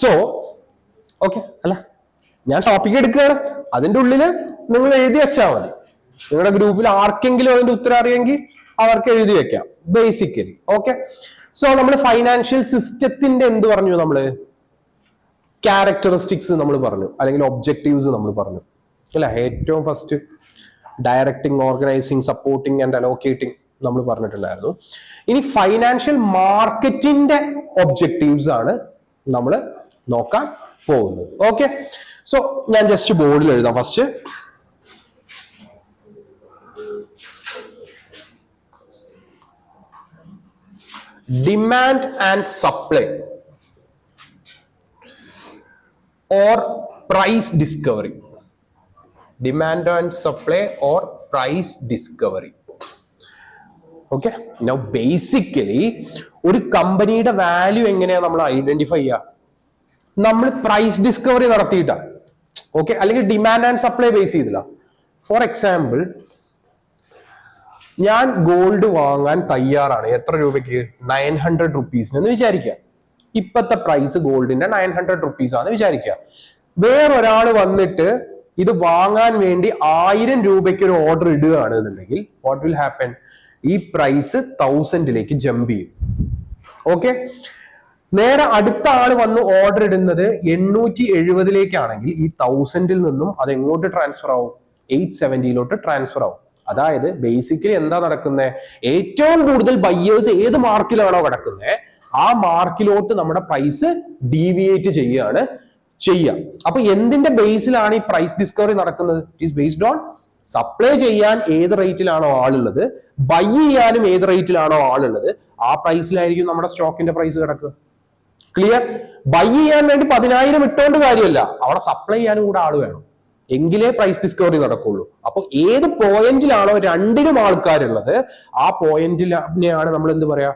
So okay അല്ല, ഞാൻ topic എടുക്കുകയാണ്, അതിന്റെ ഉള്ളിൽ നിങ്ങൾ എഴുതി വെച്ചാൽ മതി. നിങ്ങളുടെ ഗ്രൂപ്പിൽ ആർക്കെങ്കിലും അതിന്റെ ഉത്തരം അറിയെങ്കിൽ അവർക്ക് എഴുതി വെക്കാം ബേസിക്കലി. ഓക്കെ, സോ നമ്മൾ ഫൈനാൻഷ്യൽ സിസ്റ്റത്തിന്റെ എന്ത് പറഞ്ഞു? നമ്മള് ക്യാരക്ടറിസ്റ്റിക്സ് നമ്മൾ പറഞ്ഞു, അല്ലെങ്കിൽ ഒബ്ജക്റ്റീവ്സ് നമ്മൾ പറഞ്ഞു അല്ല. ഏറ്റവും first directing, organising, supporting and allocating നമ്മൾ പറഞ്ഞിട്ടുണ്ടായിരുന്നു. ഇനി ഫൈനാൻഷ്യൽ മാർക്കറ്റിന്റെ ഒബ്ജക്റ്റീവ്സ് ആണ് നമ്മൾ നോക്കാൻ പോകുന്നത്. ഓക്കെ, സോ ഞാൻ ജസ്റ്റ് ബോർഡിൽ എഴുതാം first. Demand and supply or price discovery. Demand and supply or price discovery. Okay, now basically ഒരു കമ്പനിയുടെ വാല്യൂ എങ്ങനെയാണ് നമ്മൾ ഐഡന്റിഫൈ ചെയ്യുക? നമ്മൾ പ്രൈസ് ഡിസ്കവറി നടത്തിയിട്ടാ. ഓക്കെ, അല്ലെങ്കിൽ ഡിമാൻഡ് ആൻഡ് സപ്ലൈ ബേസ് ചെയ്തില്ല. ഫോർ എക്സാമ്പിൾ, ഞാൻ ഗോൾഡ് വാങ്ങാൻ തയ്യാറാണ്. എത്ര രൂപയ്ക്ക്? 900 റുപ്പീസിന് എന്ന് വിചാരിക്കുക. ഇപ്പത്തെ പ്രൈസ് ഗോൾഡിന്റെ 900 റുപ്പീസ് ആണെന്ന് വിചാരിക്കുക. വേറൊരാൾ വന്നിട്ട് ഇത് വാങ്ങാൻ വേണ്ടി 1000 രൂപയ്ക്ക് ഒരു ഓർഡർ ഇടുകയാണ് എന്നുണ്ടെങ്കിൽ വാട്ട് വിൽ ഹാപ്പൻ? ഈ പ്രൈസ് 1000ലേക്ക് ജമ്പ് ചെയ്യും. ഓക്കെ, നേരെ അടുത്ത ആള് വന്ന് ഓർഡർ ഇടുന്നത് 870ലേക്കാണെങ്കിൽ ഈ 1000ൽ നിന്നും അത് എങ്ങോട്ട് ട്രാൻസ്ഫർ ആവും? 870ലോട്ട് ട്രാൻസ്ഫർ ആവും. അതായത് ബേസിക്കലി എന്താ നടക്കുന്നത്? ഏറ്റവും കൂടുതൽ ബയ്യേഴ്സ് ഏത് മാർക്കിലാണോ കിടക്കുന്നത് ആ മാർക്കിലോട്ട് നമ്മുടെ പ്രൈസ് ഡീവിയേറ്റ് ചെയ്യുക. അപ്പൊ എന്തിന്റെ ബേസിലാണ് ഈ പ്രൈസ് ഡിസ്കവറി നടക്കുന്നത്? It is based on supply ചെയ്യാൻ ഏത് റേറ്റിലാണോ ആളുള്ളത്, ബൈ ചെയ്യാനും ഏത് റേറ്റിലാണോ ആളുള്ളത്, ആ പ്രൈസിലായിരിക്കും നമ്മുടെ സ്റ്റോക്കിന്റെ പ്രൈസ് കിടക്കുക. ക്ലിയർ? ബൈ ചെയ്യാൻ വേണ്ടി 10,000 ഇട്ടോണ്ട് കാര്യമല്ല, അവിടെ സപ്ലൈ ചെയ്യാനും കൂടെ ആള് വേണം, എങ്കിലേ പ്രൈസ് ഡിസ്കവറി നടക്കുള്ളൂ. അപ്പൊ ഏത് പോയിന്റിലാണോ രണ്ടിനും ആൾക്കാരുള്ളത് ആ പോയിന്റിലാണ് നമ്മൾ എന്ത് പറയാ?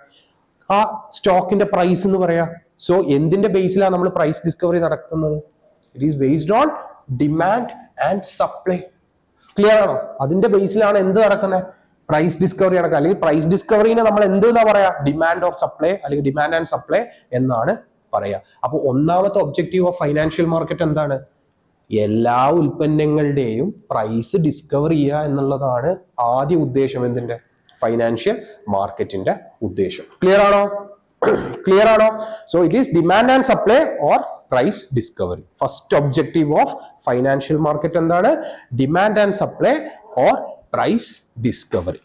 ആ സ്റ്റോക്കിന്റെ പ്രൈസ് എന്ന് പറയാ. സോ എന്തിന്റെ ബേസിലാണ് നമ്മൾ പ്രൈസ് ഡിസ്കവറി നടത്തുന്നത്? It is based on demand and supply. Clear ആണോ? അതിന്റെ ബേസിലാണ് എന്ത് നടക്കുന്നത്? പ്രൈസ് ഡിസ്കവറി നടക്കുക. അല്ലെങ്കിൽ പ്രൈസ് ഡിസ്കവറിനെ നമ്മൾ എന്ത് എന്നാ പറയാ? ഡിമാൻഡ് ഓർ സപ്ലൈ, അല്ലെങ്കിൽ ഡിമാൻഡ് ആൻഡ് സപ്ലൈ എന്നാണ് പറയാ. അപ്പൊ ഒന്നാമത്തെ ഒബ്ജക്റ്റീവ് ഓഫ് ഫൈനാൻഷ്യൽ മാർക്കറ്റ് എന്താണ്? എല്ലാ ഉൽപ്പന്നങ്ങളുടെയും പ്രൈസ് ഡിസ്കവർ ചെയ്യുക എന്നുള്ളതാണ് ആദ്യ ഉദ്ദേശം. എന്തിന്റെ? ഫൈനാൻഷ്യൽ മാർക്കറ്റിന്റെ ഉദ്ദേശം. ക്ലിയർ ആണോ? ക്ലിയർ ആണോ? So it is demand and supply or price discovery. First objective of financial market എന്താണ്? Demand and supply or price discovery.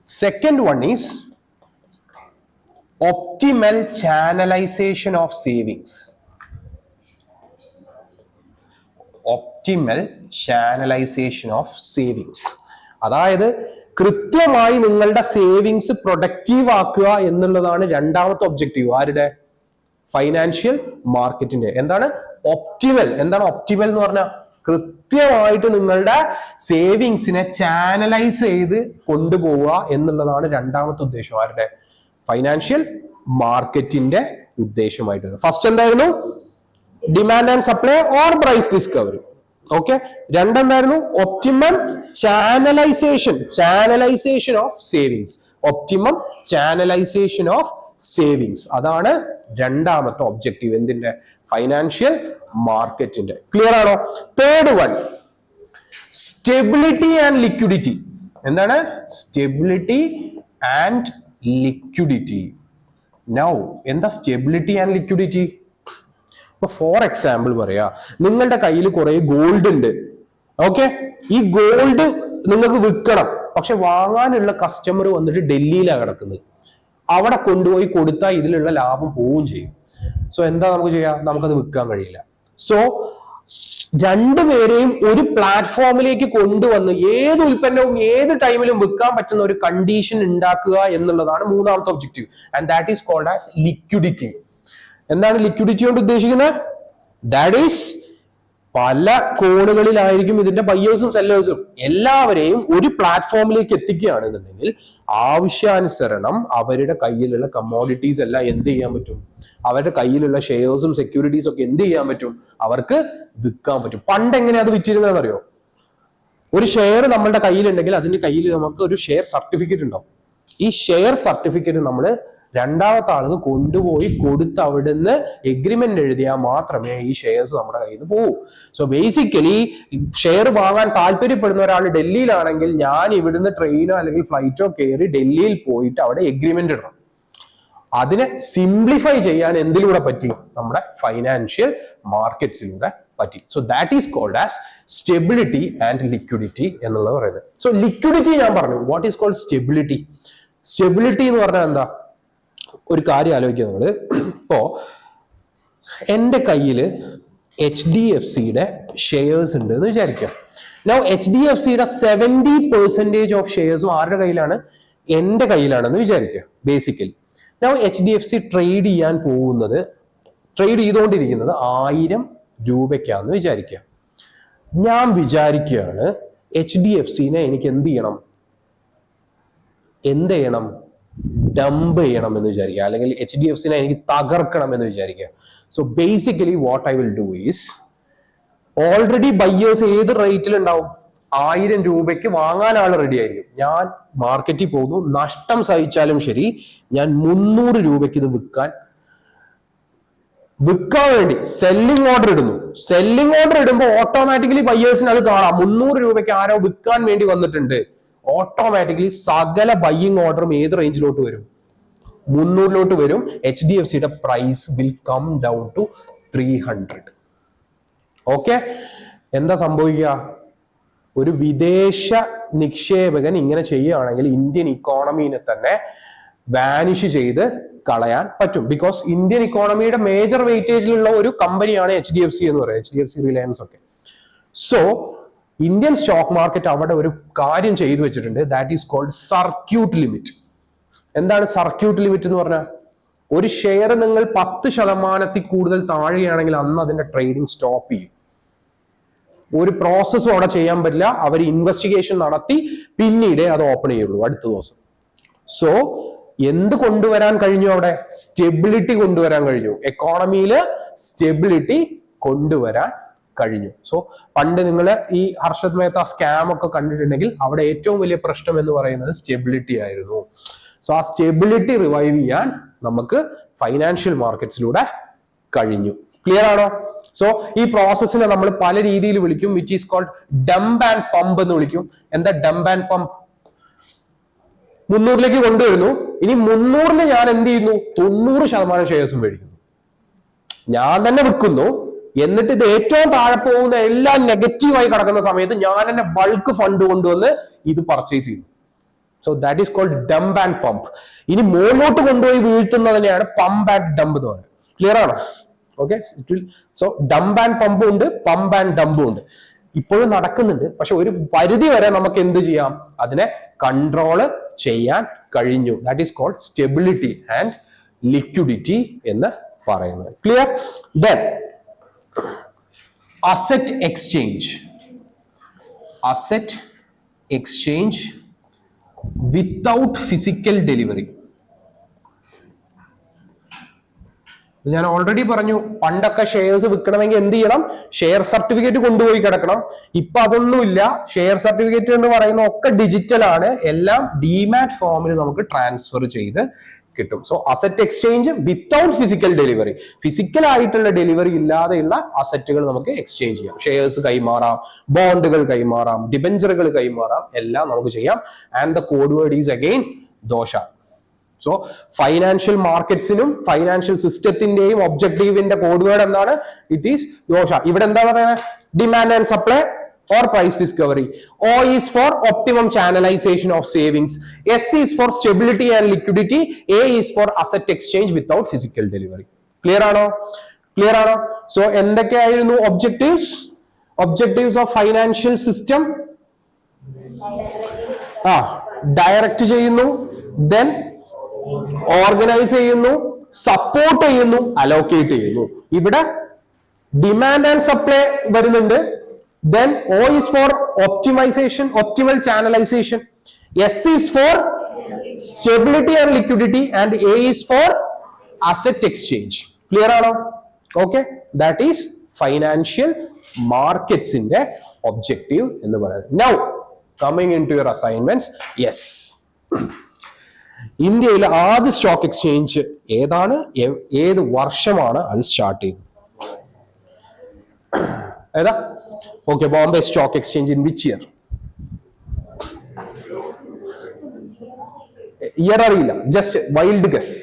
Second one is optimal channelisation of savings. Optimal channelisation of savings, അതായത് കൃത്യമായി നിങ്ങളുടെ savings productive ആക്കുക എന്നുള്ളതാണ് രണ്ടാമത്തെ objective. ആരുടെ? Financial മാർക്കറ്റിന്റെ. എന്താണ് ഒപ്റ്റിമൽ? എന്താണ് ഒപ്റ്റിമൽ എന്ന് പറഞ്ഞാൽ? കൃത്യമായിട്ട് നിങ്ങളുടെ സേവിങ്സിനെ ചാനലൈസ് ചെയ്ത് കൊണ്ടുപോവുക എന്നുള്ളതാണ് രണ്ടാമത്തെ ഉദ്ദേശം. ആരുടെ? ഫൈനാൻഷ്യൽ മാർക്കറ്റിന്റെ ഉദ്ദേശമായിട്ട്. ഫസ്റ്റ് എന്തായിരുന്നു? Demand and supply or price discovery. Okay, രണ്ടെന്തായിരുന്നു? Optimum channelisation of savings. Optimum channelisation of savings, അതാണ് രണ്ടാമത്തെ ഒബ്ജക്റ്റീവ്. എന്തിന്റെ? ഫൈനാൻഷ്യൽ മാർക്കറ്റിന്റെ. ക്ലിയർ ആണോ? Third one, stability and liquidity. എന്താണ്? Stability and liquidity. നൗ എന്താ സ്റ്റെബിലിറ്റി ആൻഡ് ലിക്വിഡിറ്റി? ഇപ്പൊ ഫോർ എക്സാമ്പിൾ പറയാ, നിങ്ങളുടെ കയ്യിൽ കുറെ ഗോൾഡ് ഉണ്ട്. ഓക്കെ, ഈ ഗോൾഡ് നിങ്ങൾക്ക് വിൽക്കണം, പക്ഷെ വാങ്ങാനുള്ള കസ്റ്റമർ വന്നിട്ട് ഡൽഹിയിലാണ് കിടക്കുന്നത്. അവിടെ കൊണ്ടുപോയി കൊടുത്താൽ ഇതിലുള്ള ലാഭം പോവുകയും ചെയ്യും. സോ എന്താ നമുക്ക് ചെയ്യാം? നമുക്കത് വിൽക്കാൻ കഴിയില്ല. സോ രണ്ടുപേരെയും ഒരു പ്ലാറ്റ്ഫോമിലേക്ക് കൊണ്ടുവന്ന് ഏത് ഉൽപ്പന്നവും ഏത് ടൈമിലും വിൽക്കാൻ പറ്റുന്ന ഒരു കണ്ടീഷൻ ഉണ്ടാക്കുക എന്നുള്ളതാണ് മൂന്നാമത്തെ objective. And that is called as liquidity. എന്താണ് ലിക്വിഡിറ്റി കൊണ്ട് ഉദ്ദേശിക്കുന്നത്? ദാറ്റ് ഈസ് പല കോണുകളിലായിരിക്കും ഇതിന്റെ ബയേഴ്സും സെല്ലേഴ്സും എല്ലാവരെയും ഒരു പ്ലാറ്റ്ഫോമിലേക്ക് എത്തിക്കുകയാണെന്നുണ്ടെങ്കിൽ ആവശ്യാനുസരണം അവരുടെ കയ്യിലുള്ള കമ്മോഡിറ്റീസ് എല്ലാം എന്ത് ചെയ്യാൻ പറ്റും? അവരുടെ കയ്യിലുള്ള ഷെയർസും സെക്യൂരിറ്റീസും ഒക്കെ എന്ത് ചെയ്യാൻ പറ്റും? അവർക്ക് വിൽക്കാൻ പറ്റും. പണ്ട് എങ്ങനെ അത് വിറ്റിരുന്നതെന്ന് അറിയോ? ഒരു ഷെയർ നമ്മളുടെ കയ്യിലുണ്ടെങ്കിൽ അതിന്റെ കയ്യിൽ നമുക്ക് ഒരു ഷെയർ സർട്ടിഫിക്കറ്റ് ഉണ്ടാവും. ഈ ഷെയർ സർട്ടിഫിക്കറ്റ് നമ്മൾ രണ്ടാമത്തെ ആൾക്ക് കൊണ്ടുപോയി കൊടുത്ത് അവിടുന്ന് എഗ്രിമെന്റ് എഴുതിയാൽ മാത്രമേ ഈ ഷെയർസ് നമ്മുടെ കയ്യിൽ നിന്ന് പോകൂ. സോ ബേസിക്കലി ഷെയർ വാങ്ങാൻ താല്പര്യപ്പെടുന്ന ഒരാൾ ഡൽഹിയിലാണെങ്കിൽ ഞാൻ ഇവിടുന്ന് ട്രെയിനോ അല്ലെങ്കിൽ ഫ്ലൈറ്റോ കയറി ഡൽഹിയിൽ പോയിട്ട് അവിടെ എഗ്രിമെന്റ് ഇടണം. അതിനെ സിംപ്ലിഫൈ ചെയ്യാൻ എന്തിലൂടെ പറ്റി? നമ്മുടെ ഫൈനാൻഷ്യൽ മാർക്കറ്റ്സിലൂടെ പറ്റി. So that is called as stability and liquidity എന്നുള്ളത് പറയുന്നത്. സോ ലിക്വിഡിറ്റി ഞാൻ പറഞ്ഞു. What is called stability? Stability എന്ന് പറഞ്ഞാൽ എന്താ? ഒരു കാര്യം ആലോചിക്കുക നിങ്ങൾ. ഇപ്പോ എൻ്റെ കയ്യിൽ HDFCയുടെ ഷെയർസ് ഉണ്ട് എന്ന് വിചാരിക്കാം. നൗ HDFCയുടെ 70% ഓഫ് ഷെയർസും ആരുടെ കയ്യിലാണ്? എൻ്റെ കയ്യിലാണെന്ന് വിചാരിക്കുക. ബേസിക്കലി നൗ HDFC ട്രേഡ് ചെയ്തുകൊണ്ടിരിക്കുന്നത് 1000 രൂപയ്ക്കാന്ന് വിചാരിക്കുക. ഞാൻ വിചാരിക്കുകയാണ് HDFCനെ എനിക്ക് എന്ത് ചെയ്യണം? ഡംപ് ചെയ്യണം എന്ന് വിചാരിക്കുക, അല്ലെങ്കിൽ HDFCനെ എനിക്ക് തകർക്കണം എന്ന് വിചാരിക്കുക. So basically what I will do is, already buyers ഏത് റേറ്റിൽ ഉണ്ടാവും? 1000 രൂപയ്ക്ക് വാങ്ങാൻ ആൾ റെഡി ആയിരിക്കും. ഞാൻ മാർക്കറ്റിൽ പോകുന്നു, നഷ്ടം സഹിച്ചാലും ശരി ഞാൻ 300 രൂപയ്ക്ക് ഇത് വിൽക്കാൻ വേണ്ടി സെല്ലിംഗ് ഓർഡർ ഇടുന്നു. സെല്ലിംഗ് ഓർഡർ ഇടുമ്പോൾ ഓട്ടോമാറ്റിക്കലി ബയ്യേഴ്സിന് അത് കാണാം. 300 രൂപയ്ക്ക് ആരോ വിൽക്കാൻ വേണ്ടി വന്നിട്ടുണ്ട്. ഓട്ടോമാറ്റിക്കലി സകല ബയ്യിങ് ഓർഡറും ഏത് റേഞ്ചിലോട്ട് വരും? 300 വരും. HDFCയുടെ price will come down to 300. Okay, എന്താ സംഭവിക്കുക? ഒരു വിദേശ നിക്ഷേപകൻ ഇങ്ങനെ ചെയ്യുകയാണെങ്കിൽ ഇന്ത്യൻ ഇക്കോണമിനെ തന്നെ വാനിഷ് ചെയ്ത് കളയാൻ പറ്റും. ബിക്കോസ് ഇന്ത്യൻ ഇക്കോണമിയുടെ മേജർ വെയിറ്റേജിലുള്ള ഒരു കമ്പനിയാണ് HDFC എന്ന് പറയുന്നത്, HDFC റിലയൻസ് ഒക്കെ. സോ ഇന്ത്യൻ സ്റ്റോക്ക് മാർക്കറ്റ് അവിടെ ഒരു കാര്യം ചെയ്തു വെച്ചിട്ടുണ്ട്. That is called circuit limit. എന്താണ് സർക്യൂട്ട് ലിമിറ്റ് എന്ന് പറഞ്ഞാൽ? ഒരു ഷെയർ നിങ്ങൾ 10% കൂടുതൽ താഴെയാണെങ്കിൽ അന്ന് അതിന്റെ ട്രേഡിംഗ് സ്റ്റോപ്പ് ചെയ്യും. ഒരു പ്രോസസ്സും അവിടെ ചെയ്യാൻ പറ്റില്ല. അവർ ഇൻവെസ്റ്റിഗേഷൻ നടത്തി പിന്നീട് അത് ഓപ്പൺ ചെയ്യുള്ളൂ അടുത്ത ദിവസം. സോ എന്ത് കൊണ്ടുവരാൻ കഴിഞ്ഞു? അവിടെ സ്റ്റെബിലിറ്റി കൊണ്ടുവരാൻ കഴിഞ്ഞു. എക്കോണമിയിൽ സ്റ്റെബിലിറ്റി കൊണ്ടുവരാൻ കഴിഞ്ഞു. സോ പണ്ട് നിങ്ങൾ ഈ ഹർഷദ് മേത്ത സ്കാം ഒക്കെ കണ്ടിട്ടുണ്ടെങ്കിൽ അവിടെ ഏറ്റവും വലിയ പ്രശ്നം എന്ന് പറയുന്നത് സ്റ്റെബിലിറ്റി ആയിരുന്നു. സോ ആ സ്റ്റെബിലിറ്റി റിവൈവ് ചെയ്യാൻ നമുക്ക് ഫൈനാൻഷ്യൽ മാർക്കറ്റ്സിലൂടെ കഴിഞ്ഞു. ക്ലിയർ ആണോ? സോ ഈ പ്രോസസ്സിനെ നമ്മൾ പല രീതിയിൽ വിളിക്കും. Which is called dump and pump എന്ന് വിളിക്കും. എന്താ ഡംപ് ആൻഡ് പമ്പ്? 300ലേക്ക് കൊണ്ടുവരുന്നു. ഇനി 300ൽ ഞാൻ എന്ത് ചെയ്യുന്നു? 90% ഷെയർസും മേടിക്കുന്നു. ഞാൻ തന്നെ വിൽക്കുന്നു. എന്നിട്ട് ഇത് ഏറ്റവും താഴെ പോകുന്ന എല്ലാം നെഗറ്റീവായി കിടക്കുന്ന സമയത്ത് ഞാൻ തന്നെ ബൾക്ക് ഫണ്ട് കൊണ്ടുവന്ന് ഇത് പർച്ചേസ് ചെയ്യുന്നു. So that is called dump and pump. ഇനി മുകളിലോട്ട് കൊണ്ടുപോയി വീഴ്ത്തുന്നതിനെയാണ് പമ്പ് ആൻഡ് ഡംപ് എന്ന് പറയുന്നത്. ക്ലിയർ ആണോ? ഓക്കെ. സോ ഡംപ് ആൻഡ് പമ്പും ഉണ്ട്, പമ്പ് ആൻഡ് ഡംപും ഉണ്ട്. ഇപ്പോഴും നടക്കുന്നുണ്ട്. പക്ഷെ ഒരു പരിധി വരെ നമുക്ക് എന്ത് ചെയ്യാം? അതിനെ കൺട്രോള് ചെയ്യാൻ കഴിഞ്ഞു. That is called stability and liquidity എന്ന് പറയുന്നത്. Clear? Then asset exchange. Asset exchange without physical delivery. ഞാൻ ഓൾറെഡി പറഞ്ഞു, പണ്ടൊക്കെ ഷെയർസ് വിൽക്കണമെങ്കിൽ എന്ത് ചെയ്യണം? ഷെയർ സർട്ടിഫിക്കറ്റ് കൊണ്ടുപോയി കിടക്കണം. ഇപ്പൊ അതൊന്നുമില്ല. ഷെയർ സർട്ടിഫിക്കറ്റ് എന്ന് പറയുന്ന ഒക്കെ ഡിജിറ്റൽ ആണ്. എല്ലാം ഡിമാറ്റ് ഫോമിൽ നമുക്ക് ട്രാൻസ്ഫർ ചെയ്ത് കിട്ടും. So asset exchange without physical delivery. Physical ആയിട്ടുള്ള ഡെലിവറി ഇല്ലാതെയുള്ള അസറ്റുകൾ നമുക്ക് എക്സ്ചേഞ്ച് ചെയ്യാം. ഷെയർസ് കൈമാറാം, ബോണ്ടുകൾ കൈമാറാം, ഡിബെഞ്ചറുകൾ കൈമാറാം, എല്ലാം നമുക്ക് ചെയ്യാം. And the code word is again ദോഷ. സോ ഫൈനാൻഷ്യൽ മാർക്കറ്റ്സിനും ഫൈനാൻഷ്യൽ സിസ്റ്റത്തിന്റെയും ഒബ്ജക്റ്റീവിന്റെ കോഡ് വേർഡ് എന്താണ്? ഇറ്റ് ഈസ് ദോഷ. ഇവിടെ എന്താ പറയുന്നത്? Demand and supply or price discovery. O is for optimum channelization of savings. S is for stability and liquidity. A is for asset exchange without physical delivery. Clear ആണോ? Clear ആണോ? So എന്തൊക്കെയായിരുന്നു objectives? Objectives of financial system. Direct ചെയ്യുന്നു, then organise ചെയ്യുന്നു, support ചെയ്യുന്നു, allocate ചെയ്യുന്നു. ഇവിടെ demand and supply വരുന്നുണ്ട്. Then O is for optimization, optimal channelization. S is for stability and liquidity, and A is for asset exchange. Clear ആണോ? Okay, that is financial markets in the objective എന്ന് പറയുന്നത്. Now coming into your assignments, yes, ഇന്ത്യയിലെ ആദ്യ stock exchange ഏതാണ്, ഏത് വർഷമാണ് അത് start ചെയ്തത്? ഏതാ? Okay, Bombay stock exchange in which year? Year അറിയില്ല, just wild guess.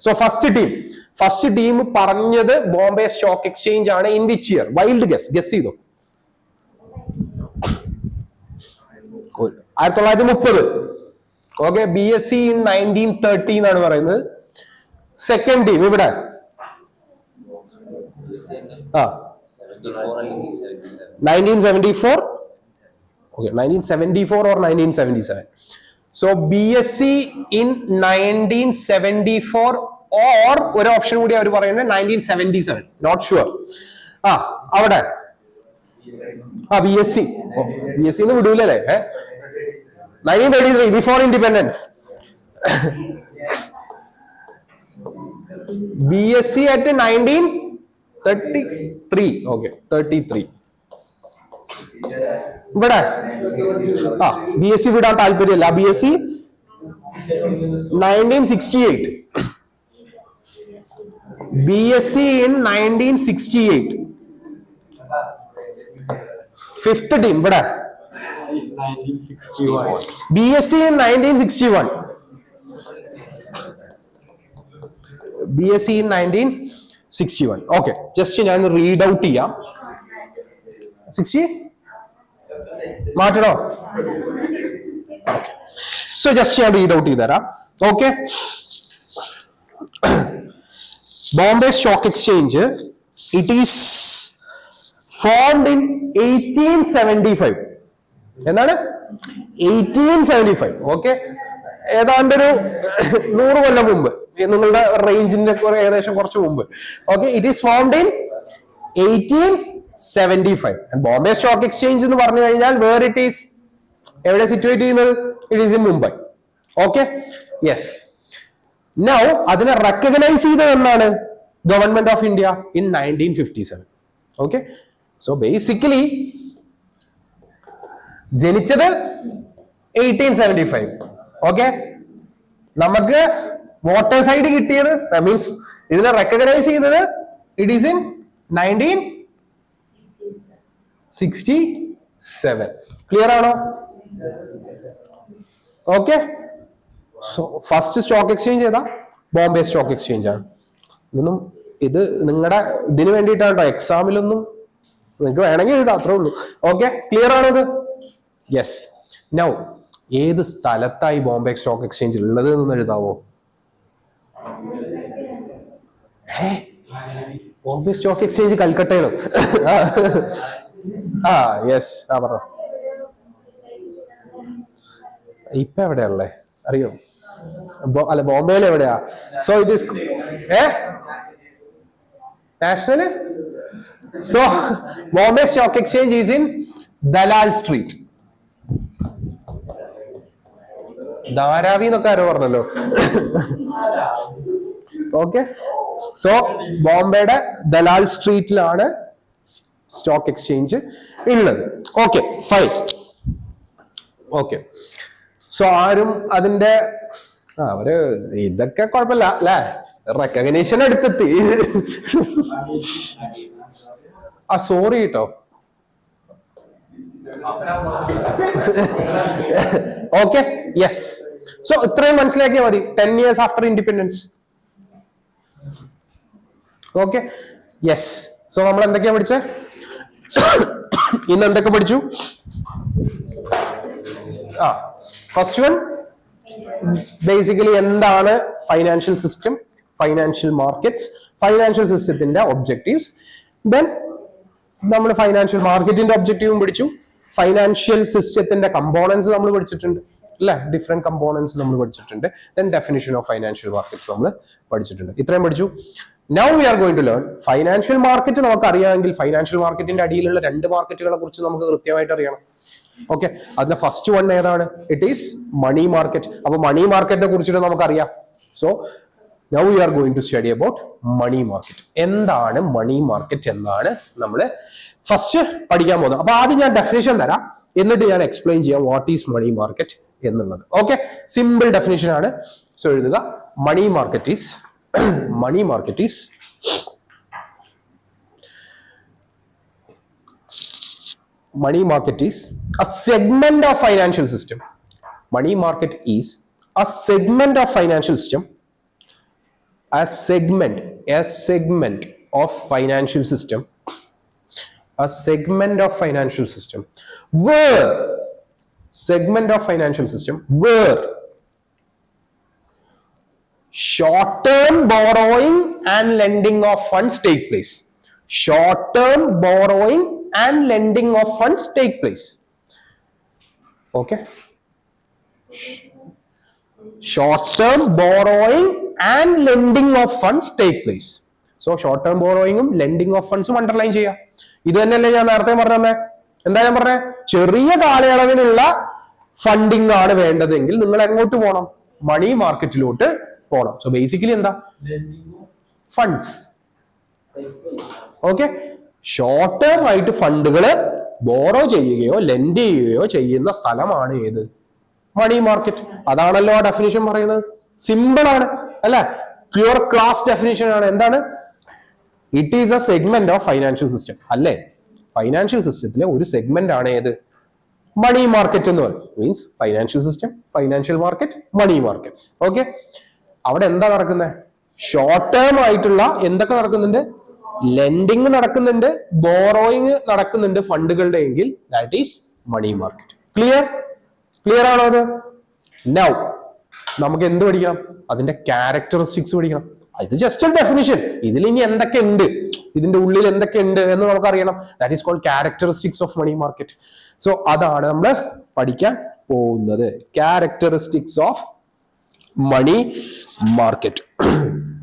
So first team പറഞ്ഞത് ബോംബെ സ്റ്റോക്ക് എക്സ്ചേഞ്ച് ആണ് in which year? Wild guess ചെയ്തോ. 1930. ഓക്കെ, BSE ഇൻ 1930 എന്നാണ് പറയുന്നത്. സെക്കൻഡ് ടീം ഇവിടെ 1974. Okay, 1974 or 1977. So BSE in 1974 or ഒരു option കൂടി അവർ പറയുന്നത് 1977. Not sure. അവിടെ BSE വിടൂലേ? 1933, before independence. BSE at 1933. Okay, 33. ഇവിടെ BSE വിടാൻ താല്പര്യമില്ല. BSE 1968. BSE in 1968. Fifth team ഇവിടെ BSE in 1961. BSE in 1961. Okay, just ഞാൻ റീഡ് ഔട്ട് ചെയ്യാം. 60 മാറ്റണോ? സോ ജസ്റ്റ് ഞാൻ റീഡ് ഔട്ട് ചെയ്തുതരാം. Okay, Bombay stock exchange it is formed in 1875. എന്താണ്? 1875. ഓക്കെ, ഏതാണ്ടൊരു 100 കൊല്ലം മുമ്പ്, നിങ്ങളുടെ റേഞ്ചിന്റെ ഏകദേശം കുറച്ച് മുമ്പ്. Okay, it is formed in 1875. Bombay stock exchange എന്ന് പറഞ്ഞു കഴിഞ്ഞാൽ വേർ ഇറ്റ് ഈസ്, എവിടെ സിറ്റുവേറ്റ് ചെയ്യുന്നത്? It is in Mumbai. Okay, yes. Now അതിനെ റെക്കഗ്നൈസ് ചെയ്തത് എന്നാണ്? Government of India in 1957. Okay, so basically ജനിച്ചത് 1875. ഓക്കെ, നമുക്ക് വോട്ടേഴ്സ് ഐഡി കിട്ടിയത്, മീൻസ് ഇതിനെ റെക്കഗ്നൈസ് ചെയ്തത് ഇറ്റ് ഈസ് ഇൻ 1967. ക്ലിയർ ആണോ? Okay, so first stock exchange ഏതാ? ബോംബെ സ്റ്റോക്ക് എക്സ്ചേഞ്ച് ആണ്. ഇത് നിങ്ങളുടെ ഇതിന് വേണ്ടിയിട്ടാണോ, എക്സാമിലൊന്നും നിങ്ങൾക്ക് വേണമെങ്കിൽ എഴുതാം, അത്രേ ഉള്ളൂ. ഓക്കെ, ക്ലിയർ ആണോ ഇത്? യെസ്. നൗ ഏത് സ്ഥലത്തായി ബോംബെ സ്റ്റോക്ക് എക്സ്ചേഞ്ച് ഉള്ളത് എന്ന് എഴുതാവോ? ബോംബെ സ്റ്റോക്ക് എക്സ്ചേഞ്ച് കൽക്കട്ടയിലും. യെസ്, പറഞ്ഞോ. ഇപ്പൊ എവിടെയുള്ളേ അറിയോ? അല്ല, ബോംബെയിൽ എവിടെയാ? So it is national. So Bombay stock exchange is in Dalal street. Dharavi എന്നൊക്കെ ആരോ പറഞ്ഞല്ലോ. ഓക്കെ, സോ ബോംബെയുടെ ദലാൽ സ്ട്രീറ്റിലാണ് സ്റ്റോക്ക് എക്സ്ചേഞ്ച് ഉള്ളത്. Okay, fine. ഓക്കെ, സോ ആരും അതിന്റെ അവര് ഇതൊക്കെ കുഴപ്പമില്ല അല്ലേ, റെക്കഗ്നേഷൻ എടുത്തെത്തി. സോറി കേട്ടോ. Okay, yes. സോ ഇത്രയും മനസ്സിലാക്കിയാൽ മതി. 10 years after independence. Okay, yes. So നമ്മൾ എന്തൊക്കെയാ പഠിച്ചേ? ഇന്ന് എന്തൊക്കെ പഠിച്ചു? ഫസ്റ്റ് വൺ, ബേസിക്കലി എന്താണ് financial system, financial markets, financial സിസ്റ്റത്തിന്റെ ഒബ്ജക്റ്റീവ്സ്. ദെൻ നമ്മൾ ഫൈനാൻഷ്യൽ മാർക്കറ്റിന്റെ ഒബ്ജക്റ്റീവും പഠിച്ചു. ഫൈനാൻഷ്യൽ സിസ്റ്റത്തിന്റെ കമ്പോണൻസ് നമ്മൾ പഠിച്ചിട്ടുണ്ട് അല്ലെ, ഡിഫറെന്റ് കമ്പോണൻസ് നമ്മൾ പഠിച്ചിട്ടുണ്ട്. Then definition of financial markets നമ്മൾ പഠിച്ചിട്ടുണ്ട്. ഇത്രയും പഠിച്ചു. Now we are going to learn financial market. നമുക്ക് അറിയാമെങ്കിൽ ഫൈനാൻഷ്യൽ മാർക്കറ്റിന്റെ അടിയിലുള്ള 2 മാർക്കറ്റുകളെ കുറിച്ച് നമുക്ക് കൃത്യമായിട്ട് അറിയണം. ഓക്കെ, അതിലെ ഫസ്റ്റ് വൺ ഏതാണ്? It is money market. അപ്പൊ മണി മാർക്കറ്റിനെ കുറിച്ചിട്ട് നമുക്കറിയാം. So now we are going to study about money market. എന്താണ് മണി മാർക്കറ്റ് എന്നാണ് നമ്മൾ ഫസ്റ്റ് പഠിക്കാൻ പോകുന്നത്. അപ്പൊ ആദ്യം ഞാൻ ഡെഫിനേഷൻ തരാം, എന്നിട്ട് ഞാൻ എക്സ്പ്ലെയിൻ ചെയ്യാം വാട്ട് ഈസ് മണി മാർക്കറ്റ് എന്നുള്ളത്. ഓക്കെ, സിമ്പിൾ ഡെഫിനിഷൻ ആണ്. സോ എഴുതുക, money market is money market is a segment of financial system. Money market is a segment of financial system, a segment of financial system, where short-term borrowing and lending of funds take place. Short-term borrowing and lending of funds take place. Okay. Short-term borrowing and lending of funds take place. So short-term borrowing ഉം lending of funds ഉം underline ചെയ്യുക. ഇത് തന്നെയല്ലേ ഞാൻ നേരത്തെ പറഞ്ഞത്? എന്താ ഞാൻ പറഞ്ഞത്? ചെറിയ കാലയളവിലുള്ള ഫണ്ടിങ് ആണ് വേണ്ടതെങ്കിൽ നിങ്ങൾ എങ്ങോട്ട് പോകണം? മണി മാർക്കറ്റിലോട്ട് പോകണം. സോ ബേസിക്കലി എന്താ? ഫണ്ട്സ്. ഓക്കെ, ഷോർട്ട് ടേം ആയിട്ട് ഫണ്ടുകള് ബോറോ ചെയ്യുകയോ ലെൻഡ് ചെയ്യുകയോ ചെയ്യുന്ന സ്ഥലമാണ് ഏത്? Money market. അതാണല്ലോ ആ ഡെഫിനിഷൻ പറയുന്നത്. സിമ്പിൾ ആണ് അല്ലെ? പ്യുവർ ക്ലാസ് ഡെഫിനിഷൻ ആണ്. എന്താണ്? It is a segment of financial system അല്ലേ? ഫൈനാൻഷ്യൽ സിസ്റ്റത്തിലെ ഒരു സെഗ്മെന്റ് ആണ് ഏത്? മണി മാർക്കറ്റ് എന്ന് പറയും. Means financial system, financial market, money market. Okay, അവിടെ എന്താ നടക്കുന്നത്? ഷോർട്ട് ടേം ആയിട്ടുള്ള എന്തൊക്കെ നടക്കുന്നുണ്ട്? ലെൻഡിങ് നടക്കുന്നുണ്ട്, ബോറോയിങ് നടക്കുന്നുണ്ട് ഫണ്ടുകളുടെ എങ്കിൽ that is money market. Clear ആണോ അത്? നൗ നമുക്ക് എന്ത് പഠിക്കണം? അതിന്റെ ക്യാരക്ടറിസ്റ്റിക്സ് പഠിക്കണം. ഇത് ജസ്റ്റ് ഒരു ഡെഫിനിഷൻ. ഇതിൽ ഇനി എന്തൊക്കെ ഉണ്ട്, ഇതിന്റെ ഉള്ളിൽ എന്തൊക്കെ ഉണ്ട് എന്ന് നമുക്ക് അറിയണം. That is called characteristics of money market. So അതാണ് നമ്മൾ പഠിക്കാൻ പോകുന്നത്. Characteristics of money market.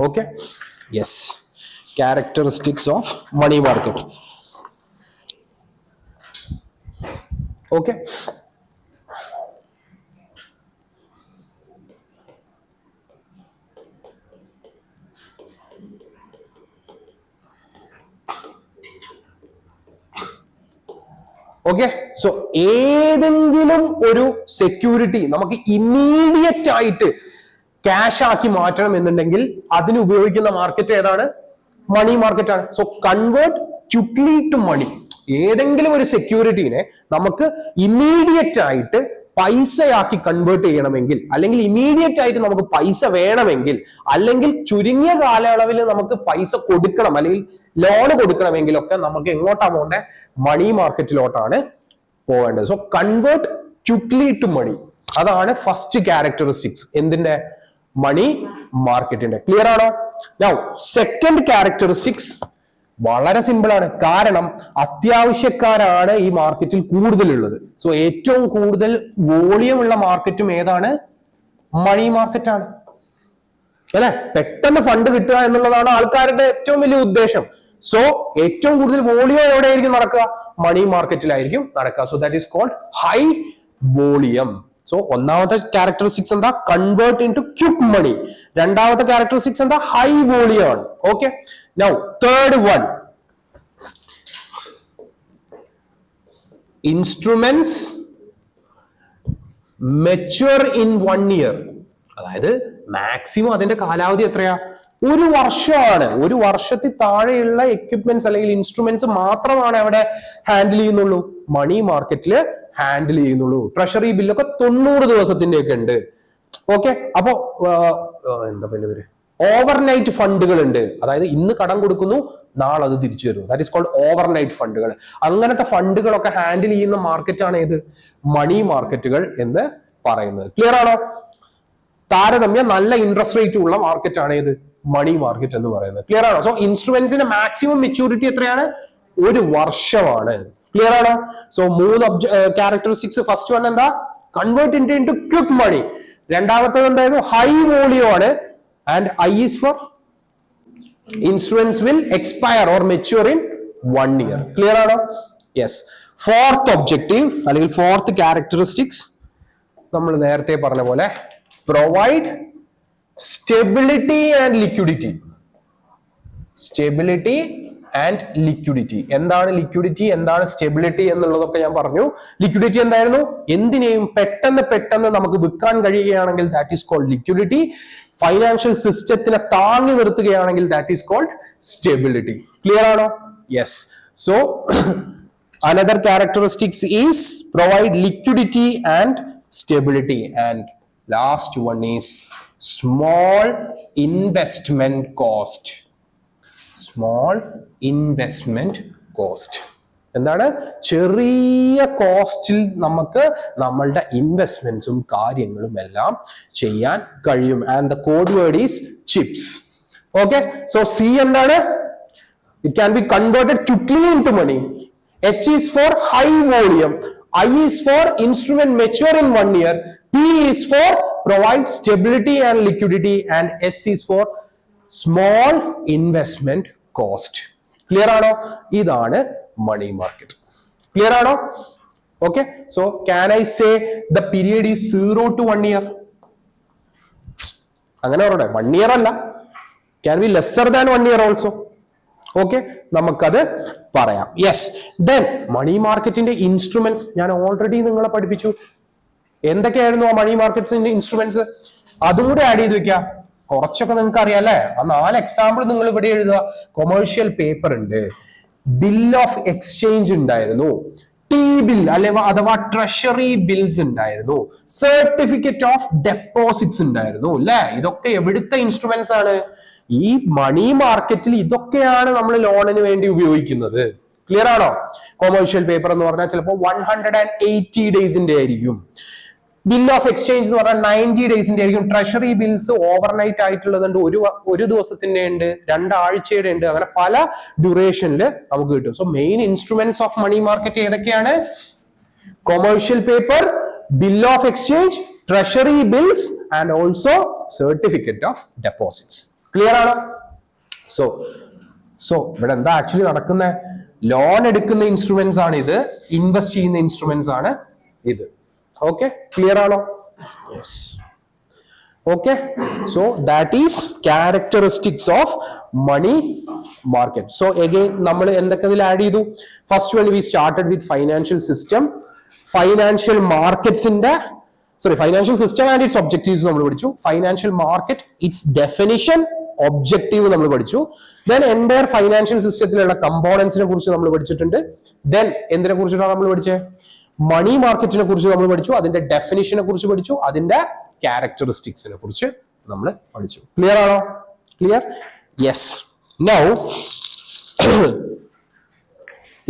Okay, yes, characteristics of money market. Okay, okay. So ഏതെങ്കിലും ഒരു സെക്യൂരിറ്റി നമുക്ക് ഇമ്മീഡിയറ്റ് ആയിട്ട് ക്യാഷ് ആക്കി മാറ്റണം എന്നുണ്ടെങ്കിൽ അതിന് ഉപയോഗിക്കുന്ന മാർക്കറ്റ് ഏതാണ്? മണി മാർക്കറ്റ് ആണ്. So convert quickly to money. ഏതെങ്കിലും ഒരു സെക്യൂരിറ്റീനെ നമുക്ക് ഇമ്മീഡിയറ്റ് ആയിട്ട് പൈസയാക്കി കൺവേർട്ട് ചെയ്യണമെങ്കിൽ, അല്ലെങ്കിൽ ഇമ്മീഡിയറ്റ് ആയിട്ട് നമുക്ക് പൈസ വേണമെങ്കിൽ, അല്ലെങ്കിൽ ചുരുങ്ങിയ കാലയളവിൽ നമുക്ക് പൈസ കൊടുക്കണം അല്ലെങ്കിൽ ലോൺ കൊടുക്കണമെങ്കിലൊക്കെ നമുക്ക് എങ്ങോട്ടാ പോകേണ്ടത്? മണി മാർക്കറ്റിലോട്ടാണ് പോകേണ്ടത്. So convert quickly to money. അതാണ് ഫസ്റ്റ് ക്യാരക്ടറിസ്റ്റിക്സ് എന്തിന്റെ? മണി മാർക്കറ്റിന്റെ. ക്ലിയർ ആണോ? നൗ സെക്കൻഡ് ക്യാരക്ടറിസ്റ്റിക്സ് വളരെ സിമ്പിൾ ആണ്. കാരണം അത്യാവശ്യക്കാരാണ് ഈ മാർക്കറ്റിൽ കൂടുതലുള്ളത്. സോ ഏറ്റവും കൂടുതൽ വോളിയം ഉള്ള മാർക്കറ്റും ഏതാണ്? മണി മാർക്കറ്റ് ആണ് അല്ലെ? പെട്ടെന്ന് ഫണ്ട് കിട്ടുക എന്നുള്ളതാണ് ആൾക്കാരുടെ ഏറ്റവും വലിയ ഉദ്ദേശം. സോ ഏറ്റവും കൂടുതൽ വോളിയം എവിടെയായിരിക്കും നടക്കുക? മണി മാർക്കറ്റിലായിരിക്കും നടക്കുക. So that is called high volume. So ഒന്നാമത്തെ ക്യാരക്ടറിസ്റ്റിക്സ് എന്താ? Convert into quick money. രണ്ടാമത്തെ ക്യാരക്ടറിസ്റ്റിക്സ് എന്താ? ഹൈ വോളിയം ആണ്. Okay, now third one, instruments mature in 1 year. അതായത് മാക്സിമം അതിന്റെ കാലാവധി എത്രയാ? 1 വർഷമാണ്. 1 വർഷത്തിൽ താഴെയുള്ള എക്യുപ്മെന്റ്സ് അല്ലെങ്കിൽ ഇൻസ്ട്രുമെന്റ്സ് മാത്രമാണ് അവിടെ ഹാൻഡിൽ ചെയ്യുന്നുള്ളൂ, മണി മാർക്കറ്റില് ഹാൻഡിൽ ചെയ്യുന്നുള്ളൂ. ട്രഷറി ബില്ലൊക്കെ 90 ദിവസത്തിന്റെ ഒക്കെ ഉണ്ട്. ഓക്കെ, അപ്പോ എന്താ പേര്? ഓവർനൈറ്റ് ഫണ്ടുകൾ ഉണ്ട്. അതായത് ഇന്ന് കടം കൊടുക്കുന്നു, നാളെ അത് തിരിച്ചു വരുന്നു. ദാറ്റ് ഈസ് കോൾഡ് ഓവർനൈറ്റ് ഫണ്ടുകൾ. അങ്ങനത്തെ ഫണ്ടുകളൊക്കെ ഹാൻഡിൽ ചെയ്യുന്ന മാർക്കറ്റാണ് ഏത്? മണി മാർക്കറ്റുകൾ എന്ന് പറയുന്നത്. ക്ലിയർ ആണോ? താരതമ്യം നല്ല ഇൻട്രസ്റ്റ് റേറ്റ് ഉള്ള മാർക്കറ്റ് ആണ് ഏത്? മണി മാർക്കറ്റ് എന്ന് പറയുന്നത്. ക്ലിയർ ആണോ? സോ ഇൻസ്ട്രുമെന്റ്സിന്റെ മാക്സിമം മെച്യൂരിറ്റി എത്രയാണ്? 1 വർഷമാണ്. ക്ലിയർ ആണോ? So 3 characteristics. ഫസ്റ്റ് വൺ എന്താ? Convert into quick money. രണ്ടാമത്തേത് എന്തായിരുന്നു? ഹൈ വോളിയം ആണ്. And I is for instruments will expire or mature in 1 year. Clear ആണോ? യെസ്. ഫോർത്ത് ഒബ്ജക്റ്റീവ് അല്ലെങ്കിൽ ഫോർത്ത് ക്യാരക്ടറിസ്റ്റിക്സ് നമ്മൾ നേരത്തെ പറഞ്ഞ പോലെ provide stability and liquidity. Stability and liquidity. എന്താണ് ലിക്വിഡിറ്റി, എന്താണ് സ്റ്റെബിലിറ്റി എന്നുള്ളതൊക്കെ ഞാൻ പറഞ്ഞു. ലിക്വിഡിറ്റി എന്തായിരുന്നു? എന്തിനേയും പെട്ടെന്ന് നമുക്ക് വിൽക്കാൻ കഴിയുകയാണെങ്കിൽ that is called liquidity. Financial സിസ്റ്റത്തിനെ താങ്ങി നിർത്തുകയാണെങ്കിൽ that is called stability. Clear ആണോ? Yes. So another characteristics is provide liquidity and stability, and last one is small investment cost. Small investment cost എന്താണ്? ചെറിയ കോസ്റ്റിൽ നമുക്ക് നമ്മളുടെ ഇൻവെസ്റ്റ്മെന്റ്സും കാര്യങ്ങളും എല്ലാം ചെയ്യാൻ കഴിയും. And the code word is chips. Okay, so C എന്താണ്? It can be converted quickly into money. H is for high volume. I is for instrument mature in 1 year. P is for provide stability and liquidity. And S is for small investment cost. Clear ആണോ? ഇതാണ് money market. Clear ആണോ? Okay. So can I say the period is 0 to 1 year? അങ്ങനെ പറയട്ടെ. 1 year അല്ല. Can be lesser than 1 year also. Okay, നമുക്കത് പറയാം. Yes. Then മണി മാർക്കറ്റിന്റെ instruments ഞാൻ ഓൾറെഡി നിങ്ങളെ പഠിപ്പിച്ചു. എന്തൊക്കെയായിരുന്നു ആ മണി മാർക്കറ്റ്സിന്റെ ഇൻസ്ട്രുമെന്റ്സ്? അതും കൂടെ ആഡ് ചെയ്ത് വെക്കുക. കുറച്ചൊക്കെ നിങ്ങൾക്ക് അറിയാം അല്ലെ? ആ 4 എക്സാമ്പിൾ നിങ്ങൾ ഇവിടെ എഴുതുക. കൊമേഴ്ഷ്യൽ പേപ്പർ ഉണ്ട്, ബിൽ ഓഫ് എക്സ്ചേഞ്ച് ഉണ്ടായിരുന്നു, ടി ബിൽ അഥവാ ട്രഷറി ബിൽസ് ഉണ്ടായിരുന്നു, സർട്ടിഫിക്കറ്റ് ഓഫ് ഡെപ്പോസിറ്റ്സ് ഉണ്ടായിരുന്നു അല്ലെ? ഇതൊക്കെ എവിടുത്തെ ഇൻസ്ട്രുമെന്റ്സ് ആണ്? ഈ മണി മാർക്കറ്റിൽ ഇതൊക്കെയാണ് നമ്മൾ ലോണിന് വേണ്ടി ഉപയോഗിക്കുന്നത്. ക്ലിയർ ആണോ? കൊമേഴ്ഷ്യൽ പേപ്പർ എന്ന് പറഞ്ഞാൽ ചിലപ്പോൾ 180 ഡേയ്സിന്റെ ആയിരിക്കും. ബിൽ ഓഫ് എക്സ്ചേഞ്ച് എന്ന് പറഞ്ഞാൽ 90 ഡേയ്സിന്റെ ആയിരിക്കും. ട്രഷറി ബിൽസ് ഓവർനൈറ്റ് ആയിട്ടുള്ളതുണ്ട്, ഒരു ദിവസത്തിന്റെ ഉണ്ട്, 2 ആഴ്ചയുടെ ഉണ്ട്, അങ്ങനെ പല ഡ്യൂറേഷനിൽ നമുക്ക് കിട്ടും. So main instruments of money market ഏതൊക്കെയാണ്? Commercial paper, bill of exchange, treasury bills and also certificate of deposits. Clear ആണോ? സോ ഇവിടെ എന്താ ആക്ച്വലി നടക്കുന്ന? ലോൺ എടുക്കുന്ന ഇൻസ്ട്രുമെന്റ്സ് ആണ് ഇത്, ഇൻവെസ്റ്റ് ചെയ്യുന്ന ഇൻസ്ട്രുമെന്റ്സ് ആണ് ഇത്. ഓക്കെ, ക്ലിയർ ആണോ? Yes. Okay, so that is characteristics of money market. So again നമ്മൾ എന്തൊക്കെ ഇതിൽ ആഡ് ചെയ്തു? First one we started with financial system, financial മാർക്കറ്റ്സിന്റെ financial system and its objectives നമ്മൾ പഠിച്ചു. Financial market, its definition, objective നമ്മൾ പഠിച്ചു. ദെൻ എൻറ്റയർ ഫൈനാൻഷ്യൽ സിസ്റ്റത്തിലുള്ള കമ്പോണൻസിനെ കുറിച്ച് നമ്മൾ പഠിച്ചിട്ടുണ്ട്. ദെൻ എന്തിനെ കുറിച്ചിട്ടാണ് നമ്മൾ പഠിച്ചത്? മണി മാർക്കറ്റിനെ കുറിച്ച് നമ്മൾ പഠിച്ചു, അതിന്റെ ഡെഫിനിഷനെ കുറിച്ച് പഠിച്ചു, അതിന്റെ ക്യാരക്ടറിസ്റ്റിക്സിനെ കുറിച്ച് നമ്മൾ പഠിച്ചു. ക്ലിയർ ആണോ? Clear? Yes. Now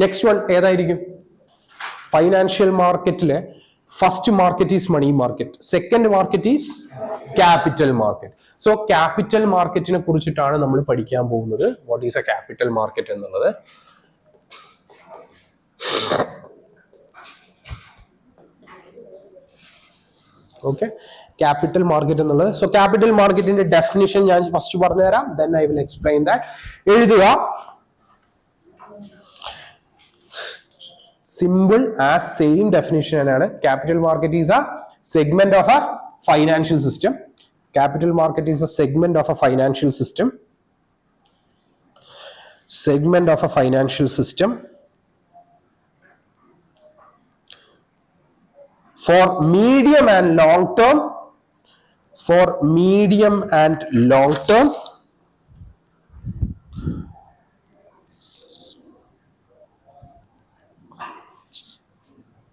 next one ഏതായിരിക്കും? ഫൈനാൻഷ്യൽ മാർക്കറ്റിലെ first market is money market, second market is capital market. So capital മാർക്കറ്റിനെ കുറിച്ചിട്ടാണ് നമ്മൾ പഠിക്കാൻ പോകുന്നത്. What is a capital market എന്നുള്ളത്. ഓക്കെ, ക്യാപിറ്റൽ മാർക്കറ്റ് എന്നുള്ളത്. സോ ക്യാപിറ്റൽ മാർക്കറ്റിന്റെ ഡെഫിനിഷൻ ഞാൻ ഫസ്റ്റ് പറഞ്ഞുതരാം, then I will explain that. എഴുതുക. Simple as same definition ആണ്. Capital market is a segment of a financial system. Capital market is a segment of a financial system. Segment of a financial system for medium and long term. For medium and long term.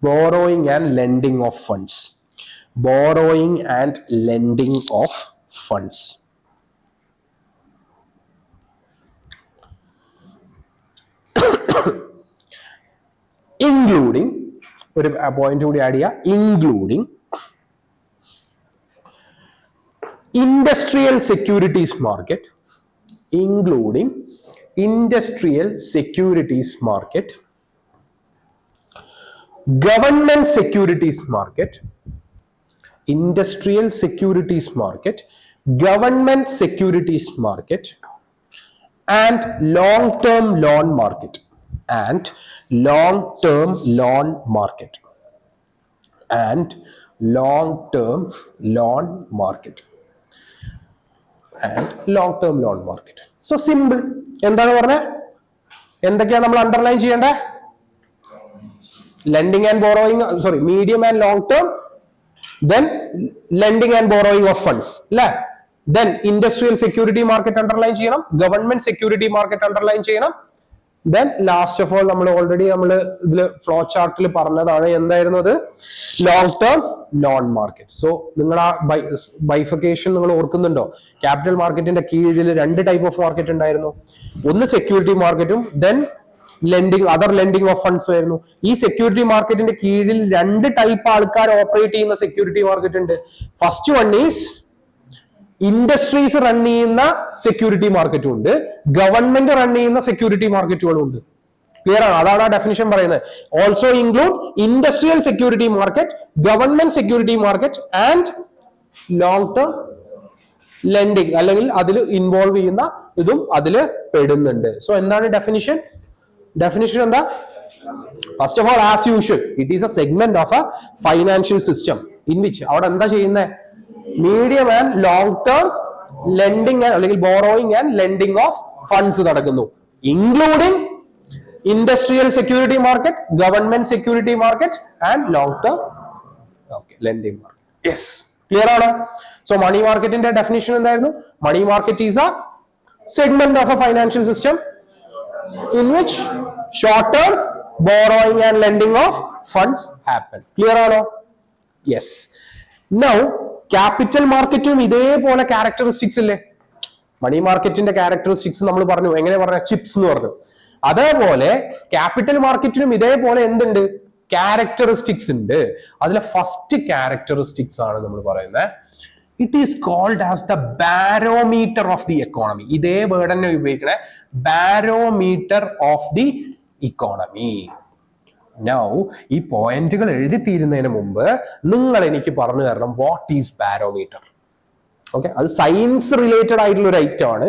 Borrowing and lending of funds. Borrowing and lending of funds. Including, ഒരു point കൂടി add ചെയ്യുക, including industrial securities market. Including industrial securities market. Government securities market, industrial securities market, government securities market, and long-term loan market, and long-term loan market, and long-term loan market, and long-term loan market. So simple. എന്താണ് പറഞ്ഞത്? എന്തൊക്കെയാണ് നമ്മൾ underline ചെയ്യേണ്ടേ? Lending and borrowing, sorry, medium and long term, then lending and borrowing of funds, അല്ലേ? then industrial security market underline ചെയ്യണം, government security market underline ചെയ്യണം, then last of all നമ്മൾ already ഇതില് ഫ്ലോ ചാർട്ടിൽ പറഞ്ഞതാണ്, എന്തായിരുന്നു അത്? Long term loan market. So നിങ്ങൾ ആ ബൈഫിക്കേഷൻ നിങ്ങൾ ഓർക്കുന്നുണ്ടോ? ക്യാപിറ്റൽ മാർക്കറ്റിന്റെ കീഴിൽ രണ്ട് ടൈപ്പ് ഓഫ് മാർക്കറ്റ് ഉണ്ടായിരുന്നു. ഒന്ന് സെക്യൂരിറ്റി മാർക്കറ്റും then lending, other lending of funds ആയിരുന്നു. ഈ സെക്യൂരിറ്റി മാർക്കറ്റിന്റെ കീഴിൽ രണ്ട് ടൈപ്പ് ആൾക്കാർ ഓപ്പറേറ്റ് ചെയ്യുന്ന സെക്യൂരിറ്റി മാർക്കറ്റ് ഉണ്ട്. First one is industries run ചെയ്യുന്ന സെക്യൂരിറ്റി മാർക്കറ്റും ഉണ്ട്, ഗവൺമെന്റ് റൺ ചെയ്യുന്ന സെക്യൂരിറ്റി മാർക്കറ്റുകളും ഉണ്ട്. ക്ലിയർ ആണ്? അതാണ് ആ ഡെഫിനിഷൻ പറയുന്നത്. Also include industrial security market, government security market and long term lending, അല്ലെങ്കിൽ അതിൽ ഇൻവോൾവ് ചെയ്യുന്ന ഇതും അതിൽ പെടുന്നുണ്ട്. സോ എന്താണ് ഡെഫിനിഷൻ? Definition എന്താ? First of all, as usual, it is a segment of a financial system in which അവിടെ എന്താ ചെയ്യുന്നത്? Medium and long term lending അല്ലെങ്കിൽ borrowing and lending of funds നടക്കുന്നു, including industrial security market, government security market and long term lending market. Yes, clear ആണ്? So money മാർക്കറ്റിന്റെ definition എന്തായിരുന്നു? Money market is a segment of a financial system in which short term borrowing and lending of funds happen. Clear ആണോ? Yes. Now capital marketും ഇതേപോലെ characteristics ഇല്ലേ? മണി മാർക്കറ്റിന്റെ characteristics നമ്മൾ പറഞ്ഞു, എങ്ങനെ പറഞ്ഞ? ചിപ്സ് എന്ന് പറഞ്ഞു. അതേപോലെ ക്യാപിറ്റൽ മാർക്കറ്റിനും ഇതേപോലെ എന്തുണ്ട്? ക്യാരക്ടറിസ്റ്റിക്സ് ഉണ്ട്. അതിലെ ഫസ്റ്റ് ക്യാരക്ടറിസ്റ്റിക്സ് ആണ് നമ്മൾ പറയുന്നത്. It is called as the barometer of the economy. ഇതേ വേർഡ് തന്നെ ഉപയോഗിക്കണേ, barometer of the economy. Now ഈ പോയിന്റുകൾ എഴുതി തീരുന്നതിന് മുമ്പ് നിങ്ങൾ എനിക്ക് പറഞ്ഞു തരണം, വാട്ട് ഈസ് ബാരോമീറ്റർ? ഓക്കെ, അത് സയൻസ് റിലേറ്റഡ് ആയിട്ടുള്ള ഒരു ഐറ്റം ആണ്,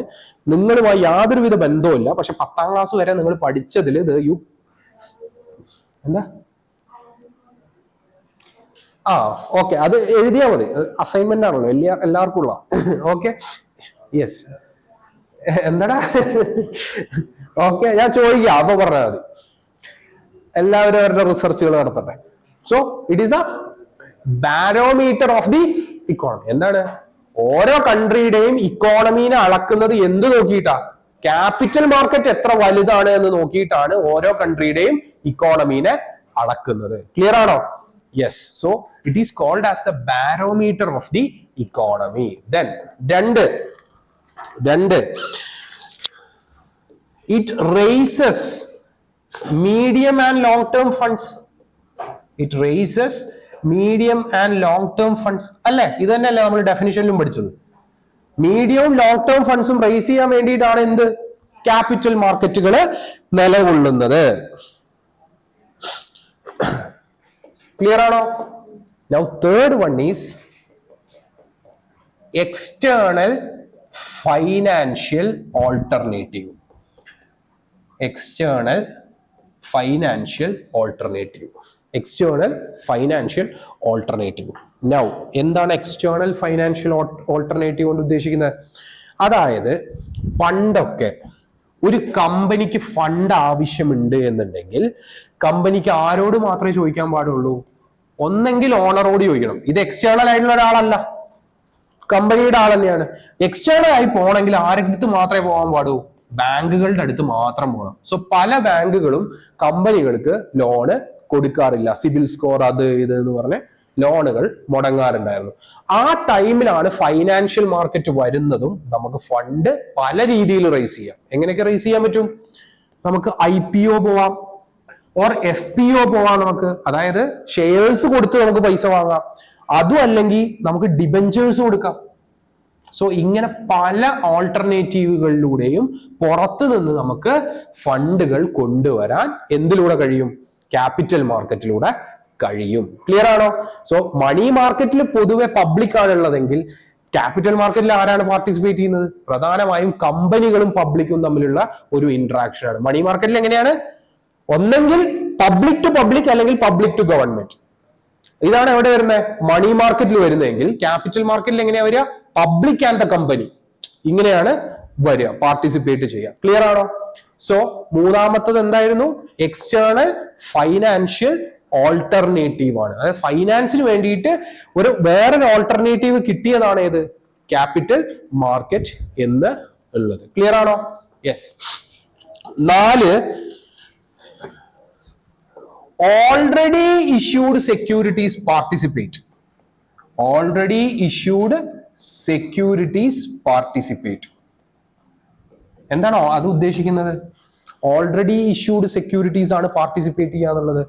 നിങ്ങളുമായി യാതൊരുവിധ ബന്ധവുമില്ല. പക്ഷെ 10ാം ക്ലാസ് വരെ നിങ്ങൾ പഠിച്ചതിൽ ഇത് എന്താ ഓക്കെ, അത് എഴുതിയാൽ മതി, അസൈൻമെന്റ് ആണല്ലോ, എല്ലാവർക്കും ഉള്ള. ഓക്കെ, യെസ്, എന്താടാ? ഓക്കെ, ഞാൻ ചോദിക്കാം, അപ്പൊ പറഞ്ഞാൽ മതി. എല്ലാവരും അവരുടെ റിസർച്ചുകൾ നടത്തട്ടെ. So it is a barometer of the economy. എന്താണ്? ഓരോ കൺട്രിയുടെയും ഇക്കോണമീനെ അളക്കുന്നത് എന്ത് നോക്കിയിട്ടാ? ക്യാപിറ്റൽ മാർക്കറ്റ് എത്ര വലുതാണ് എന്ന് നോക്കിയിട്ടാണ് ഓരോ കൺട്രിയുടെയും ഇക്കോണമീനെ അളക്കുന്നത്. ക്ലിയർ ആണോ? Yes, so it is called as the barometer of the economy. Then രണ്ട് it raises medium and long term funds. It raises medium and long term funds. അല്ലേ? ഇത് തന്നെയല്ലേ നമ്മൾ ഡെഫിനിഷനിലും പഠിച്ചത്. മീഡിയവും ലോങ് ടേം ഫണ്ട്സും റേസ് ചെയ്യാൻ വേണ്ടിയിട്ടാണ് എന്ത്? ക്യാപിറ്റൽ മാർക്കറ്റുകൾ നിലകൊള്ളുന്നത്. ക്ലിയർ ആണോ? Now third one is external financial alternative. External financial alternative. External financial alternative. Now എന്താണ് external financial alternative കൊണ്ട് ഉദ്ദേശിക്കുന്നത്? അതായത് പണ്ടൊക്കെ ഒരു കമ്പനിക്ക് ഫണ്ട് ആവശ്യമുണ്ട് എന്നുണ്ടെങ്കിൽ കമ്പനിക്ക് ആരോട് മാത്രമേ ചോദിക്കാൻ പാടുള്ളൂ? ഒന്നെങ്കിൽ ഓണറോട് ചോദിക്കണം. ഇത് എക്സ്റ്റേണൽ ആയിട്ടുള്ള ഒരാളല്ല, കമ്പനിയുടെ ആൾ തന്നെയാണ്. എക്സ്റ്റേണൽ ആയി പോകണമെങ്കിൽ ആരുടെ അടുത്ത് മാത്രമേ പോകാൻ പാടൂ? ബാങ്കുകളുടെ അടുത്ത് മാത്രം പോകണം. സോ പല ബാങ്കുകളും കമ്പനികൾക്ക് ലോണ് കൊടുക്കാറില്ല. സിബിൽ സ്കോർ അത് ഇത് എന്ന് പറഞ്ഞ് ലോണുകൾ മുടങ്ങാറുണ്ടായിരുന്നു. ആ ടൈമിലാണ് ഫൈനാൻഷ്യൽ മാർക്കറ്റ് വരുന്നതും നമുക്ക് ഫണ്ട് പല രീതിയിൽ റേസ് ചെയ്യാം. എങ്ങനെയൊക്കെ റേസ് ചെയ്യാൻ പറ്റും? നമുക്ക് IPO പോവാം, ഓർ FPO പോവാം. നമുക്ക് അതായത് ഷെയർസ് കൊടുത്ത് നമുക്ക് പൈസ വാങ്ങാം. അതും അല്ലെങ്കിൽ നമുക്ക് ഡിബഞ്ചേഴ്സ് കൊടുക്കാം. സോ ഇങ്ങനെ പല ഓൾട്ടർനേറ്റീവുകളിലൂടെയും പുറത്തു നിന്ന് നമുക്ക് ഫണ്ടുകൾ കൊണ്ടുവരാൻ എന്തിലൂടെ കഴിയും? ക്യാപിറ്റൽ മാർക്കറ്റിലൂടെ കഴിയും. ക്ലിയർ ആണോ? സോ മണി മാർക്കറ്റിൽ പൊതുവെ പബ്ലിക് ആണുള്ളതെങ്കിൽ ക്യാപിറ്റൽ മാർക്കറ്റിൽ ആരാണ് പാർട്ടിസിപ്പേറ്റ് ചെയ്യുന്നത്? പ്രധാനമായും കമ്പനികളും പബ്ലിക്കും തമ്മിലുള്ള ഒരു ഇന്ററാക്ഷൻ ആണ്. മണി മാർക്കറ്റിൽ എങ്ങനെയാണ്? ഒന്നെങ്കിൽ പബ്ലിക് ടു പബ്ലിക് അല്ലെങ്കിൽ പബ്ലിക് ടു ഗവൺമെന്റ്. ഇതാണ് എവിടെ വരുന്നത്? മണി മാർക്കറ്റിൽ വരുന്നതെങ്കിൽ ക്യാപിറ്റൽ മാർക്കറ്റിൽ എങ്ങനെയാ വരിക? പബ്ലിക് ആൻഡ് ദ കമ്പനി, ഇങ്ങനെയാണ് വരിക, പാർട്ടിസിപ്പേറ്റ് ചെയ്യുക. ക്ലിയർ ആണോ? സോ മൂന്നാമത്തത് എന്തായിരുന്നു? എക്സ്റ്റേണൽ ഫൈനാൻഷ്യൽ ഓൾട്ടർനേറ്റീവ് ആണ്. അതായത് ഫൈനാൻസിന് വേണ്ടിയിട്ട് വേറൊരു ഓൾട്ടർനേറ്റീവ് കിട്ടിയതാണ് ഏത്? ക്യാപിറ്റൽ മാർക്കറ്റ് എന്ന് ഉള്ളത്. ക്ലിയർ ആണോ? Yes. 4 already issued securities participate. Already issued securities participate എന്താണോ അത് ഉദ്ദേശിക്കുന്നത്? ഓൾറെഡി ഇഷ്യൂഡ് സെക്യൂരിറ്റീസ് ആണ് പാർട്ടിസിപ്പേറ്റ് ചെയ്യുക എന്നുള്ളത്.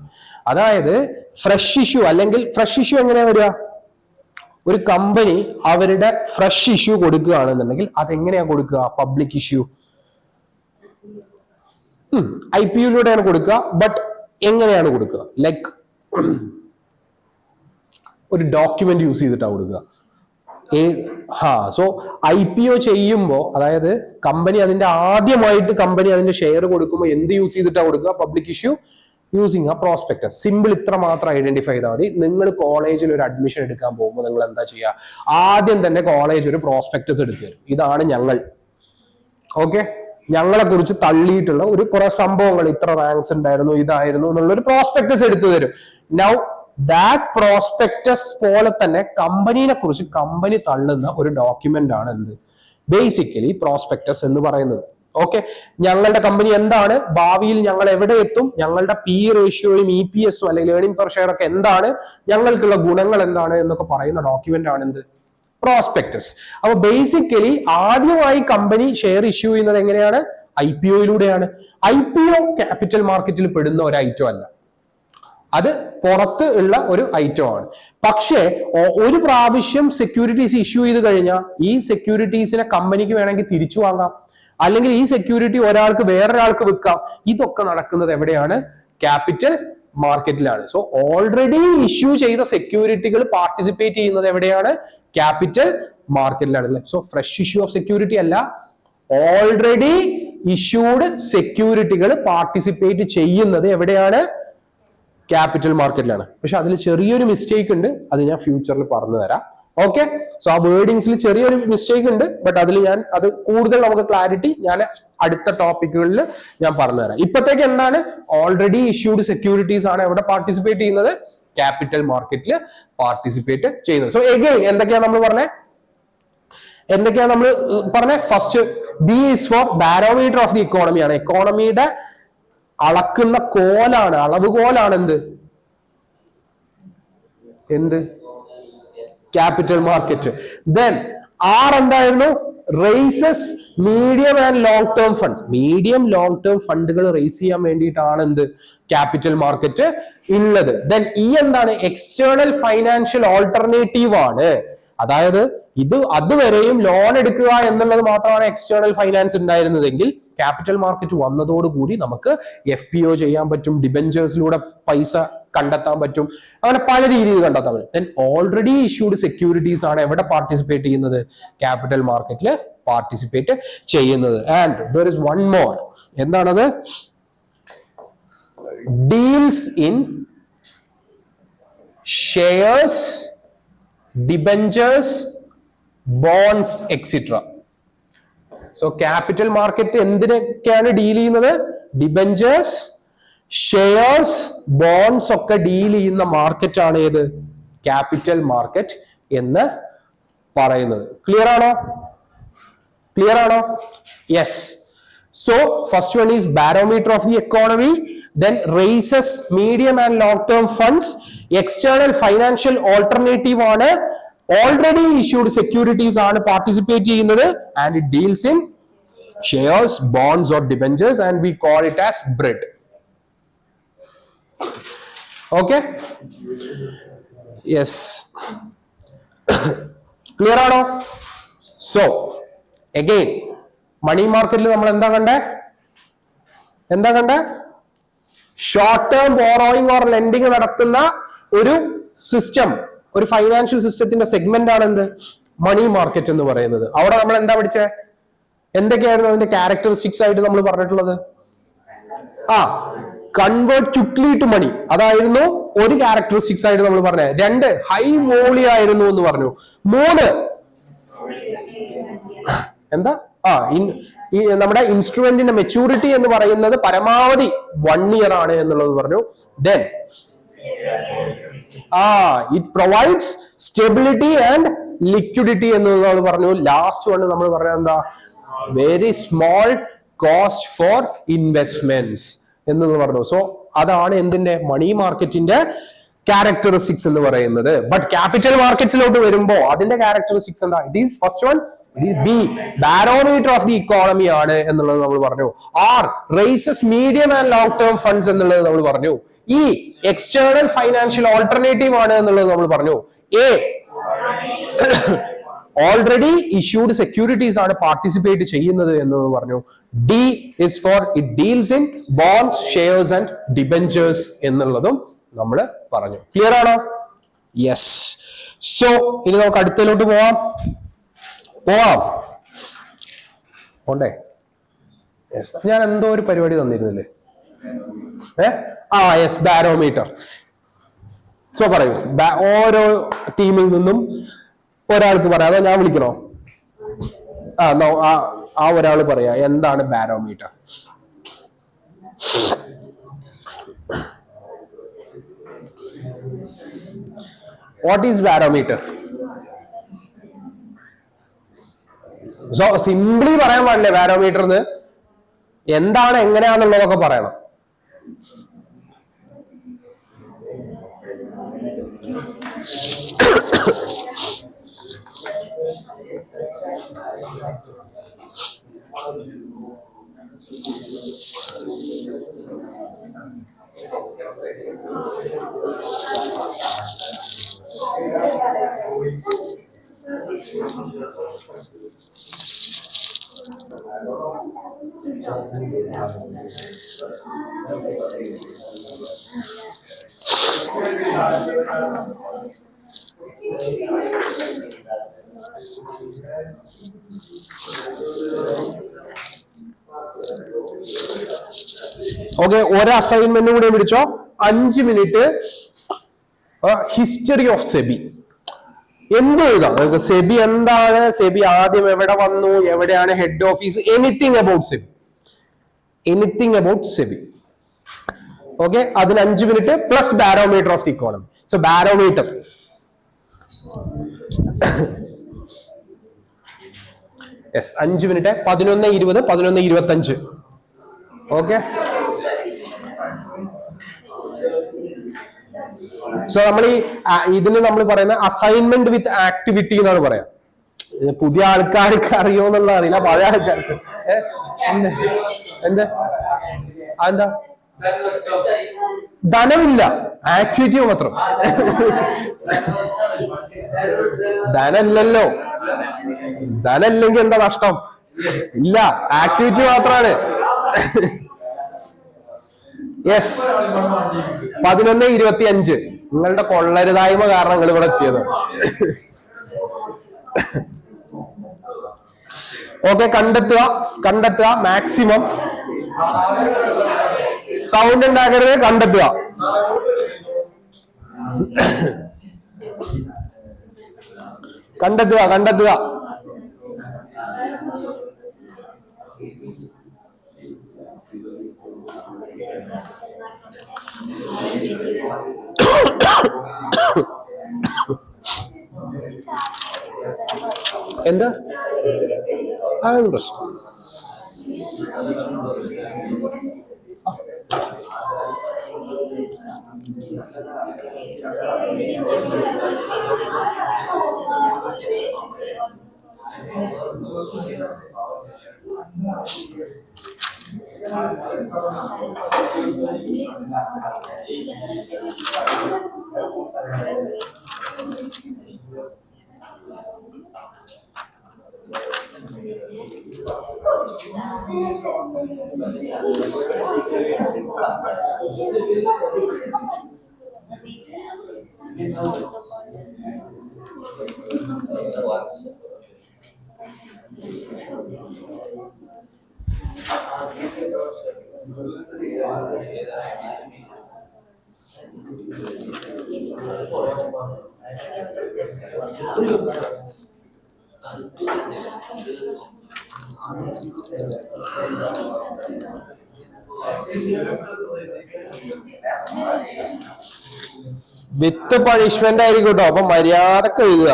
അതായത് ഫ്രഷ് ഇഷ്യൂ, അല്ലെങ്കിൽ ഫ്രഷ് ഇഷ്യൂ എങ്ങനെയാ വരിക? ഒരു കമ്പനി അവരുടെ ഫ്രഷ് ഇഷ്യൂ കൊടുക്കുകയാണെന്നുണ്ടെങ്കിൽ അതെങ്ങനെയാ കൊടുക്കുക? പബ്ലിക് ഇഷ്യൂ, IPO-യിലൂടെയാണ് കൊടുക്കുക. ബട്ട് എങ്ങനെയാണ് കൊടുക്കുക? ലൈക്ക് ഒരു ഡോക്യുമെന്റ് യൂസ് ചെയ്തിട്ടാണ് കൊടുക്കുക. സോ IPO ചെയ്യുമ്പോൾ, അതായത് കമ്പനി ആദ്യമായിട്ട് അതിന്റെ ഷെയർ കൊടുക്കുമ്പോൾ എന്ത് യൂസ് ചെയ്തിട്ടാണ് കൊടുക്കുക? പബ്ലിക് ഇഷ്യൂ യൂസിങ് ആ പ്രോസ്പെക്ടസ്. സിമ്പിൾ ഇത്ര മാത്രം ഐഡന്റിഫൈ ചെയ്താൽ മതി. നിങ്ങൾ കോളേജിൽ ഒരു അഡ്മിഷൻ എടുക്കാൻ പോകുമ്പോൾ നിങ്ങൾ എന്താ ചെയ്യുക? ആദ്യം തന്നെ കോളേജ് ഒരു പ്രോസ്പെക്ടസ് എടുത്തു തരും. ഇതാണ് ഞങ്ങൾ, ഓക്കെ, ഞങ്ങളെ കുറിച്ച് തള്ളിയിട്ടുള്ള കുറെ സംഭവങ്ങൾ, ഇത്ര റാങ്ക്സ് ഉണ്ടായിരുന്നു, ഇതായിരുന്നു എന്നുള്ളൊരു പ്രോസ്പെക്ടസ് എടുത്തു തരും. നൗ ദാറ്റ് പ്രോസ്പെക്ടസ് പോലെ തന്നെ കമ്പനിയെ കുറിച്ച് കമ്പനി തള്ളുന്ന ഒരു ഡോക്യുമെന്റ് ആണ് എന്ത്? ബേസിക്കലി പ്രോസ്പെക്ടസ് എന്ന് പറയുന്നത്. ഓക്കെ, ഞങ്ങളുടെ കമ്പനി എന്താണ്, ഭാവിയിൽ ഞങ്ങൾ എവിടെ എത്തും, ഞങ്ങളുടെ PE റേഷ്യോയും EPS-ഉം അല്ലെങ്കിൽ ഏർണിംഗ് പെർ ഷെയർ ഒക്കെ എന്താണ്, ഞങ്ങൾക്കുള്ള ഗുണങ്ങൾ എന്താണ് എന്നൊക്കെ പറയുന്ന ഡോക്യുമെന്റ് ആണ് എന്ത്? പ്രോസ്പെക്ടസ്. അപ്പൊ ബേസിക്കലി ആദ്യമായി കമ്പനി ഷെയർ ഇഷ്യൂ ചെയ്യുന്നത് എങ്ങനെയാണ്? IPO-യിലൂടെയാണ്. IPO ക്യാപിറ്റൽ മാർക്കറ്റിൽ പെടുന്ന ഒരു ഐറ്റം അല്ല, അത് പുറത്ത് ഉള്ള ഒരു ഐറ്റം ആണ്. പക്ഷേ ഒരു പ്രാവശ്യം സെക്യൂരിറ്റീസ് ഇഷ്യൂ ചെയ്ത് കഴിഞ്ഞാൽ ഈ സെക്യൂരിറ്റീസിനെ കമ്പനിക്ക് വേണമെങ്കിൽ തിരിച്ചു വാങ്ങാം, അല്ലെങ്കിൽ ഈ സെക്യൂരിറ്റി ഒരാൾക്ക് വേറൊരാൾക്ക് വിൽക്കാം. ഇതൊക്കെ നടക്കുന്നത് എവിടെയാണ്? ക്യാപിറ്റൽ മാർക്കറ്റിലാണ്. സോ ഓൾറെഡി ഇഷ്യൂ ചെയ്ത സെക്യൂരിറ്റികൾ പാർട്ടിസിപ്പേറ്റ് ചെയ്യുന്നത് എവിടെയാണ്? ക്യാപിറ്റൽ മാർക്കറ്റിലാണ്. So fresh issue of security അല്ല, ഓൾറെഡി ഇഷ്യൂഡ് സെക്യൂരിറ്റികൾ പാർട്ടിസിപ്പേറ്റ് ചെയ്യുന്നത് എവിടെയാണ്? ക്യാപിറ്റൽ മാർക്കറ്റിലാണ്. പക്ഷെ അതിൽ ചെറിയൊരു മിസ്റ്റേക്ക് ഉണ്ട്, അത് ഞാൻ ഫ്യൂച്ചറിൽ പറഞ്ഞു തരാം. ഓക്കെ, സോ ആ വേർഡിങ്സിൽ ചെറിയൊരു മിസ്റ്റേക്ക് ഉണ്ട്, ബട്ട് അതിൽ അത് കൂടുതൽ നമുക്ക് ക്ലാരിറ്റി ഞാൻ അടുത്ത ടോപ്പിക്കുകളിൽ ഞാൻ പറഞ്ഞുതരാം. ഇപ്പത്തേക്ക് എന്താണ്? ഓൾറെഡി ഇഷ്യൂഡ് സെക്യൂരിറ്റീസ് ആണ് എവിടെ പാർട്ടിസിപ്പേറ്റ് ചെയ്യുന്നത്? ക്യാപിറ്റൽ മാർക്കറ്റിൽ പാർട്ടിസിപ്പേറ്റ് ചെയ്യുന്നത്. സോ എഗെയിൻ എന്തൊക്കെയാ നമ്മൾ പറഞ്ഞേ? First, B is for barometer of the economy ആണ്. എക്കോണമിയുടെ അളക്കുന്ന കോലാണ്, അളവുകോലാണ് എന്ത്? Capital market. ദെൻ R എന്തായിരുന്നു? Raises medium and long term funds. Medium long term ഫണ്ടുകൾ റേസ് ചെയ്യാൻ വേണ്ടിയിട്ടാണ് എന്ത്? ക്യാപിറ്റൽ മാർക്കറ്റ് ഉള്ളത്. ദെൻ E എന്താണ്? എക്സ്റ്റേണൽ ഫൈനാൻഷ്യൽ ഓൾട്ടർനേറ്റീവ് ആണ്. അതായത് അതുവരെയും ലോൺ എടുക്കുക എന്നുള്ളത് മാത്രമാണ് എക്സ്റ്റേണൽ ഫൈനാൻസ് ഉണ്ടായിരുന്നതെങ്കിൽ ക്യാപിറ്റൽ മാർക്കറ്റ് വന്നതോടുകൂടി നമുക്ക് FPO ചെയ്യാൻ പറ്റും, ഡിബെഞ്ചേഴ്സിലൂടെ പൈസ കണ്ടെത്താൻ പറ്റും, അങ്ങനെ പല രീതിയിൽ കണ്ടെത്താൻ പറ്റും. ദെൻ ഓൾറെഡി ഇഷ്യൂഡ് സെക്യൂരിറ്റീസ് ആണ് എവിടെ പാർട്ടിസിപ്പേറ്റ് ചെയ്യുന്നത്? ക്യാപിറ്റൽ മാർക്കറ്റിൽ പാർട്ടിസിപ്പേറ്റ് ചെയ്യുന്നത്. And there is one more. എന്താണത്? Deals in shares, debentures, bonds etcetera. So capital market എന്തിനൊക്കെയാണ് ഡീൽ ചെയ്യുന്നത്? ഡിബെഞ്ചേഴ്സ്, ഷെയർസ്, ബോൺസ് ഒക്കെ ഡീൽ ചെയ്യുന്ന മാർക്കറ്റ് ആണ് ഏത്? ക്യാപിറ്റൽ മാർക്കറ്റ് എന്ന് പറയുന്നത്. ക്ലിയർ ആണോ? Yes. So first one is barometer of the economy, then raises medium and long term funds, external financial alternative ആണ്, already issued securities ആണ് പാർട്ടിസിപ്പേറ്റ് ചെയ്യുന്നത്, and it deals in shares, bonds or debentures and we call it as BRID. Okay, yes. Clear ആണോ? So again മണി മാർക്കറ്റിൽ നമ്മൾ എന്താ കണ്ടേ? Short term borrowing or lending നടത്തുന്ന ഒരു സിസ്റ്റം, ഒരു ഫൈനാൻഷ്യൽ സിസ്റ്റത്തിന്റെ സെഗ്മെന്റ് ആണ് എന്ത്? മണി മാർക്കറ്റ് എന്ന് പറയുന്നത്. അവിടെ നമ്മൾ എന്താ പഠിച്ചേ? എന്തൊക്കെയായിരുന്നു അതിന്റെ ക്യാരക്ടറിസ്റ്റിക്സ് ആയിട്ട് നമ്മൾ പറഞ്ഞിട്ടുള്ളത്? കൺവേർട്ട് ക്വിക്ലി ടു മണി, അതായിരുന്നു ഒരു ക്യാരക്ടറിസ്റ്റിക്സ് ആയിട്ട് നമ്മൾ പറഞ്ഞത്. 2, ഹൈ വോളിയം ആയിരുന്നു എന്ന് പറഞ്ഞു. 3, എന്താ? നമ്മുടെ ഇൻസ്ട്രുമെന്റിന്റെ മെച്യൂരിറ്റി എന്ന് പറയുന്നത് പരമാവധി 1 year ആണ് എന്നുള്ളത് പറഞ്ഞു. Then it provides stability and liquidity എന്നുള്ളത് പറഞ്ഞു. ലാസ്റ്റ് വണ് നമ്മൾ പറഞ്ഞത് എന്താ? Very small cost for investments എന്നത് പറഞ്ഞു. സോ അതാണ് എന്തിന്റെ മണി മാർക്കറ്റിന്റെ ക്യാരക്ടറിസ്റ്റിക്സ് എന്ന് പറയുന്നത്. ബട്ട് ക്യാപിറ്റൽ മാർക്കറ്റ്സിലോട്ട് വരുമ്പോ അതിന്റെ ക്യാരക്ടറിസ്റ്റിക്സ് എന്താ? It is first one B barometer of the economy ആണ് എന്നുള്ളത് നമ്മൾ പറഞ്ഞു. R raises medium and long term funds എന്നുള്ളത് നമ്മൾ പറഞ്ഞു. ഈ എക്സ്റ്റേണൽ ഫൈനാൻഷ്യൽ ഓൾട്ടർനേറ്റീവ് ആണ് എന്നുള്ളത് നമ്മൾ പറഞ്ഞു. എ ഓൾറെഡി ഇഷ്യൂഡ് സെക്യൂരിറ്റീസ് ആണ് പാർട്ടിസിപ്പേറ്റ് ചെയ്യുന്നത് എന്നുള്ളത് പറഞ്ഞു. D is for it deals in bonds, shares and debentures എന്നുള്ളതും നമ്മൾ പറഞ്ഞു. ക്ലിയർ ആണോ? യെസ്. സോ ഇനി നമുക്ക് അടുത്തതിലോട്ട് പോവാം. പോണ്ടേ? യെസ്. ഞാൻ എന്തോ ഒരു പരിപാടി തന്നിരുന്നില്ലേ? Yes, barometer. സോ പറയൂ, ഓരോ ടീമിൽ നിന്നും ഒരാൾക്ക് പറയാം. അതോ ഞാൻ വിളിക്കണോ? ആ ഒരാൾ പറയാ എന്താണ് barometer. What is barometer? So simply പറയാൻ പാടില്ലേ ബാരോമീറ്റർ എന്ന്? എന്താണ്, എങ്ങനെയാന്നുള്ളതൊക്കെ പറയണം. ഓക്കെ, ഒരു അസൈൻമെന്റ് കൂടെ പിടിച്ചോ. 5 മിനിറ്റ് ഹിസ്റ്ററി ഓഫ് സെബി. എന്ത് എഴുതാം നിങ്ങൾക്ക്? സെബി എന്താണ്, സെബി ആദ്യം എവിടെ വന്നു, എവിടെയാണ് head office, anything about SEBI. Anything about SEBI. Okay, അതിന് 5 minute plus barometer of the economy. So barometer yes 5 minute 11:20 11:25. Okay, so നമ്മൾ ഇതിന് നമ്മൾ പറയുന്ന അസൈൻമെന്റ് വിത്ത് ആക്ടിവിറ്റി എന്നാണ് പറയാ. പുതിയ ആൾക്കാർക്ക് അറിയോ എന്നുള്ള അറിയില്ല, പഴയ ആൾക്കാർക്ക് എന്താ ധനമില്ല, ആക്ടിവിറ്റി മാത്രം. ധനമില്ലല്ലോ, ധനമില്ലെങ്കിൽ എന്താ നഷ്ടം? ഇല്ല, ആക്ടിവിറ്റി മാത്രമാണ്. യെസ് 11:25. നിങ്ങളുടെ കൊള്ളരുതായ്മ കാരണം നിങ്ങൾ ഇവിടെ എത്തിയത്. ഓക്കെ, കണ്ടെത്തുക മാക്സിമം. സൗണ്ട് ഉണ്ടാക്കരുത്, കണ്ടെത്തുക. എന്താ അതൊന്നും പ്രശ്നം. വിത്ത് പണിഷ്മെന്റ് ആയിരിക്കും കേട്ടോ. അപ്പൊ മര്യാദക്ക് എഴുതുക.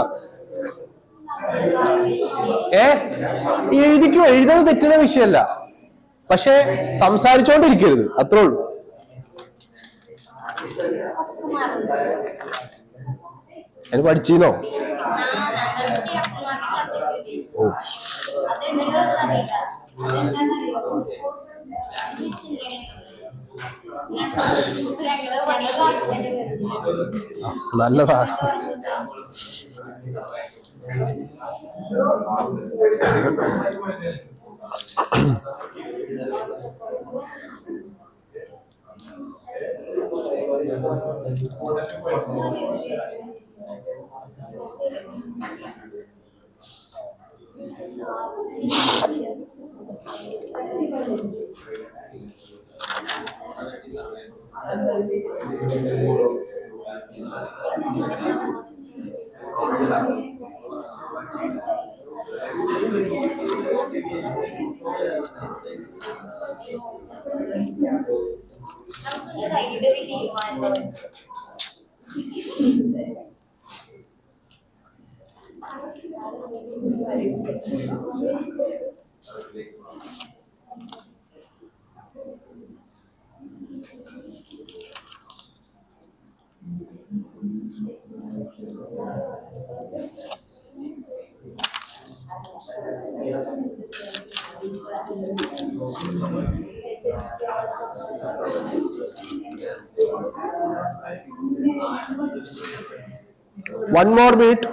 എഴുതിക്കോ, എഴുതണത് തെറ്റുന്ന വിഷയമല്ല, പക്ഷെ സംസാരിച്ചോണ്ടിരിക്കരുത്, അത്രേ ഉള്ളൂ. അതിന് പഠിച്ചീന്നോ? ഓ, നല്ലതാ. One more minute.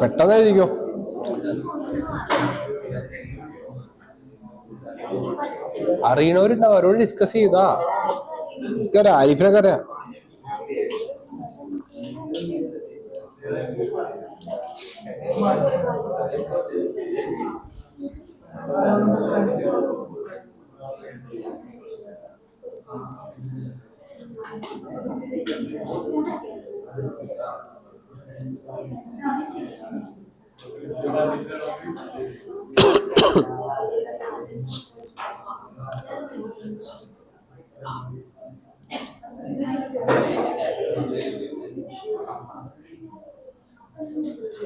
പെട്ടെന്ന് എഴുതിക്കോ. അറിയണവരുണ്ടാവും, അവരോട് ഡിസ്കസ് ചെയ്താ. ആരിഫിനൊക്കെ അറിയാം.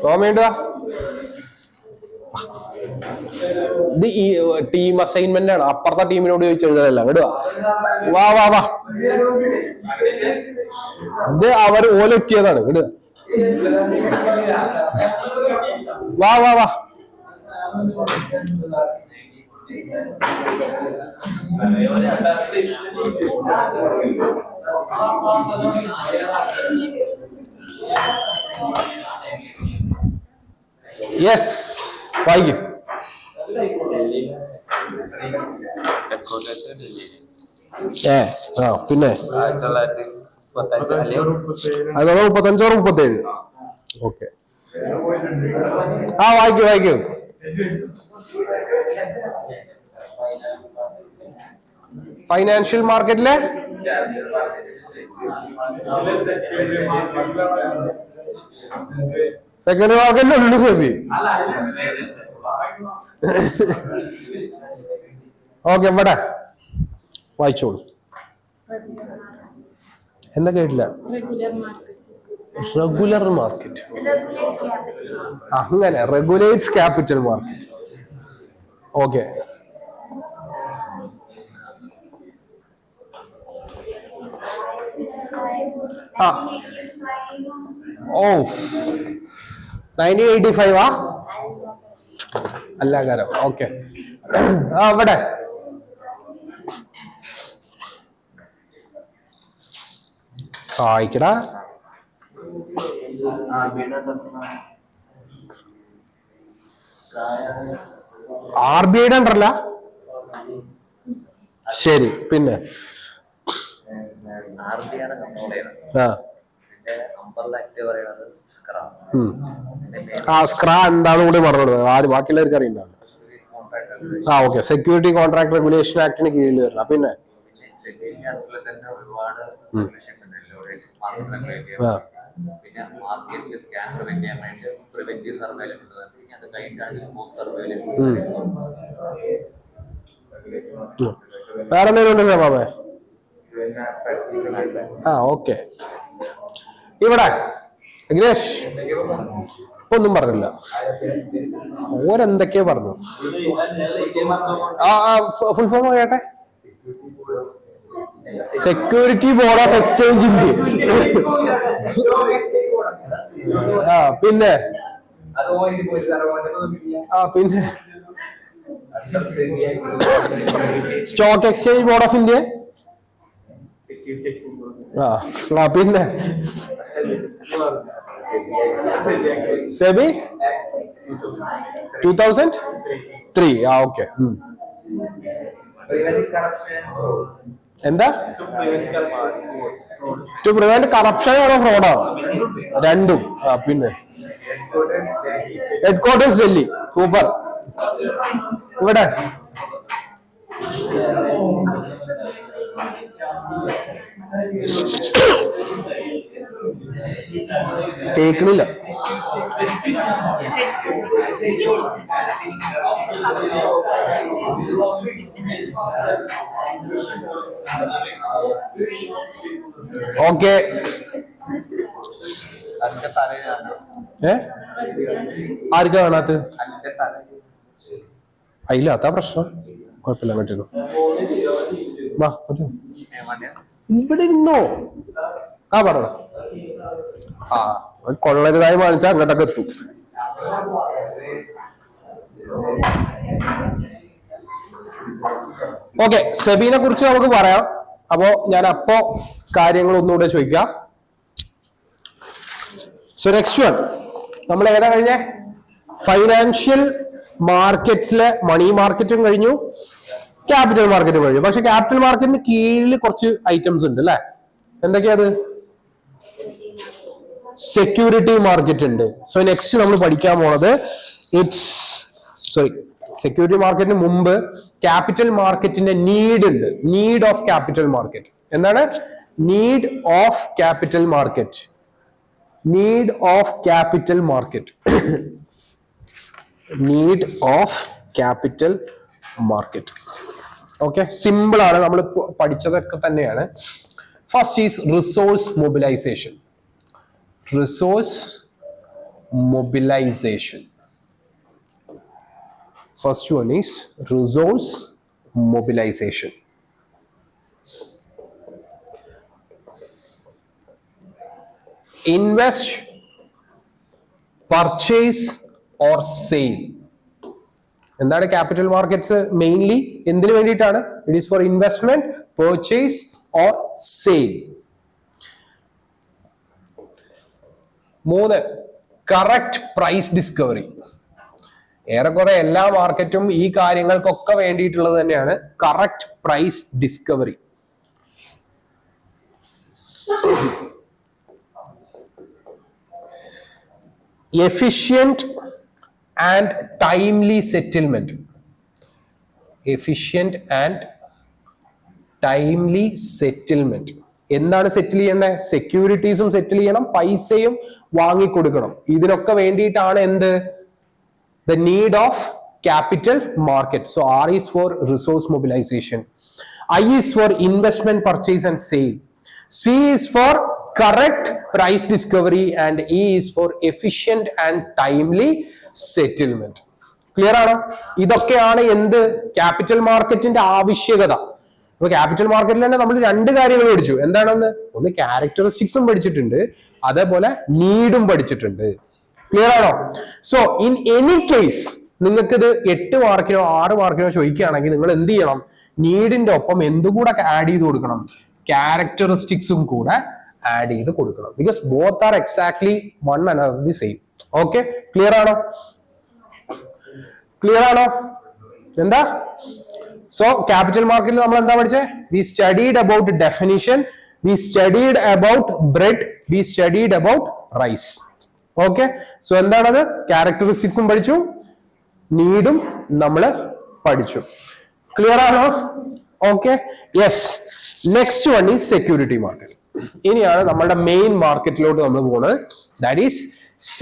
തോമേണ്ടുവാ, ഇത് ഈ ടീം അസൈൻമെന്റ് ആണ്. അപ്പുറത്തെ ടീമിനോട് ചോദിച്ചു എഴുതലല്ല. വിടുക, വാ വാ വാ, ഇത് അവർ ഓലൊറ്റിയതാണ്. വിടുക, വാ വാ വാ. യെസ്, വായിക്കും. പിന്നെ 35 37. ഓക്കെ, വായിക്കും വായിക്കും. ഫൈനാൻഷ്യൽ മാർക്കറ്റിലെ സെക്കൻഡറി മാർക്കറ്റിൽ ഉള്ളു സേബി. ഓക്കെ, ഇവിടെ വായിച്ചോളൂ. എന്താ കേട്ടില്ല? റെഗുലർ മാർക്കറ്റ്, അങ്ങനെ റെഗുലേറ്റ്സ് ക്യാപിറ്റൽ മാർക്കറ്റ്. ഓക്കെ, ഓ 1985 അല്ല കാരം. ഓക്കെ, അവിടെ വായിക്കടാ. RBIയുടെ ഉണ്ടല്ല. ശരി, പിന്നെ ആ സ്ക്രാ എന്താണെന്ന് കൂടി പറഞ്ഞോളൂ, ആര് ബാക്കിയുള്ളവർക്ക് അറിയണ്ടാവും. ആ ഓക്കെ, സെക്യൂരിറ്റി കോൺട്രാക്ട് റെഗുലേഷൻ ആക്ടിന് കീഴിൽ വരണം. പിന്നെ പിന്നെ മാർക്കറ്റിൽ സ്കാൻ പ്രിവെന്റ് ചെയ്യാൻ വേണ്ടി പ്രിവെന്റീവ് സർവൈലൻസ് ഉണ്ട്. പിന്നെ അത് കഴിഞ്ഞിട്ടാണെങ്കിൽ പോസ്റ്റ് സർവൈലൻസ്. വേറെ എന്തെങ്കിലും ഉണ്ടോ മാമേ? ആ ഓക്കെ. ഇവിടെ അഖിലേഷ് ഒന്നും പറഞ്ഞില്ല, ഓരെന്തൊക്കെയോ പറഞ്ഞു. ഫുൾ ഫോം കേട്ടെ. Security board of exchange India. ആ പിന്നെ പിന്നെ stock exchange board of India. ആ പിന്നെ സെബി 2003. ആ ഓക്കെ. എന്താ? ടു പ്രിവെന്റ് കറപ്ഷൻ ആണോ ഫ്രോഡാണോ? രണ്ടും. ആ പിന്നെ ഹെഡ്ക്വാർട്ടേഴ്സ് ഡൽഹി. സൂപ്പർ. ഇവിടെ കേൾക്കണില്ല. ഓക്കെ. ആർക്കാ കാണാത്ത? അതില്ല, അതാ പ്രശ്നം. കുഴപ്പമില്ല, പറ്റുന്നു. വാ ഇവിടെ ഇരുന്നോ. ആ പറഞ്ഞോ. ആ കൊള്ളരുതായി വാങ്ങിച്ചാൽ അങ്ങോട്ടൊക്കെ എത്തും. ഓക്കെ, സെബീനെ കുറിച്ച് നമുക്ക് പറയാം. അപ്പോ ഞാൻ കാര്യങ്ങൾ ഒന്നുകൂടെ ചോദിക്കാം. സോ നെക്സ്റ്റ് വൺ, നമ്മൾ ഏതാ കഴിഞ്ഞ? ഫൈനാൻഷ്യൽ മാർക്കറ്റ്സിലെ മണി മാർക്കറ്റും കഴിഞ്ഞു, ക്യാപിറ്റൽ മാർക്കറ്റും കഴിഞ്ഞു. പക്ഷെ ക്യാപിറ്റൽ മാർക്കറ്റിന് കീഴിൽ കുറച്ച് ഐറ്റംസ് ഉണ്ട് അല്ലെ? എന്തൊക്കെയാ അത്? സെക്യൂരിറ്റി മാർക്കറ്റ് ഉണ്ട്. സോ നെക്സ്റ്റ് നമ്മൾ പഠിക്കാൻ പോണത് സെക്യൂരിറ്റി മാർക്കറ്റിന് മുമ്പ് ക്യാപിറ്റൽ മാർക്കറ്റിന്റെ നീഡ് ഉണ്ട്. നീഡ് ഓഫ് ക്യാപിറ്റൽ മാർക്കറ്റ് എന്താണ്? Need of capital market. Need of capital market. Need of capital market. Okay, simple ആണ്, നമ്മൾ പഠിച്ചതൊക്കെ തന്നെയാണ്. First is resource mobilisation. Resource mobilisation. First one is resource mobilization. Invest, purchase or sale. എന്താണ് capital markets? Mainly എന്തിനു വേണ്ടിയിട്ടാണ്? It is for investment, purchase or sale. 3, correct price discovery. ഏറെക്കുറെ എല്ലാ മാർക്കറ്റും ഈ കാര്യങ്ങൾക്കൊക്കെ വേണ്ടിയിട്ടുള്ളത് തന്നെയാണ്, correct price discovery. Efficient and timely settlement. Efficient and timely settlement. എന്താണ് സെറ്റിൽ ചെയ്യേണ്ടത്? സെക്യൂരിറ്റീസും സെറ്റിൽ ചെയ്യണം, പൈസയും വാങ്ങിക്കൊടുക്കണം. ഇതിനൊക്കെ വേണ്ടിയിട്ടാണ് എന്ത്? The need of capital market. So R is for resource mobilization. I is for investment, purchase and sale. C is for correct price discovery and E is for efficient and timely settlement. Clear ആണോ? ഇതൊക്കെയാണ് എന്ത്? Capital മാർക്കറ്റിന്റെ ആവശ്യകത. അപ്പൊ capital മാർക്കറ്റിൽ തന്നെ നമ്മൾ 2 കാര്യങ്ങൾ പഠിച്ചു. എന്താണെന്ന്? ഒന്ന് ക്യാരക്ടറിസ്റ്റിക്സും പഠിച്ചിട്ടുണ്ട്, അതേപോലെ നീഡും പഠിച്ചിട്ടുണ്ട്. ക്ലിയർ ആണോ? സോ ഇൻ എനി കേസ് നിങ്ങൾക്ക് ഇത് 8 മാർക്കിനോ 6 മാർക്കിനോ ചോദിക്കുകയാണെങ്കിൽ നിങ്ങൾ എന്ത് ചെയ്യണം? നീഡിന്റെ ഒപ്പം എന്തുകൂടെ ആഡ് ചെയ്ത് കൊടുക്കണം? ക്യാരക്ടറിസ്റ്റിക്സും കൂടെ ആഡ് ചെയ്ത് കൊടുക്കണം. Because both are exactly one another the same. Okay, clear ആണോ? ക്ലിയർ ആണോ? എന്താ? സോ ക്യാപിറ്റൽ മാർക്കറ്റിൽ നമ്മൾ എന്താ പഠിച്ചേ? We studied about definition, we studied about bread, we studied about rice. Okay, so എന്താണത്? ക്യാരക്ടറിസ്റ്റിക്സും പഠിച്ചു, നീഡും നമ്മൾ പഠിച്ചു. ക്ലിയർ ആണോ? Okay, yes. Next one is security market. ഇനിയാണ് നമ്മളുടെ മെയിൻ മാർക്കറ്റിലോട്ട് നമ്മൾ പോകുന്നത്. That is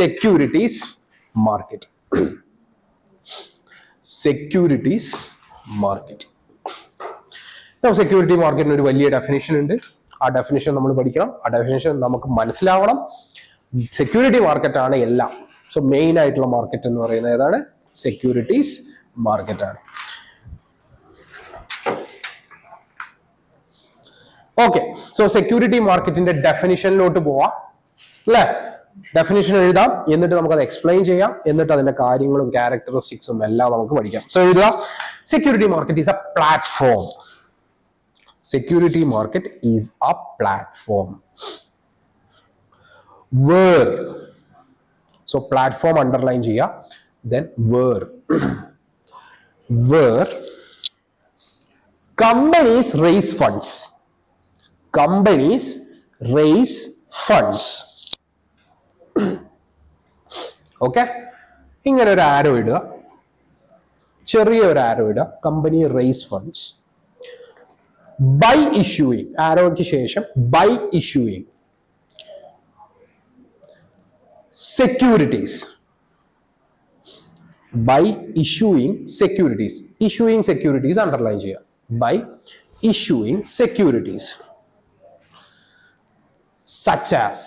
securities market. Securities market. Security മാർക്കറ്റിന് ഒരു വലിയ ഡെഫിനേഷൻ ഉണ്ട്. ആ ഡെഫിനേഷൻ നമ്മൾ പഠിക്കണം, ആ ഡെഫിനേഷൻ നമുക്ക് മനസ്സിലാവണം. സെക്യൂരിറ്റി മാർക്കറ്റ് ആണ് എല്ലാം. സോ മെയിൻ ആയിട്ടുള്ള മാർക്കറ്റ് എന്ന് പറയുന്നത് ഏതാണ്? സെക്യൂരിറ്റീസ് മാർക്കറ്റ് ആണ്. ഓക്കെ, സോ സെക്യൂരിറ്റി മാർക്കറ്റിന്റെ ഡെഫിനിഷനിലോട്ട് പോവാം അല്ലെ? ഡെഫിനിഷൻ എഴുതാം, എന്നിട്ട് നമുക്ക് അത് എക്സ്പ്ലെയിൻ ചെയ്യാം, എന്നിട്ട് അതിന്റെ കാര്യങ്ങളും ക്യാരക്ടറിസ്റ്റിക്സും എല്ലാം നമുക്ക് പഠിക്കാം. സോ എഴുതുക, security market is a platform. Security market is a platform where, so platform underline cheya, then where companies raise funds. Companies raise funds. Okay, ഇങ്ങനെ ഒരു ആരോ ഇടുക, ചെറിയ ഒരു ആരോ ഇടുക, company raise funds by issuing, ആരോയ്ക്ക് ശേഷം by issuing securities, by issuing securities, issuing securities underline ചെയ്യുക, by issuing securities such as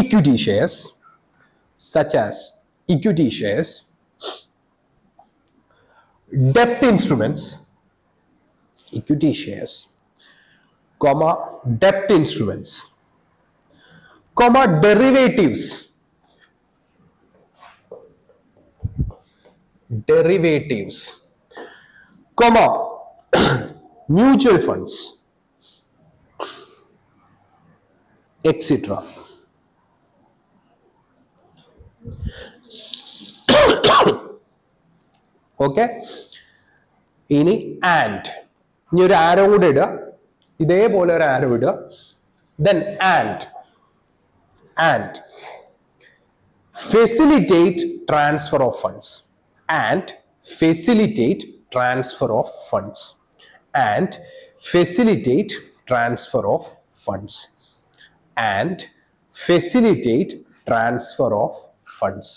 equity shares, such as equity shares, debt instruments, equity shares, comma debt instruments, comma derivatives, comma mutual funds, etc. Okay, ഇനി and, ഇനി ഒരു ആരോ കൂടെ ഇടുക, ഇതേപോലെ ഒരു arrow ഇടുക, then and facilitate transfer of funds, and facilitate transfer of funds, and facilitate transfer of funds, and facilitate transfer of funds.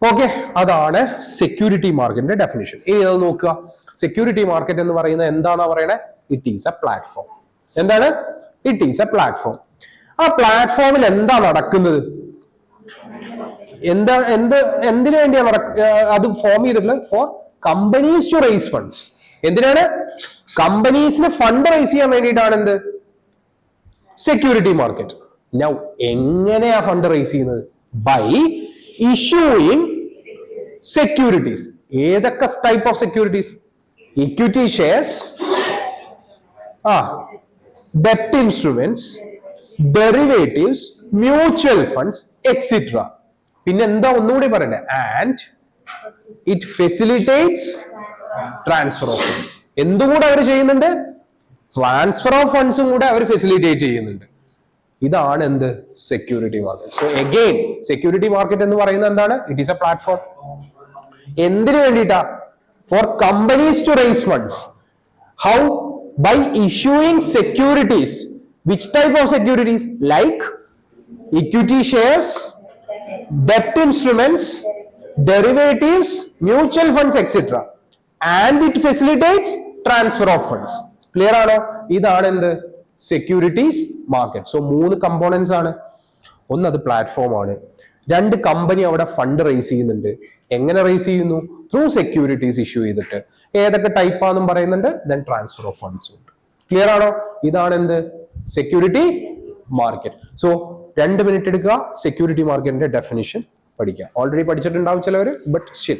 Okay, അതാണ് security മാർക്കറ്റിന്റെ ഡെഫിനിഷൻ. ഇനി അത് നോക്കുക, സെക്യൂരിറ്റി മാർക്കറ്റ് എന്ന് പറയുന്നത് എന്താണെന്നാ പറയണേ? It is a platform. എന്താണ്? It is a platform. ആ പ്ലാറ്റ്ഫോമിൽ എന്താ നടക്കുന്നത്? എന്തിനു വേണ്ടിയാണ് അത് ഫോം ചെയ്തിട്ടുള്ളത്? For companies to raise funds. എന്തിനാണ്? കമ്പനീസിന് ഫണ്ട് റേസ് ചെയ്യാൻ വേണ്ടിയിട്ടാണ് എന്ത്? Security market. നൗ എങ്ങനെയാ ഫണ്ട് റേസ് ചെയ്യുന്നത്? By issuing securities. ഏതൊക്കെ type of securities? Equity shares, ഡെപ്റ്റ് instruments, derivatives, mutual funds, etcetera. പിന്നെ എന്താ ഒന്നുകൂടി പറയണ്ടേ? And it facilitates transfer of funds. എന്തുകൂടെ അവർ ചെയ്യുന്നുണ്ട്? ട്രാൻസ്ഫർ ഓഫ് ഫണ്ട്സും കൂടെ അവർ ഫെസിലിറ്റേറ്റ് ചെയ്യുന്നുണ്ട്. ഇതാണ് എന്ത്? Security market. So again security market എന്ന് പറയുന്നത് എന്താണ്? It is a platform. എന്തിനു വേണ്ടിയിട്ടാ? For companies to raise funds. How? By issuing securities. Which type of securities? Like equity shares, ഡെപ്റ്റ് instruments, derivatives, mutual funds, etcetera. And it facilitates transfer of funds. Clear ആണോ? ഇതാണ് എന്ത്? Securities market. So 3 components ആണ്. ഒന്ന് അത് platform ആണ്. 2 company അവിടെ fund raise ചെയ്യുന്നുണ്ട്. എങ്ങനെ റേസ് ചെയ്യുന്നു? ത്രൂ സെക്യൂരിറ്റീസ് ഇഷ്യൂ ചെയ്തിട്ട്. ഏതൊക്കെ ടൈപ്പ് ആണെന്നും പറയുന്നുണ്ട്. ദെൻ ട്രാൻസ്ഫർ ഓഫ് ഫണ്ട്സ് ഉണ്ട്. ക്ലിയർ ആണോ? ഇതാണ് എന്ത്? Security market. സോ 2 മിനിറ്റ് എടുക്കുക, സെക്യൂരിറ്റി മാർക്കറ്റിന്റെ ഡെഫിനിഷൻ പഠിക്കുക. ഓൾറെഡി പഠിച്ചിട്ടുണ്ടാവും ചിലവര്, ബട്ട് സ്റ്റിൽ.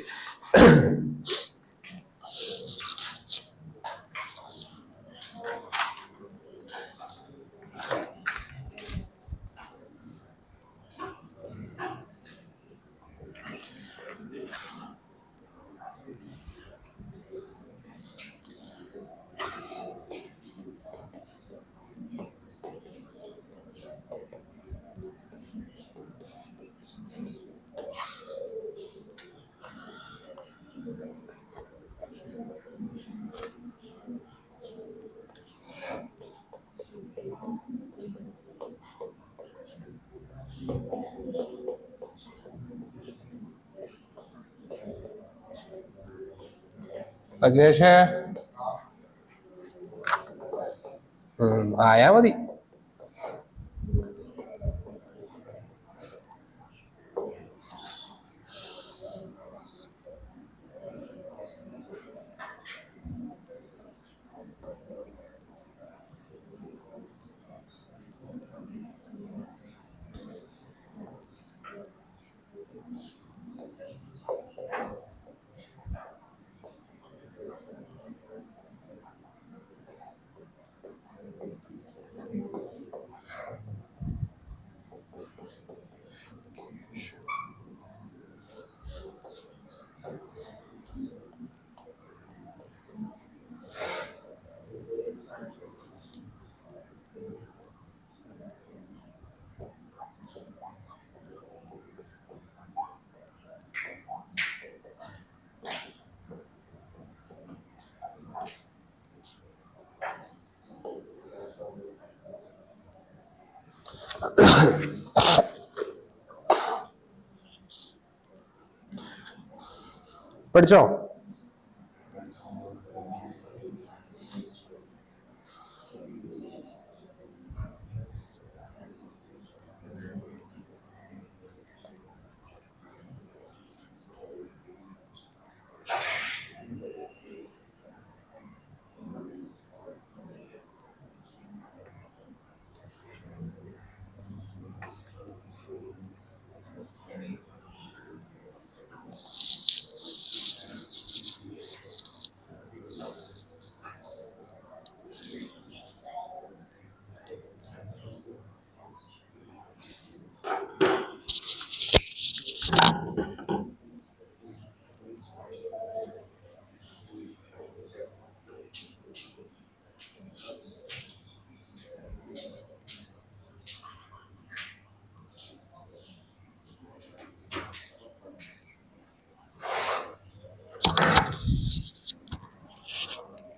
അഖിലേഷേ ആയാ മതി. പഠിച്ചോ?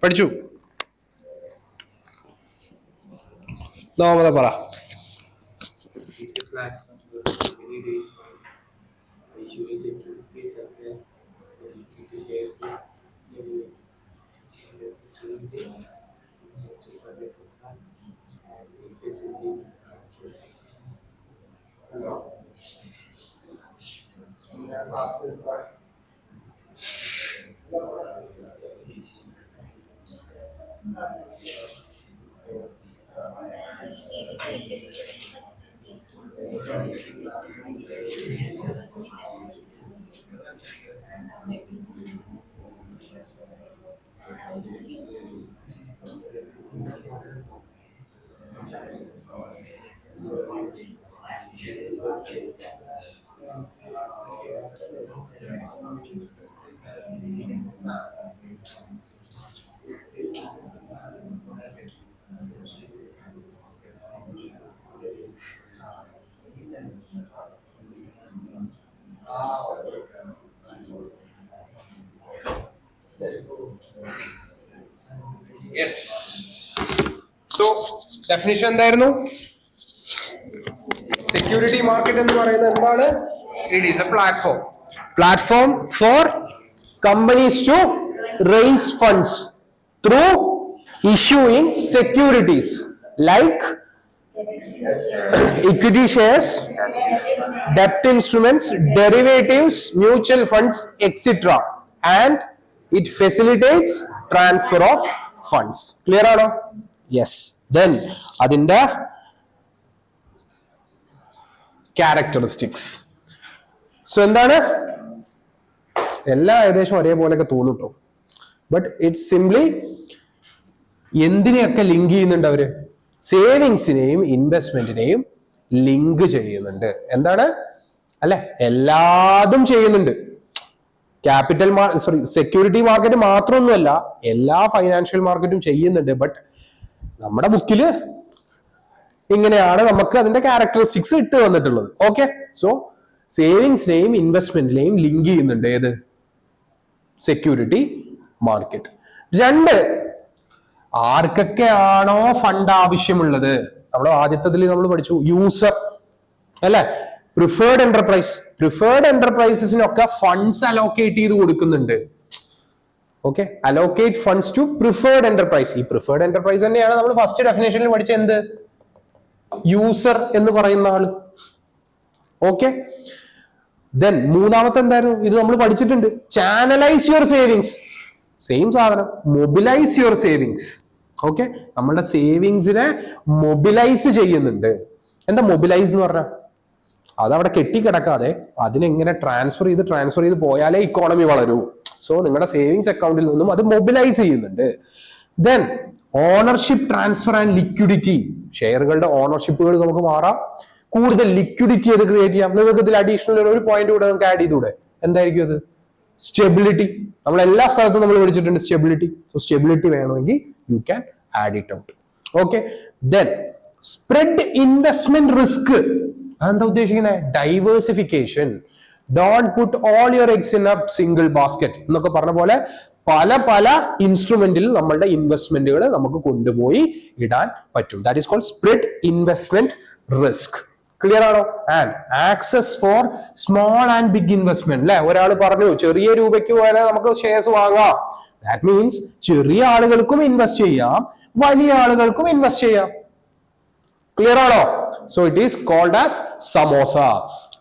പഠിച്ചു. നോമത പറ. യെസ്. സോ ഡെഫിനിഷൻ എന്തായിരുന്നു? സെക്യൂരിറ്റി മാർക്കറ്റ് എന്ന് പറയുന്നത് എന്താണ്? It is a platform for companies to raise funds through issuing securities like equity shares, debt instruments, derivatives, mutual funds, etc. And it facilitates transfer of funds. Clear ആണോ? Yes. Then അതിന്റെ characteristics. So എന്താണ്? എല്ലാം ഏകദേശം ഒരേപോലെയൊക്കെ തോന്നുട്ടോ. But it's simply എന്തിനെയൊക്കെ link ചെയ്യുന്നുണ്ട് അവര്? സേവിങ്സിനെയും ഇൻവെസ്റ്റ്മെന്റിനെയും link ചെയ്യുന്നുണ്ട്. എന്താണ്? അല്ലെ, എല്ലാതും ചെയ്യുന്നുണ്ട്. ക്യാപിറ്റൽ സെക്യൂരിറ്റി മാർക്കറ്റ് മാത്രമൊന്നുമല്ല, എല്ലാ ഫൈനാൻഷ്യൽ മാർക്കറ്റും ചെയ്യുന്നുണ്ട്. ബട്ട് നമ്മുടെ ബുക്കില് ഇങ്ങനെയാണ് നമുക്ക് അതിന്റെ ക്യാരക്ടറിസ്റ്റിക്സ് ഇട്ട് വന്നിട്ടുള്ളത്. ഓക്കെ. സോ സേവിങ്സിനെയും ഇൻവെസ്റ്റ്മെന്റിനെയും ലിങ്ക് ചെയ്യുന്നുണ്ട് ഏത്? Security market. രണ്ട്, ആർക്കൊക്കെയാണോ ഫണ്ട് ആവശ്യമുള്ളത്, നമ്മുടെ ആദ്യത്തിൽ നമ്മൾ പഠിച്ചു യൂസർ അല്ലെ, പ്രിഫേർഡ് എന്റർപ്രൈസസിനൊക്കെ ഫണ്ട്സ് അലോക്കേറ്റ് ചെയ്ത് കൊടുക്കുന്നുണ്ട്. Okay, allocate funds to preferred enterprise. ഈ പ്രിഫേർഡ് എന്റർപ്രൈസ് തന്നെയാണ് നമ്മൾ ഫസ്റ്റ് ഡെഫിനേഷനിൽ പഠിച്ച എന്ത്, യൂസർ എന്ന് പറയുന്ന ആള്. ഓക്കെ, ദെൻ മൂന്നാമത്തെ എന്തായിരുന്നു, ഇത് നമ്മൾ പഠിച്ചിട്ടുണ്ട്, ചാനലൈസ് യുവർ സേവിങ്സ്. സെയിം സാധനം, മൊബിലൈസ് യുവർ സേവിങ്സ്. ഓക്കെ, നമ്മുടെ സേവിങ്സിനെ മൊബിലൈസ് ചെയ്യുന്നുണ്ട്. എന്താ മൊബിലൈസ് എന്ന് പറഞ്ഞാൽ? അതവിടെ കെട്ടിക്കിടക്കാതെ അതിനെങ്ങനെ ട്രാൻസ്ഫർ ചെയ്ത് പോയാലേ ഇക്കോണമി വളരൂ. സോ നിങ്ങളുടെ സേവിങ്സ് അക്കൗണ്ടിൽ നിന്നും അത് മൊബിലൈസ് ചെയ്യുന്നുണ്ട്. Then ownership transfer and liquidity. ഷെയറുകളുടെ ഓണർഷിപ്പുകൾ നമുക്ക് മാറാം, കൂടുതൽ ലിക്വിഡിറ്റി അത് ക്രിയേറ്റ് ചെയ്യാം. നിങ്ങൾക്ക് ഇതിൽ അഡീഷണൽ ഒരു പോയിന്റ് കൂടെ നമുക്ക് ആഡ് ചെയ്തുകൂടെ? എന്തായിരിക്കും അത്? സ്റ്റെബിലിറ്റി. നമ്മൾ എല്ലാ സ്ഥലത്തും നമ്മൾ പഠിച്ചിട്ടുണ്ട് സ്റ്റെബിലിറ്റി. സോ സ്റ്റെബിലിറ്റി വേണമെങ്കിൽ you can add it out. Okay, then spread investment risk. അതെന്താ ഉദ്ദേശിക്കുന്നത്? Diversification. Don't put all your eggs in A single basket എന്നൊക്കെ പറഞ്ഞ പോലെ പല പല ഇൻസ്ട്രുമെന്റിൽ നമ്മളുടെ ഇൻവെസ്റ്റ്മെന്റുകൾ നമുക്ക് കൊണ്ടുപോയി ഇടാൻ പറ്റും. That is called spread investment risk. Clear ആണോ? And access for small and big investment. അല്ലെ, ഒരാൾ പറഞ്ഞു ചെറിയ രൂപയ്ക്ക് വേണേ നമുക്ക് ഷെയർസ് വാങ്ങാം. ദാറ്റ് മീൻസ് ചെറിയ ആളുകൾക്കും ഇൻവെസ്റ്റ് ചെയ്യാം, വലിയ ആളുകൾക്കും ഇൻവെസ്റ്റ് ചെയ്യാം. ക്ലിയർ ആണോ? So it is called as samosa.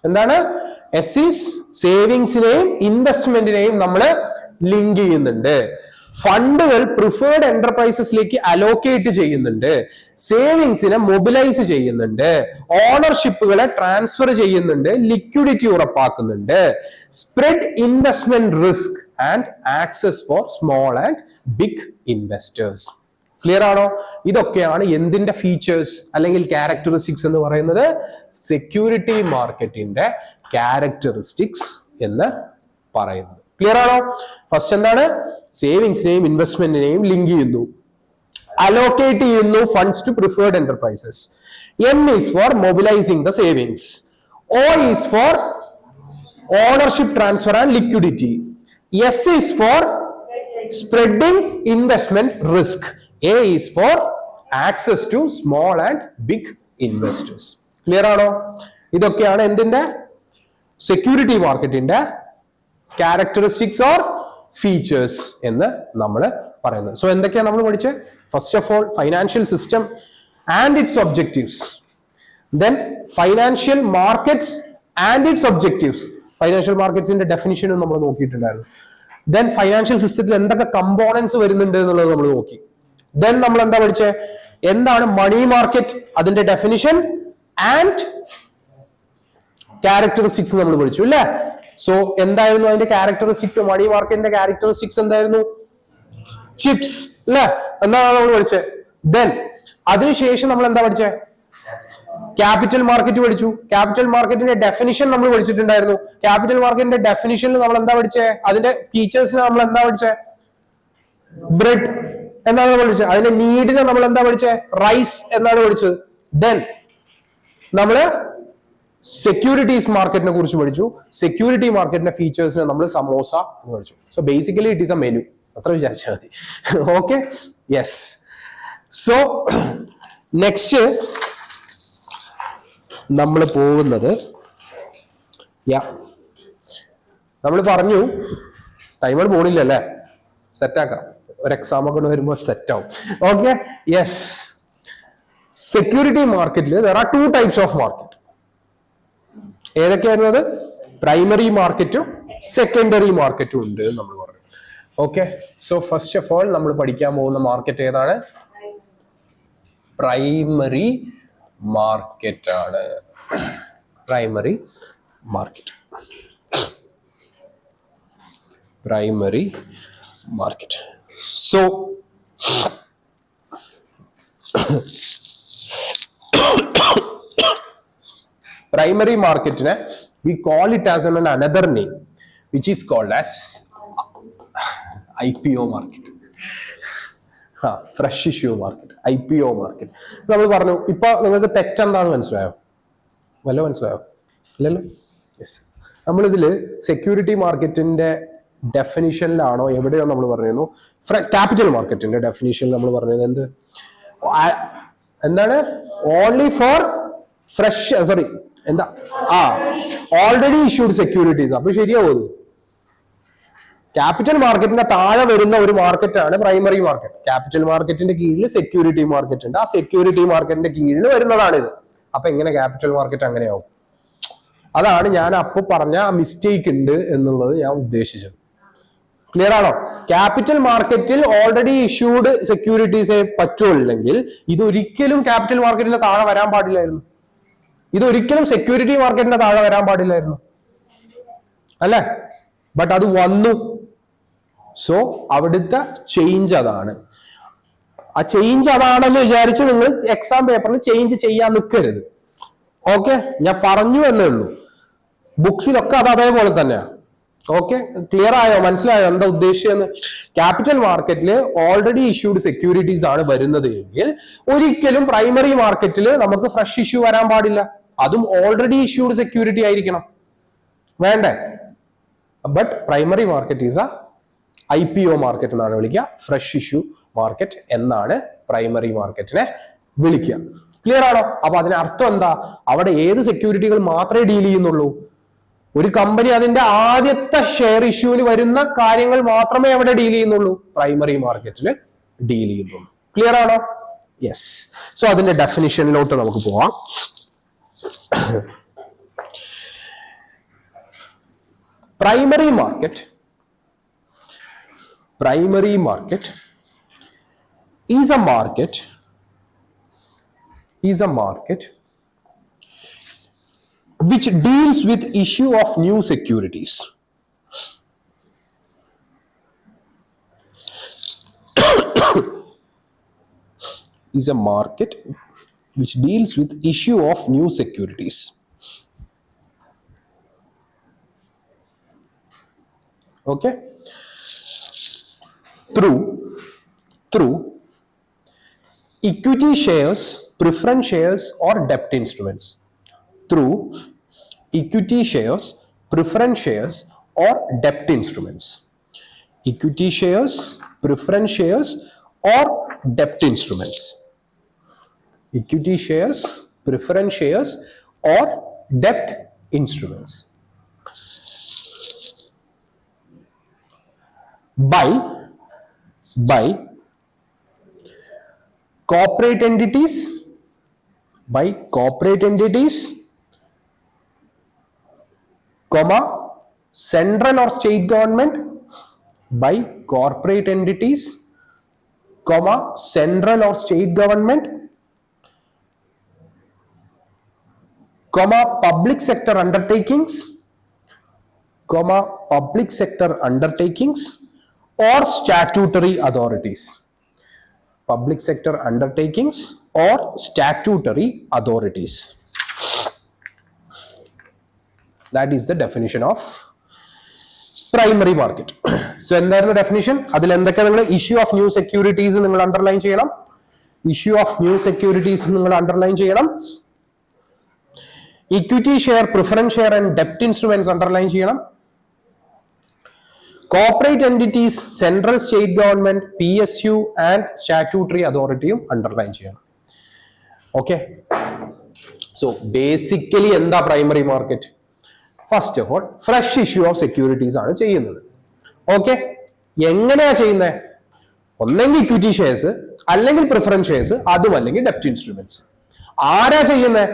എന്താണ്? എസ് ഈസ് സേവിങ്സിനെയും ഇൻവെസ്റ്റ്മെന്റിനെയും നമ്മൾ ലിങ്ക് ചെയ്യുന്നുണ്ട്. ഫണ്ടുകൾ പ്രിഫേർഡ് എന്റർപ്രൈസസിലേക്ക് അലോക്കേറ്റ് ചെയ്യുന്നുണ്ട്, സേവിങ്സിനെ മൊബിലൈസ് ചെയ്യുന്നുണ്ട്, ഓണർഷിപ്പുകളെ ട്രാൻസ്ഫർ ചെയ്യുന്നുണ്ട്, ലിക്വിഡിറ്റി ഉറപ്പാക്കുന്നുണ്ട്, spread investment risk and access for small and big investors. Clear ആണോ? ഇതൊക്കെയാണ് എന്തിന്റെ ഫീച്ചേഴ്സ് അല്ലെങ്കിൽ ക്യാരക്ടറിസ്റ്റിക്സ് എന്ന് പറയുന്നത്? സെക്യൂരിറ്റി മാർക്കറ്റിന്റെ ക്യാരക്ടറിസ്റ്റിക്സ് എന്ന് പറയുന്നത്. ക്ലിയർ ആണോ? ഫസ്റ്റ് എന്താണ്? സേവിങ്സിനെയും ഇൻവെസ്റ്റ്മെന്റിനെയും ലിങ്ക് ചെയ്യുന്നു, അലോക്കേറ്റ് ചെയ്യുന്നു funds to preferred enterprises. M is for mobilising the savings. O is for ownership transfer and liquidity. S is for spreading investment risk. A is for access to small and big investors. Clear ആണോ? ഇതൊക്കെയാണ് എന്തിന്റെ? Security മാർക്കറ്റിന്റെ characteristics or features എന്ന് നമ്മൾ പറയുന്നത്. So എന്തൊക്കെയാണ് നമ്മൾ പഠിച്ചത്? First of all financial system and its objectives. Then financial markets and its objectives. Financial മാർക്കറ്റ്സിന്റെ ഡെഫിനിഷനും നമ്മൾ നോക്കിയിട്ടുണ്ടായിരുന്നു. ദെൻ ഫൈനാൻഷ്യൽ സിസ്റ്റത്തിൽ എന്തൊക്കെ കമ്പോണൻസ് വരുന്നുണ്ട് എന്നുള്ളത് നമ്മൾ നോക്കി. ദെൻ നമ്മൾ എന്താ പഠിച്ചേ? എന്താണ് മണി മാർക്കറ്റ്, അതിന്റെ ഡെഫിനിഷൻ ആൻഡ് ക്യാരക്ടറിസ്റ്റിക്സ് നമ്മൾ പഠിച്ചു അല്ലേ? സോ എന്തായിരുന്നു അതിന്റെ ക്യാരക്ടറിസ്റ്റിക്സ്? മണി മാർക്കറ്റിന്റെ ക്യാരക്ടറിസ്റ്റിക്സ് എന്തായിരുന്നു? ചിപ്സ് അല്ലേ? എന്താണ് നമ്മൾ പഠിച്ചത്? ദെൻ അതിനുശേഷം നമ്മൾ എന്താ പഠിച്ചേ? ക്യാപിറ്റൽ മാർക്കറ്റ് പഠിച്ചു. ക്യാപിറ്റൽ മാർക്കറ്റിന്റെ ഡെഫിനിഷൻ നമ്മൾ പഠിച്ചിട്ടുണ്ടായിരുന്നു. ക്യാപിറ്റൽ മാർക്കറ്റിന്റെ ഡെഫിനിഷനിൽ നമ്മൾ എന്താ പഠിച്ചേ? അതിന്റെ ഫീച്ചേഴ്സിനെ നമ്മൾ എന്താ പഠിച്ചേ? ബ്രെഡ് എന്നാണ് പഠിച്ചത്. അതിന്റെ നീഡിനെ നമ്മൾ എന്താ പഠിച്ചത്? റൈസ് എന്നാണ് പഠിച്ചത്. ദെൻ നമ്മള് സെക്യൂരിറ്റീസ് മാർക്കറ്റിനെ കുറിച്ച് പഠിച്ചു. സെക്യൂരിറ്റി മാർക്കറ്റിന്റെ ഫീച്ചേഴ്സിനെ നമ്മൾ സമോസ എന്ന് പഠിച്ചു. So basically it is A menu, അത്ര വിചാരിച്ചാൽ മതി. Okay, yes. സോ നെക്സ്റ്റ് നമ്മൾ പോകുന്നത്, നമ്മൾ പറഞ്ഞു ടൈമർ പോണില്ല അല്ലേ? സെറ്റാക്കാം, ഒരു എക്സാം ഒക്കെ വരുമ്പോൾ സെറ്റ് ആവും. Okay, yes. സെക്യൂരിറ്റി മാർക്കറ്റിൽ there are two types of market. ഏതൊക്കെയായിരുന്നു അത്? പ്രൈമറി മാർക്കറ്റും സെക്കൻഡറി മാർക്കറ്റും ഉണ്ട് നമ്മൾ പറഞ്ഞു. Okay, so first of all നമ്മൾ പഠിക്കാൻ പോകുന്ന മാർക്കറ്റ് ഏതാണ്? പ്രൈമറി മാർക്കറ്റ് ആണ്. Primary market, primary market. So primary market we call it as an another name which is called as IPO market. Fresh issue market, IPO market നമ്മൾ പറഞ്ഞു. ഇപ്പൊ നിങ്ങൾക്ക് തെറ്റെന്താന്ന് മനസ്സിലായോ? വല്ല മനസ്സിലായോ? ഇല്ലല്ലോ. യെസ്, നമ്മളിതില് സെക്യൂരിറ്റി മാർക്കറ്റിന്റെ ഡെഫിനിഷനിലാണോ എവിടെയോ നമ്മൾ പറഞ്ഞിരുന്നു ക്യാപിറ്റൽ മാർക്കറ്റിന്റെ ഡെഫിനിഷനിൽ നമ്മൾ പറഞ്ഞത് എന്താണ്? ഓൺലി ഫോർ ഫ്രഷ്, സോറി എന്താ, ഓൾറെഡി ഇഷ്യൂഡ് സെക്യൂരിറ്റീസ്. അപ്പൊ ശരിയാവോ? ക്യാപിറ്റൽ മാർക്കറ്റിന്റെ താഴെ വരുന്ന ഒരു മാർക്കറ്റാണ് പ്രൈമറി മാർക്കറ്റ്. ക്യാപിറ്റൽ മാർക്കറ്റിന്റെ കീഴിൽ സെക്യൂരിറ്റി മാർക്കറ്റ് ഉണ്ട്. ആ സെക്യൂരിറ്റി മാർക്കറ്റിന്റെ കീഴിൽ വരുന്നതാണ് ഇത്. അപ്പൊ എങ്ങനെ ക്യാപിറ്റൽ മാർക്കറ്റ് അങ്ങനെയാവും? അതാണ് ഞാൻ അപ്പൊ പറഞ്ഞ മിസ്റ്റേക്ക് ഉണ്ട് എന്നുള്ളത് ഞാൻ ഉദ്ദേശിച്ചത്. ക്ലിയർ ആണോ? ക്യാപിറ്റൽ മാർക്കറ്റിൽ ഓൾറെഡി ഇഷ്യൂഡ് സെക്യൂരിറ്റീസേ പറ്റുള്ളെങ്കിൽ ഇതൊരിക്കലും ക്യാപിറ്റൽ മാർക്കറ്റിന്റെ താഴെ വരാൻ പാടില്ലായിരുന്നു. ഇതൊരിക്കലും സെക്യൂരിറ്റി മാർക്കറ്റിന്റെ താഴെ വരാൻ പാടില്ലായിരുന്നു, അല്ലേ? ബട്ട് അത് വന്നു. സോ അവിടുത്തെ ചേഞ്ച് അതാണ്. ആ ചേഞ്ച് അതാണെന്ന് വിചാരിച്ച് നിങ്ങൾ എക്സാം പേപ്പറിൽ ചേഞ്ച് ചെയ്യാൻ നിൽക്കരുത്. ഓക്കെ, ഞാൻ പറഞ്ഞു എന്നേ ഉള്ളൂ. ബുക്സിലൊക്കെ അത് അതേപോലെ തന്നെയാണ്. ഓക്കെ, ക്ലിയർ ആയോ? മനസ്സിലായോ എന്താ ഉദ്ദേശിച്ചെന്ന്? ക്യാപിറ്റൽ മാർക്കറ്റിൽ ഓൾറെഡി ഇഷ്യൂഡ് സെക്യൂരിറ്റീസ് ആണ് വരുന്നത് എങ്കിൽ ഒരിക്കലും പ്രൈമറി മാർക്കറ്റിൽ നമുക്ക് ഫ്രഷ് ഇഷ്യൂ വരാൻ പാടില്ല. അതും ഓൾറെഡി ഇഷ്യൂഡ് സെക്യൂരിറ്റി ആയിരിക്കണം, വേണ്ടേ? But primary market is A IPO market എന്നാണ് വിളിക്കുക. ഫ്രഷ് ഇഷ്യൂ മാർക്കറ്റ് എന്നാണ് പ്രൈമറി മാർക്കറ്റിനെ വിളിക്കുക. ക്ലിയർ ആണോ? അപ്പൊ അതിന് അർത്ഥം എന്താ? അവിടെ ഏത് സെക്യൂരിറ്റികൾ മാത്രമേ ഡീൽ ചെയ്യുന്നുള്ളൂ? ഒരു കമ്പനി അതിന്റെ ആദ്യത്തെ ഷെയർ ഇഷ്യൂവിന് വരുന്ന കാര്യങ്ങൾ മാത്രമേ അവിടെ ഡീൽ ചെയ്യുന്നുള്ളൂ, പ്രൈമറി മാർക്കറ്റിൽ ഡീൽ ചെയ്യുന്നുള്ളൂ. ക്ലിയർ ആണോ? യെസ്. സോ അതിന്റെ ഡെഫിനിഷനിലോട്ട് നമുക്ക് പോവാം. Primary market is a market which deals with issue of new securities. Is a market which deals with issue of new securities. Okay, through equity shares, preference shares or debt instruments. Through equity shares, preference shares or debt instruments. Equity shares, preference shares or debt instruments. Equity shares, preference shares or debt instruments. By corporate entities, comma, central or state government, by corporate entities, comma, central or state government, comma, public sector undertakings, comma, public sector undertakings or statutory authorities. Public sector undertakings or statutory authorities. That is the definition of primary market. So എന്താണ് definition? അതിൽ എന്തൊക്കെ നിങ്ങൾ issue of new securities നിങ്ങൾ underline ചെയ്യണം. Issue of new securities നിങ്ങൾ underline ചെയ്യണം. Equity share, preference share and debt instruments underline ചെയ്യണം. Corporate entities, central state government, PSU and statutory authorityയും underline ചെയ്യണം. Okay, so basically എന്താ primary market? First of all, fresh issue of securities ആണ് ചെയ്യുന്നത്. Okay, എങ്ങനെയാ ചെയ്യുന്നത്? ഒന്നെങ്കിൽ equity shares, അല്ലെങ്കിൽ preference shares, അതും അല്ലെങ്കിൽ ഡെപ്റ്റ് ഇൻസ്ട്രുമെന്റ്സ്. ആരാ ചെയ്യുന്നത്?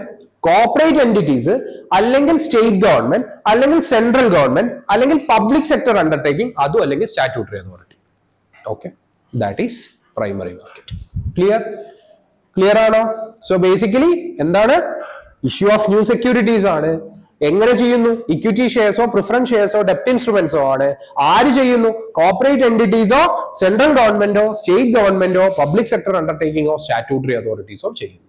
കോർപ്പറേറ്റ് എൻറ്റിറ്റീസ്, അല്ലെങ്കിൽ സ്റ്റേറ്റ് ഗവൺമെന്റ്, അല്ലെങ്കിൽ സെൻട്രൽ ഗവൺമെന്റ്, അല്ലെങ്കിൽ പബ്ലിക് സെക്ടർ അണ്ടർടേക്കിംഗ്, അതും അല്ലെങ്കിൽ statutory authority. Okay, that is primary market. Clear ആണോ? സോ ബേസിക്കലി എന്താണ്? ഇഷ്യൂ ഓഫ് ന്യൂ സെക്യൂരിറ്റീസ് ആണ്. എങ്ങനെ ചെയ്യുന്നു? ഇക്വിറ്റി ഷെയർസോ, പ്രിഫറൻസ് ഷെയർസോ, ഡെപ്റ്റ് ഇൻസ്ട്രുമെന്റ്സോ ആണ്. ആര് ചെയ്യുന്നു? കോർപ്പറേറ്റ് എൻറ്റിറ്റീസോ, സെൻട്രൽ ഗവൺമെന്റോ, സ്റ്റേറ്റ് ഗവൺമെന്റോ, പബ്ലിക് സെക്ടർ അണ്ടർടേക്കിംഗോ, സ്റ്റാറ്റ്യൂട്ടറി അതോറിറ്റീസോ ചെയ്യുന്നു.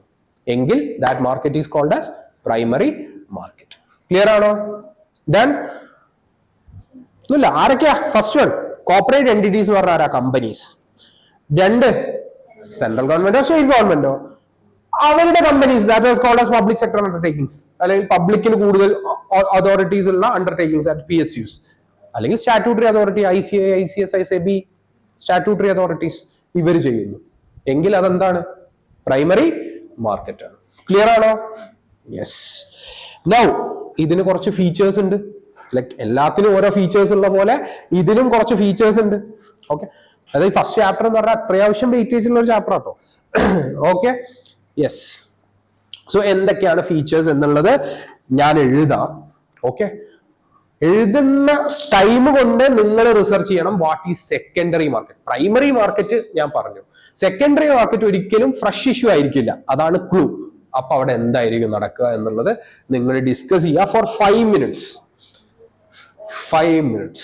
എങ്കിൽ that market is called as primary market. Clear ആണോ? ദെൻ ആരൊക്കെയാ? ഫസ്റ്റ് വൺ കോർപ്പറേറ്റ് എൻറ്റിറ്റീസ് എന്ന് പറഞ്ഞാൽ ആരാ? കമ്പനീസ്. രണ്ട് സെൻട്രൽ ഗവൺമെന്റോ സ്റ്റേറ്റ് ഗവൺമെന്റോ അവരുടെ companies, that is called as public sector undertakings, അല്ലെങ്കിൽ പബ്ലിക്കിന് കൂടുതൽ അതോറിറ്റീസ് ഉള്ള അണ്ടർടേക്കിംഗ്സ്, ദാറ്റ് PSUs, അല്ലെങ്കിൽ statutory authority, ICA, ICS, SEB, statutory authorities ഇവർ ചെയ്യുന്നു. എങ്കിൽ അതെന്താണ്? പ്രൈമറി മാർക്കറ്റ് ആണ്. ക്ലിയർ ആണോ? യെസ്. നൗ ഇതിന് കുറച്ച് ഫീച്ചേഴ്സ് ഉണ്ട്. ലൈക്ക് എല്ലാത്തിനും ഓരോ ഫീച്ചേഴ്സ് ഉള്ള പോലെ ഇതിനും കുറച്ച് ഫീച്ചേഴ്സ് ഉണ്ട്. ഓക്കെ, അതായത് ഫസ്റ്റ് ചാപ്റ്റർ എന്ന് പറഞ്ഞാൽ അത്യാവശ്യം വെയിറ്റേജ് ഉള്ള ഒരു ചാപ്റ്റർ ആട്ടോ. Okay, yes. സോ എന്തൊക്കെയാണ് ഫീച്ചേഴ്സ് എന്നുള്ളത് ഞാൻ എഴുതാം. ഓക്കെ, എഴുതുന്ന ടൈം കൊണ്ട് നിങ്ങൾ റിസർച്ച് ചെയ്യണം what is secondary market. Primary market ഞാൻ പറഞ്ഞു, സെക്കൻഡറി മാർക്കറ്റ് ഒരിക്കലും ഫ്രഷ് ഇഷ്യൂ ആയിരിക്കില്ല, അതാണ് ക്ലൂ. അപ്പൊ അവിടെ എന്തായിരിക്കും നടക്കുക എന്നുള്ളത് നിങ്ങൾ ഡിസ്കസ് ചെയ്യുക ഫോർ 5 minutes. 5 minutes.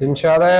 ഇൻഷാദേ,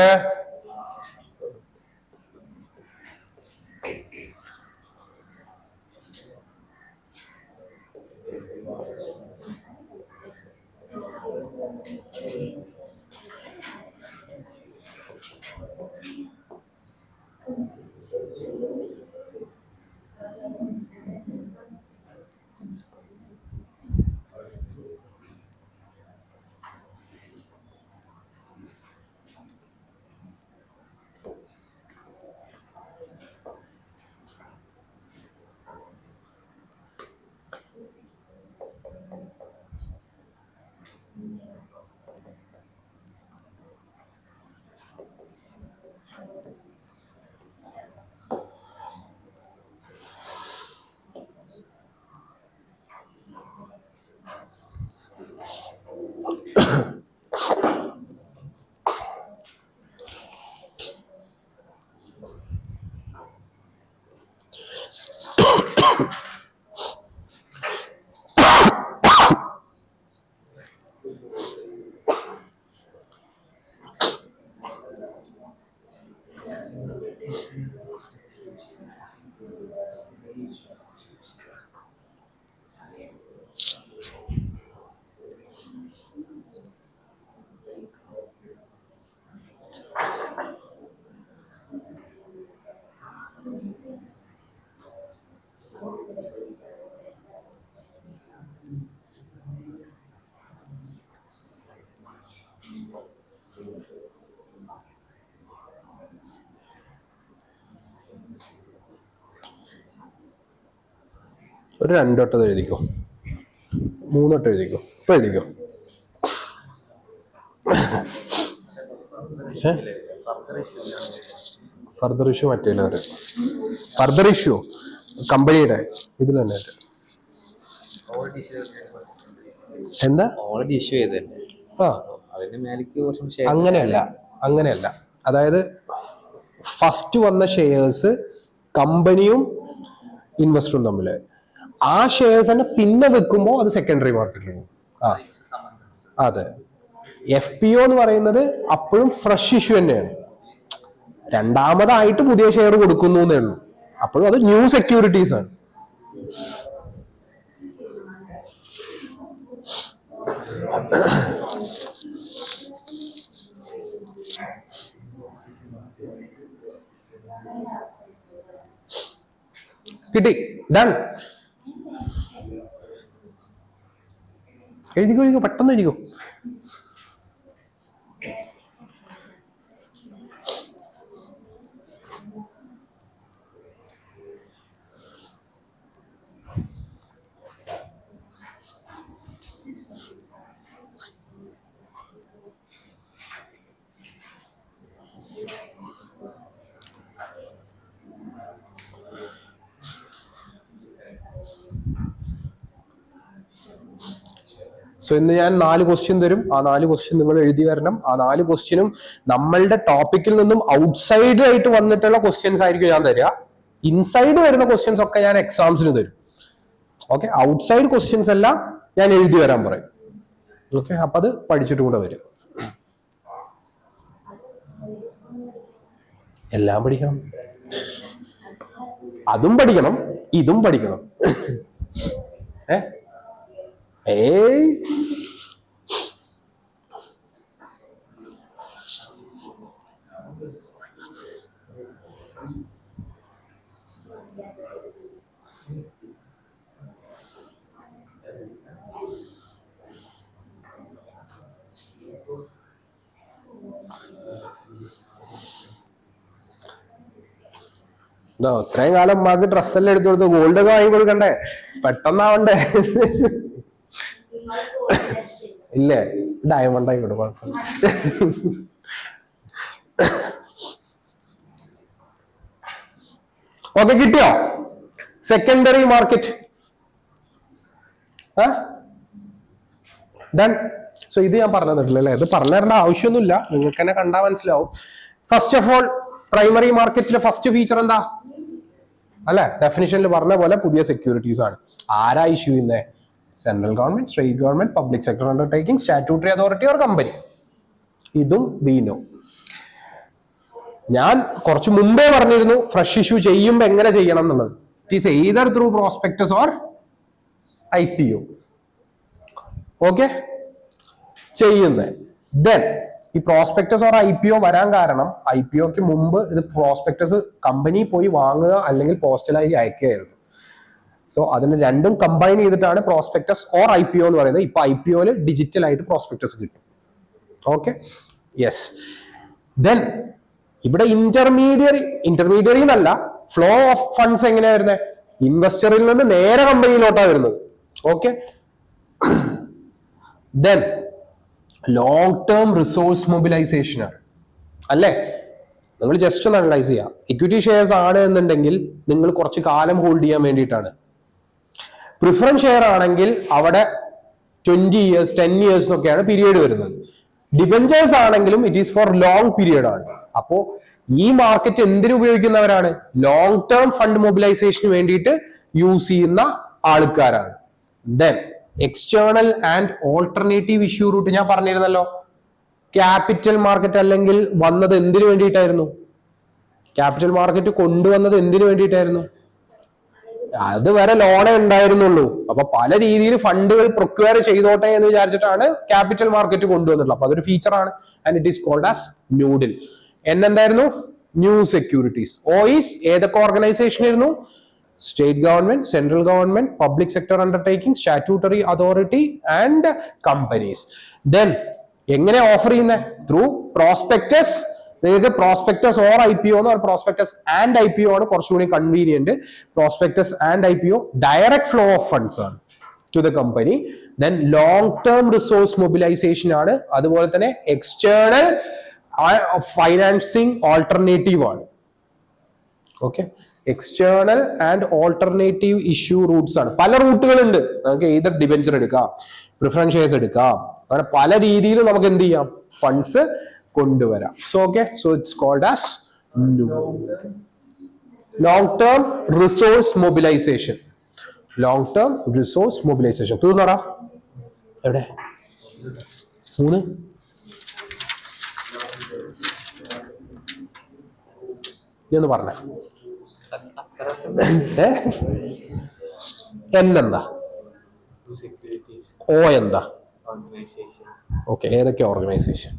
ഒരു 2 വട്ടം എഴുതിക്കോ, 3 വട്ടം എഴുതിക്കോ, ഇപ്പൊ എഴുതിക്കോ. ഫർദർ ഇഷ്യൂ മറ്റേ ഫർദർ ഇഷ്യൂ കമ്പനിയുടെ ഇതിൽ തന്നെ എന്താ ഓൾറെഡി ഇഷ്യൂ ചെയ്തല്ലേ. ആ, അങ്ങനെയല്ല. അതായത് ഫസ്റ്റ് വന്ന ഷെയർസ് കമ്പനിയും ഇൻവെസ്റ്ററും തമ്മിൽ, ആ ഷെയർസ് തന്നെ പിന്നെ വെക്കുമ്പോൾ അത് സെക്കൻഡറി മാർക്കറ്റിൽ പോകും. ആ അതെ, FPO എന്ന് പറയുന്നത് അപ്പോഴും ഫ്രഷ് ഇഷ്യൂ തന്നെയാണ്, രണ്ടാമതായിട്ട് പുതിയ ഷെയർ കൊടുക്കുന്നു എന്നേ ഉള്ളൂ, അപ്പോഴും അത് ന്യൂ സെക്യൂരിറ്റീസ് ആണ്. കിട്ടി, ഡൺ. എഴുതിക്കോ, പെട്ടെന്ന് എഴുതിക്കോ. സോ ഇന്ന് ഞാൻ 4 ക്വസ്റ്റ്യൻ തരും. ആ 4 ക്വസ്റ്റ്യൻ നിങ്ങൾ എഴുതി വരണം. ആ 4 ക്വസ്റ്റ്യനും നമ്മളുടെ ടോപ്പിക്കിൽ നിന്നും ഔട്ട്സൈഡ് ആയിട്ട് വന്നിട്ടുള്ള ക്വസ്റ്റ്യൻസ് ആയിരിക്കും ഞാൻ തരിക. ഇൻസൈഡ് വരുന്ന ക്വസ്റ്റ്യൻസ് ഒക്കെ ഞാൻ എക്സാംസിന് തരും. ഓക്കെ, ഔട്ട്സൈഡ് ക്വസ്റ്റ്യൻസ് എല്ലാം ഞാൻ എഴുതി വരാൻ പറയും. ഓക്കെ, അപ്പൊ അത് പഠിച്ചിട്ട് കൂടെ വരും. എല്ലാം പഠിക്കണം, അതും പഠിക്കണം, ഇതും പഠിക്കണം. ഏയ് ഇത്രയും കാലം ഉമ്മാക്ക് ഡ്രസ്സെല്ലാം എടുത്തു കൊടുത്തു, ഗോൾഡ് ഒക്കെ വാങ്ങി കൊടുക്കണ്ടേ, പെട്ടെന്നാവണ്ടേ. ഇല്ലേ, ഡയമണ്ട് ആയിക്കോട്ടെ, കുഴപ്പമില്ല. ഓക്കെ, കിട്ടിയോ? Secondary market done. സോ ഇത് ഞാൻ പറഞ്ഞു തന്നിട്ടില്ല അല്ലേ, ഇത് പറഞ്ഞു തരേണ്ട ആവശ്യമൊന്നുമില്ല, നിങ്ങൾക്ക് തന്നെ കണ്ടാൽ മനസ്സിലാവും. ഫസ്റ്റ് ഓഫ് ഓൾ പ്രൈമറി മാർക്കറ്റിലെ ഫസ്റ്റ് ഫീച്ചർ എന്താ അല്ലെ? ഡെഫിനിഷനിൽ പറഞ്ഞ പോലെ പുതിയ സെക്യൂരിറ്റീസ് ആണ്. ആരാ ഇഷ്യൂ ചെയ്യുന്നത്? Central government, state government, public sector undertaking, statutory authority or company. ഇതും വി നോ. ഞാൻ കുറച്ച് മുമ്പേ പറഞ്ഞിരുന്നു ഫ്രഷ് ഇഷ്യൂ ചെയ്യുമ്പോൾ എങ്ങനെ ചെയ്യണം എന്നുള്ളത്. It is either through prospectus or IPO. Okay, ചെയ്യുന്നത്. ദെൻ ഈ പ്രോസ്പെക്ടസ് ഓർ IPO വരാൻ കാരണം, IPOക്ക് മുമ്പ് ഇത് പ്രോസ്പെക്ടസ് കമ്പനി പോയി വാങ്ങുക അല്ലെങ്കിൽ പോസ്റ്റലായി അയക്കുകയായിരുന്നു. സോ അതിന് രണ്ടും കമ്പൈൻ ചെയ്തിട്ടാണ് പ്രോസ്പെക്ടസ് ഓർ IPO എന്ന് പറയുന്നത്. ഇപ്പൊ IPOയിൽ ഡിജിറ്റൽ ആയിട്ട് പ്രോസ്പെക്ടസ് കിട്ടും. Okay, yes. ദെൻ ഇവിടെ ഇന്റർമീഡിയറി എന്നല്ല, ഫ്ലോ ഓഫ് ഫണ്ട്സ് എങ്ങനെയാ വരുന്നത്? ഇൻവെസ്റ്ററിൽ നിന്ന് നേരെ കമ്പനിയിലോട്ടാണ് വരുന്നത്. Okay, then long term resource mobilisation ആണ് അല്ലേ? നിങ്ങൾ ജസ്റ്റ് ഒന്ന് അനലൈസ് ചെയ്യുക. ഇക്വിറ്റി ഷെയർസ് ആണ് എന്നുണ്ടെങ്കിൽ നിങ്ങൾ കുറച്ച് കാലം ഹോൾഡ് ചെയ്യാൻ വേണ്ടിയിട്ടാണ്. പ്രിഫറൻസ് ഷെയർ ആണെങ്കിൽ അവിടെ 20 years 10 years എന്നൊക്കെയാണ് പീരിയഡ് വരുന്നത്. ഡിബഞ്ചേഴ്സ് ആണെങ്കിലും it is for long period ആണ്. അപ്പോ ഈ മാർക്കറ്റ് എന്തിനു ഉപയോഗിക്കുന്നവരാണ്? ലോങ് ടേം ഫണ്ട് മൊബിലൈസേഷന് വേണ്ടിയിട്ട് യൂസ് ചെയ്യുന്ന ആൾക്കാരാണ്. Then external and alternative issue route ഞാൻ പറഞ്ഞിരുന്നല്ലോ. ക്യാപിറ്റൽ മാർക്കറ്റ് അല്ലെങ്കിൽ വന്നത് എന്തിനു വേണ്ടിയിട്ടായിരുന്നു? ക്യാപിറ്റൽ മാർക്കറ്റ് കൊണ്ടുവന്നത് എന്തിനു വേണ്ടിയിട്ടായിരുന്നു? അത് വരെ ലോണേ ഉണ്ടായിരുന്നുള്ളൂ. അപ്പൊ പല രീതിയിൽ ഫണ്ടുകൾ പ്രൊക്വയർ ചെയ്തോട്ടെ എന്ന് വിചാരിച്ചിട്ടാണ് ക്യാപിറ്റൽ മാർക്കറ്റ് കൊണ്ടുവന്നിട്ടുള്ളത്. അപ്പൊ അതൊരു ഫീച്ചറാണ്. And it is called as noodle. എന്തായിരുന്നു? New securities. ഓയിസ് ഏതൊക്കെ ഓർഗനൈസേഷൻ ആയിരുന്നു? State government, central government, public sector undertaking, statutory authority and companies. Then എങ്ങനെ ഓഫർ ചെയ്യുന്നത്? Through prospectus. നിങ്ങൾക്ക് പ്രോസ്പെക്ടസ് ഓർ IPO എന്ന് പ്രോസ്പെക്ടസ് ആൻഡ് IPO ആണ് കുറച്ചുകൂടി convenient. Prospectus and IPO direct flow of funds ആണ് to the company. Then long term resource mobilisation ആണ്. അതുപോലെ തന്നെ എക്സ്റ്റേണൽ ഫൈനാൻസിങ് ഓൾട്ടർനേറ്റീവ് ആണ്. Okay, external and alternative issue Roots ആണ്. പല റൂട്ടുകളുണ്ട്. നമുക്ക് ഏത് ഡിബെഞ്ചർ എടുക്കാം, പ്രിഫറൻസ് ഷെയർസ് എടുക്കാം, അങ്ങനെ പല രീതിയിൽ നമുക്ക് എന്ത് ചെയ്യാം? ഫണ്ട്സ് കൊണ്ടുവരാം. So okay, so it's called as long term resource mobilisation. Long term resource mobilisation. തീർന്നോടാ? എവിടെ 3? എന്ന് പറഞ്ഞ എന്താ? ഓ എന്താ? ഓക്കെ, ഏതൊക്കെ ഓർഗനൈസേഷൻ?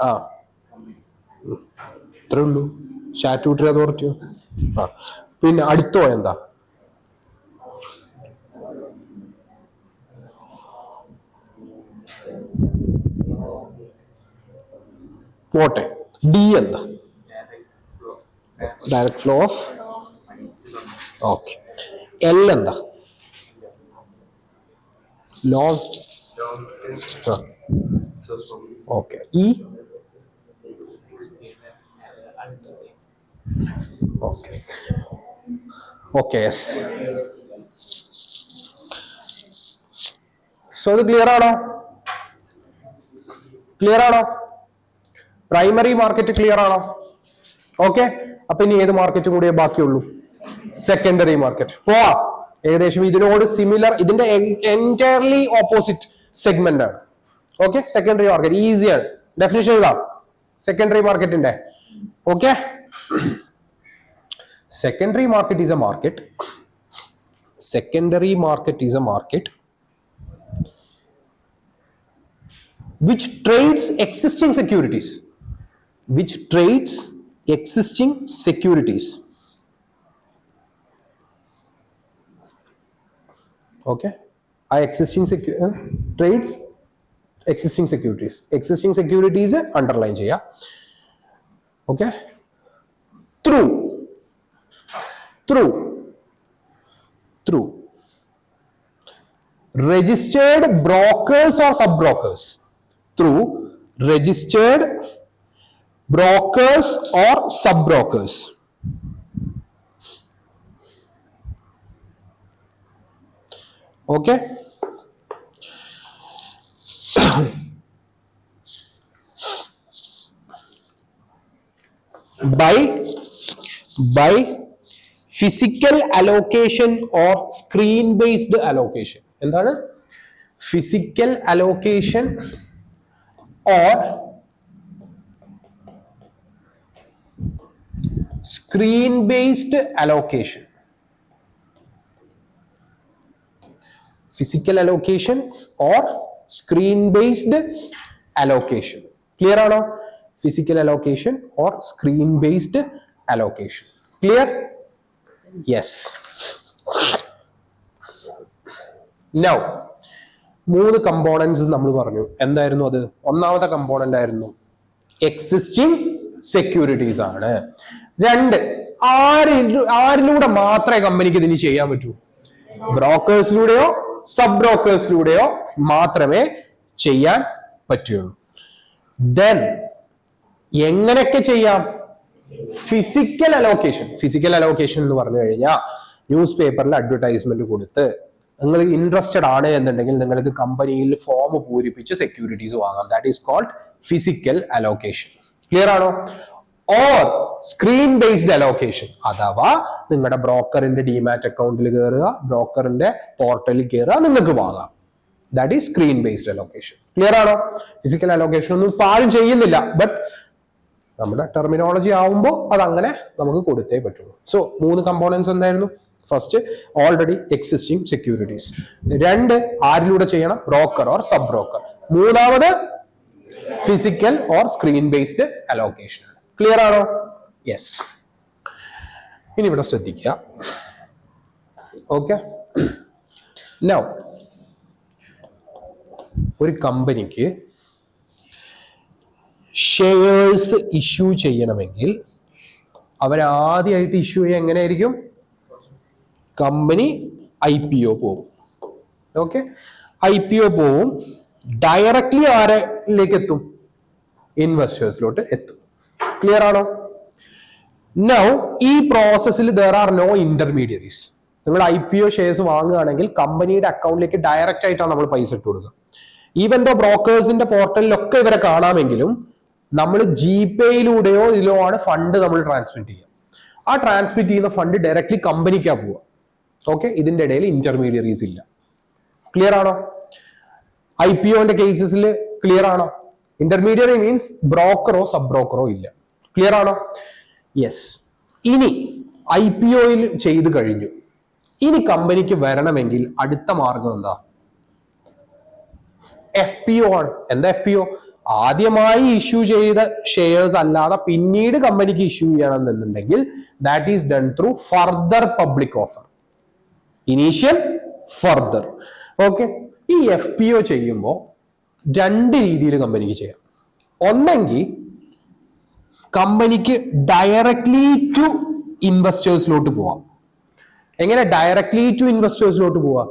ആ, ഇത്രേ ഉള്ളൂ. സ്റ്റാറ്റ്യൂട്ടറി അതോറിറ്റിയോ? ആ, പിന്നെ അടുത്തോ എന്താ? പോട്ടെ, ഡി എന്താ? Direct flow of. Okay, L എന്താ? Long. Okay, E Okay. Okay, yes. So ഇത് ക്ലിയർ ആണോ? ക്ലിയർ ആണോ? പ്രൈമറി മാർക്കറ്റ് ക്ലിയർ ആണോ? ഓക്കെ. അപ്പൊ ഇനി ഏത് മാർക്കറ്റ് കൂടിയേ ബാക്കിയുള്ളൂ? Secondary market. പോവാ. ഏകദേശം ഇതിനോട് സിമിലർ, ഇതിന്റെ എൻറ്റയർലി ഓപ്പോസിറ്റ് സെഗ്മെന്റ് ആണ്. ഓക്കെ. സെക്കൻഡറി മാർക്കറ്റ് ഈസിയാണ്. ഡെഫിനിഷൻ എഴുതാം സെക്കൻഡറി മാർക്കറ്റിന്റെ. Okay. Secondary market is a market. Secondary market is a market which trades existing securities. Which trades existing securities. Okay. Trades existing securities. Existing securities underline cheya. Okay. Through registered brokers or sub-brokers. Through registered brokers or sub-brokers. Okay. by physical allocation or screen based allocation. എന്താണ്? Physical allocation or screen based allocation. Physical allocation or screen based allocation. Clear ആണോ? Physical allocation or screen based allocation. Clear? Yes. Now, മൂന്ന് components നമ്മൾ പറഞ്ഞു. എന്തായിരുന്നു അത്? ഒന്നാമത്തെ component ആയിരുന്നു existing securities ആണ്. രണ്ട്, ആരിലൂടെ മാത്രമേ കമ്പനിക്ക് ഇതിന് ചെയ്യാൻ പറ്റൂ? ബ്രോക്കേഴ്സിലൂടെയോ സബ് ബ്രോക്കേഴ്സിലൂടെയോ മാത്രമേ ചെയ്യാൻ പറ്റുള്ളൂ. ദെൻ എങ്ങനെയൊക്കെ ചെയ്യാം? Physical allocation. ഫിസിക്കൽ അലോക്കേഷൻ എന്ന് പറഞ്ഞു കഴിഞ്ഞാൽ ന്യൂസ് പേപ്പറിൽ അഡ്വർടൈസ്മെന്റ് കൊടുത്ത് നിങ്ങൾ ഇൻട്രസ്റ്റഡ് ആണ് എന്നുണ്ടെങ്കിൽ നിങ്ങൾക്ക് കമ്പനിയിൽ ഫോം പൂരിപ്പിച്ച് സെക്യൂരിറ്റീസ് വാങ്ങാം. That is called physical allocation. Clear ആണോ? ഓർ സ്ക്രീൻ ബേസ്ഡ് അലോക്കേഷൻ, അഥവാ നിങ്ങളുടെ ബ്രോക്കറിന്റെ ഡിമാറ്റ് അക്കൗണ്ടിൽ കയറുക, ബ്രോക്കറിന്റെ പോർട്ടലിൽ കയറുക, നിങ്ങൾക്ക് വാങ്ങാം. That is screen based allocation. Clear ആണോ? ഫിസിക്കൽ അലോക്കേഷൻ ഒന്നും ഇപ്പൊ ആരും ചെയ്യുന്നില്ല, ബട്ട് നമ്മുടെ ടെർമിനോളജി ആവുമ്പോൾ അതങ്ങനെ നമുക്ക് കൊടുത്തേ പറ്റുള്ളൂ. സോ മൂന്ന് കമ്പോണൻസ് എന്തായിരുന്നു? First, already existing securities. രണ്ട്, ആരിലൂടെ ചെയ്യണം? Broker or sub broker. മൂന്നാമത് physical or screen based allocation. Clear ആണോ? യെസ്. ഇനി ഇവിടെ ശ്രദ്ധിക്കുക. ഓക്കെ. നൗ ഒരു കമ്പനിക്ക് ഷെയർസ് ഇഷ്യൂ ചെയ്യണമെങ്കിൽ അവരാദ്യമായിട്ട് ഇഷ്യൂ ചെയ്യുക എങ്ങനെയായിരിക്കും? കമ്പനി IPO പോവും. ഓക്കെ. IPO പോവും. ഡയറക്ട്ലി ആരിലേക്ക് എത്തും? ഇൻവെസ്റ്റേഴ്സിലോട്ട് എത്തും. ക്ലിയർ ആണോ? നൗ ഈ പ്രോസസ്സിൽ ദർ ആർ നോ ഇന്റർമീഡിയറീസ്. നിങ്ങൾ IPO ഷെയർസ് വാങ്ങുകയാണെങ്കിൽ കമ്പനിയുടെ അക്കൗണ്ടിലേക്ക് ഡയറക്റ്റ് ആയിട്ടാണ് നമ്മൾ പൈസ ഇട്ട് കൊടുക്കുക. ഈവൻ ദോ ബ്രോക്കേഴ്സിന്റെ പോർട്ടലിലൊക്കെ ഇവരെ കാണാമെങ്കിലും നമ്മൾ GPayയിലൂടെയോ ഇതിലോ ആണ് ഫണ്ട് നമ്മൾ ട്രാൻസ്മിറ്റ് ചെയ്യുക. ആ ട്രാൻസ്മിറ്റ് ചെയ്യുന്ന ഫണ്ട് ഡയറക്ട്ലി കമ്പനിക്കാ പോവുക. ഓക്കെ. ഇതിന്റെ ഇടയിൽ ഇന്റർമീഡിയറീസ് ഇല്ല. ക്ലിയർ ആണോ? IPOന്റെ കേസസിൽ ക്ലിയർ ആണോ? ഇന്റർമീഡിയറി മീൻസ് ബ്രോക്കറോ സബ് ബ്രോക്കറോ ഇല്ല. ക്ലിയർ ആണോ? യെസ്. ഇനി IPOയിൽ ചെയ്തു കഴിഞ്ഞു. ഇനി കമ്പനിക്ക് വരണമെങ്കിൽ അടുത്ത മാർഗം എന്താ? FPO ആണ്. എന്താ FPO? ആദ്യമായി ഇഷ്യൂ ചെയ്ത ഷെയർസ് അല്ലാതെ പിന്നീട് കമ്പനിക്ക് ഇഷ്യൂ ചെയ്യണമെന്നുണ്ടെങ്കിൽ that is done through further public offer. Initial, further. Okay. ഈ FPO ചെയ്യുമ്പോൾ രണ്ട് രീതിയിൽ കമ്പനിക്ക് ചെയ്യാം. ഒന്നെങ്കിൽ കമ്പനിക്ക് ഡയറക്ട്ലി ടു ഇൻവെസ്റ്റേഴ്സിലോട്ട് പോവാം. എങ്ങനെ ഡയറക്ട്ലി ടു ഇൻവെസ്റ്റേഴ്സിലോട്ട് പോവാം?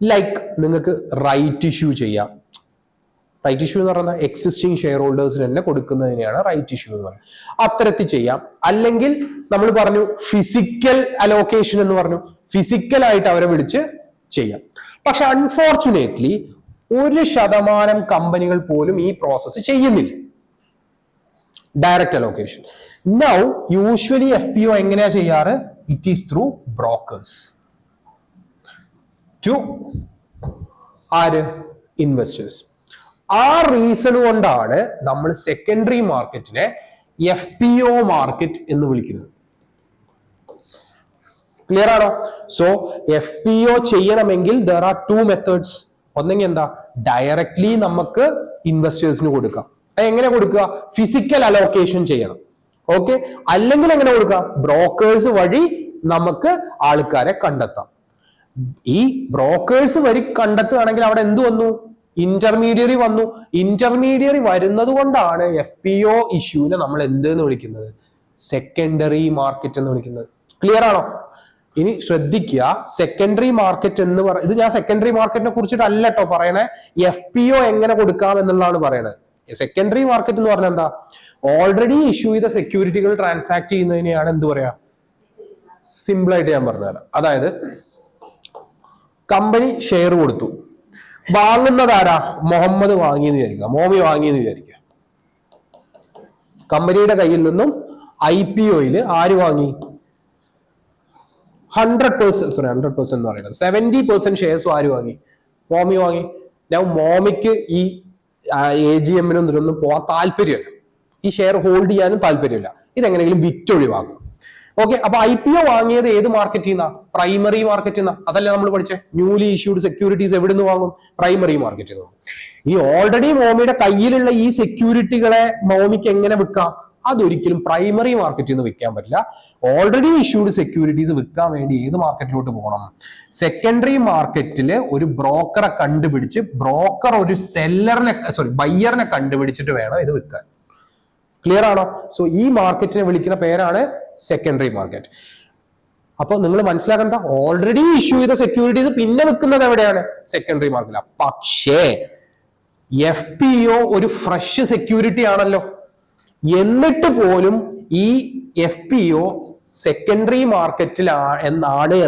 ലൈക്ക് നിങ്ങൾക്ക് റൈറ്റ് ഇഷ്യൂ ചെയ്യാം. റൈറ്റ് ഇഷ്യൂ എന്ന് പറയുന്നത് എക്സിസ്റ്റിംഗ് ഷെയർ ഹോൾഡേഴ്സിന് തന്നെ കൊടുക്കുന്നതിനെയാണ് റൈറ്റ് ഇഷ്യൂ എന്ന് പറയുന്നത്. അത്തരത്തിൽ ചെയ്യാം. അല്ലെങ്കിൽ നമ്മൾ പറഞ്ഞു ഫിസിക്കൽ അലോക്കേഷൻ എന്ന് പറഞ്ഞു, ഫിസിക്കൽ ആയിട്ട് അവരെ വിളിച്ച് ചെയ്യാം. പക്ഷെ അൺഫോർച്ചുനേറ്റ്ലി 1% കമ്പനികൾ പോലും ഈ പ്രോസസ്സ് ചെയ്യുന്നില്ല, direct allocation. Now usually FPO എങ്ങനെയാ ചെയ്യാറ്? It is through brokers to ആര്? ഇൻവെസ്റ്റേഴ്സ്. ആ റീസൺ കൊണ്ടാണ് നമ്മൾ സെക്കൻഡറി മാർക്കറ്റിനെ FPO മാർക്കറ്റ് എന്ന് വിളിക്കുന്നത്. ക്ലിയർ ആണോ? സോ FPO ചെയ്യണമെങ്കിൽ ദർ ആർ 2 മെത്തേഡ്സ്. ഒന്നെങ്കിൽ എന്താ? ഡയറക്ട്ലി നമുക്ക് ഇൻവെസ്റ്റേഴ്സിന് കൊടുക്കാം. എങ്ങനെ കൊടുക്കുക? ഫിസിക്കൽ അലോക്കേഷൻ ചെയ്യണം. ഓക്കെ. അല്ലെങ്കിൽ എങ്ങനെ കൊടുക്കാം? ബ്രോക്കേഴ്സ് വഴി നമുക്ക് ആൾക്കാരെ കണ്ടെത്താം. ഈ ബ്രോക്കേഴ്സ് വഴി കണ്ടെത്തുകയാണെങ്കിൽ അവിടെ എന്ത് വന്നു? ഇന്റർമീഡിയറി വന്നു. ഇന്റർമീഡിയറി വരുന്നത് കൊണ്ടാണ് FPO ഇഷ്യൂവിനെ നമ്മൾ എന്തെന്ന് വിളിക്കുന്നത്? സെക്കൻഡറി മാർക്കറ്റ് എന്ന് വിളിക്കുന്നത്. ക്ലിയർ ആണോ? ഇനി ശ്രദ്ധിക്കുക, സെക്കൻഡറി മാർക്കറ്റ് എന്ന് ഇത് ഞാൻ സെക്കൻഡറി മാർക്കറ്റിനെ കുറിച്ചിട്ടല്ല കേട്ടോ പറയണേ, FPO എങ്ങനെ കൊടുക്കാം എന്നുള്ളതാണ് പറയണത്. സെക്കൻഡറി മാർക്കറ്റ് എന്ന് പറഞ്ഞാൽ എന്താ? ഓൾറെഡി ഇഷ്യൂ ചെയ്ത സെക്യൂരിറ്റികൾ ട്രാൻസാക്ട് ചെയ്യുന്നതിനെയാണ് എന്ത് പറയാ? സിമ്പിൾ ആയിട്ട് ഞാൻ പറഞ്ഞുതരാം. അതായത് കമ്പനി ഷെയർ കൊടുത്തു, വാങ്ങുന്നതാരാ? മുഹമ്മദ് വാങ്ങിയെന്ന് വിചാരിക്കുക, മോമി വാങ്ങിയെന്ന് വിചാരിക്കുക. കമ്പനിയുടെ കയ്യിൽ നിന്നും IPOയിൽ ആര് വാങ്ങി? 100% എന്ന് പറയുന്നത് 70% ഷെയർസും ആര് വാങ്ങി? മോമി വാങ്ങി. ഞാൻ മോമിക്ക് ഈ AGM-നും ഇതിലൊന്നും പോകാൻ താല്പര്യമില്ല, ഈ ഷെയർ ഹോൾഡ് ചെയ്യാനും താല്പര്യമില്ല, ഇതെങ്ങനെയെങ്കിലും വിറ്റൊഴിവാക്കും. ഓക്കെ. അപ്പൊ IPO വാങ്ങിയത് ഏത് മാർക്കറ്റിൽ നിന്നാ? പ്രൈമറി മാർക്കറ്റിൽ നിന്നാ. അതല്ലേ നമ്മൾ പഠിച്ചേ? ന്യൂലി ഇഷ്യൂഡ് സെക്യൂരിറ്റീസ് എവിടെ നിന്ന് വാങ്ങും? പ്രൈമറി മാർക്കറ്റിൽ നിന്ന്. ഈ ഓൾറെഡി മോമിയുടെ കയ്യിലുള്ള ഈ സെക്യൂരിറ്റികളെ മോമിക്ക് എങ്ങനെ വിൽക്കാം? അതൊരിക്കലും പ്രൈമറി മാർക്കറ്റിൽ നിന്ന് വിൽക്കാൻ പറ്റില്ല. ഓൾറെഡി ഇഷ്യൂഡ് സെക്യൂരിറ്റീസ് വിൽക്കാൻ വേണ്ടി ഏത് മാർക്കറ്റിലോട്ട് പോകണം? സെക്കൻഡറി മാർക്കറ്റിൽ ഒരു ബ്രോക്കറെ കണ്ടുപിടിച്ച്, ബ്രോക്കർ ഒരു ബയ്യറിനെ കണ്ടുപിടിച്ചിട്ട് വേണം ഇത് വിൽക്കാൻ. ക്ലിയർ ആണോ? സോ ഈ മാർക്കറ്റിനെ വിളിക്കുന്ന പേരാണ് സെക്കൻഡറി മാർക്കറ്റ്. അപ്പൊ നിങ്ങൾ മനസ്സിലാക്കേണ്ട, ഓൾറെഡി ഇഷ്യൂ ചെയ്ത സെക്യൂരിറ്റീസ് പിന്നെ വെക്കുന്നത് എവിടെയാണ്? സെക്കൻഡറി മാർക്കറ്റിലാണ്. പക്ഷേ FPO ഒരു ഫ്രഷ് സെക്യൂരിറ്റി ആണല്ലോ. എന്നിട്ട് പോലും ഈ FPO സെക്കൻഡറി മാർക്കറ്റിലാണ്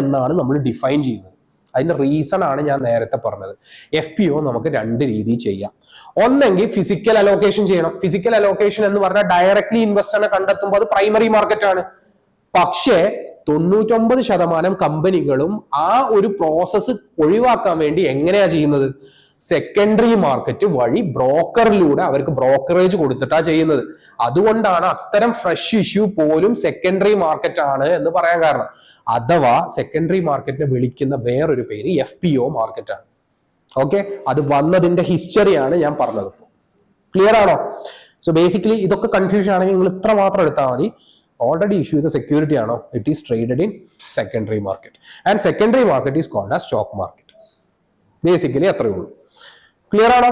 എന്നാണ് നമ്മൾ ഡിഫൈൻ ചെയ്യുന്നത്. അതിന്റെ റീസൺ ആണ് ഞാൻ നേരത്തെ പറഞ്ഞത്. FPO നമുക്ക് 2 രീതിയിൽ ചെയ്യാം. ഒന്നെങ്കിൽ ഫിസിക്കൽ അലോക്കേഷൻ ചെയ്യണം. ഫിസിക്കൽ അലോക്കേഷൻ എന്ന് പറഞ്ഞാൽ ഡയറക്ട്ലി ഇൻവെസ്റ്ററിനെ കണ്ടെത്തുമ്പോൾ അത് പ്രൈമറി മാർക്കറ്റ് ആണ്. പക്ഷേ 99% കമ്പനികളും ആ ഒരു പ്രോസസ്സ് ഒഴിവാക്കാൻ വേണ്ടി എങ്ങനെയാ ചെയ്യുന്നത്? സെക്കൻഡറി മാർക്കറ്റ് വഴി ബ്രോക്കറിലൂടെ അവർക്ക് ബ്രോക്കറേജ് കൊടുത്തിട്ടാ ചെയ്യുന്നത്. അതുകൊണ്ടാണ് അത്തരം ഫ്രഷ് ഇഷ്യൂ പോലും സെക്കൻഡറി മാർക്കറ്റ് ആണ് എന്ന് പറയാൻ കാരണം. അഥവാ സെക്കൻഡറി മാർക്കറ്റിനെ വിളിക്കുന്ന വേറൊരു പേര് FPO മാർക്കറ്റ് ആണ്. ഓക്കെ. അത് വന്നതിന്റെ ഹിസ്റ്ററിയാണ് ഞാൻ പറഞ്ഞത്. ക്ലിയർ ആണോ? സോ ബേസിക്കലി ഇതൊക്കെ കൺഫ്യൂഷൻ ആണെങ്കിൽ നിങ്ങൾ ഇത്ര മാത്രം എടുത്താൽ മതി. ഓൾറെഡി ഇഷ്യൂ ചെയ്ത സെക്യൂരിറ്റി ആണോ? It is traded in secondary market and secondary market is called as stock market. Basically അത്രയേ ഉള്ളൂ. ക്ലിയർ ആണോ?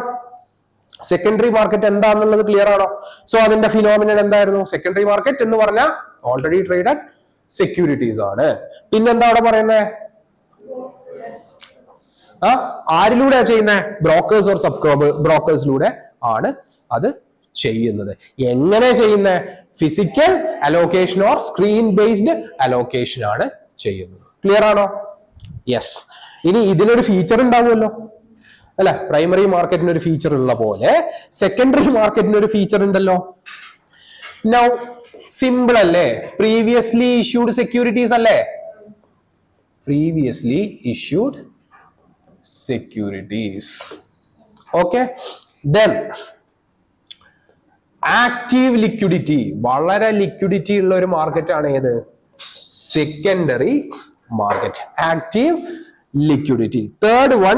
സെക്കൻഡറി മാർക്കറ്റ് എന്താണെന്നുള്ളത് ക്ലിയർ ആണോ? സോ അതിന്റെ ഫിനോമിനൻ എന്തായിരുന്നു? സെക്കൻഡറി മാർക്കറ്റ് എന്ന് പറഞ്ഞാൽ ഓൾറെഡി ട്രേഡഡ് സെക്യൂരിറ്റീസ് ആണ്. പിന്നെന്താ അവിടെ പറയുന്നത്? ആരിലൂടെയാ ചെയ്യുന്നത്? ബ്രോക്കേഴ്സ് ഓർ സബ് ബ്രോക്കേഴ്സിലൂടെ ആണ് അത് ചെയ്യുന്നത്. എങ്ങനെ ചെയ്യുന്നത്? Physical allocation or screen based allocation ആണ് ചെയ്യുന്നത്. ക്ലിയർ ആണോ? യെസ്. ഇനി ഇതിനൊരു ഫീച്ചർ ഉണ്ടാവുമല്ലോ അല്ലെ? പ്രൈമറി മാർക്കറ്റിന് ഒരു ഫീച്ചർ ഉള്ള പോലെ സെക്കൻഡറി മാർക്കറ്റിന് ഒരു ഫീച്ചർ ഉണ്ടല്ലോ. നൗ സിമ്പിൾ അല്ലേ? പ്രീവിയസ്ലി ഇഷ്യൂഡ് സെക്യൂരിറ്റീസ് അല്ലേ? Previously issued securities. Okay. Then active liquidity. വളരെ ലിക്വിഡിറ്റി ഉള്ള ഒരു മാർക്കറ്റ് ആണ് ഏത്? Secondary market. Active liquidity. Third one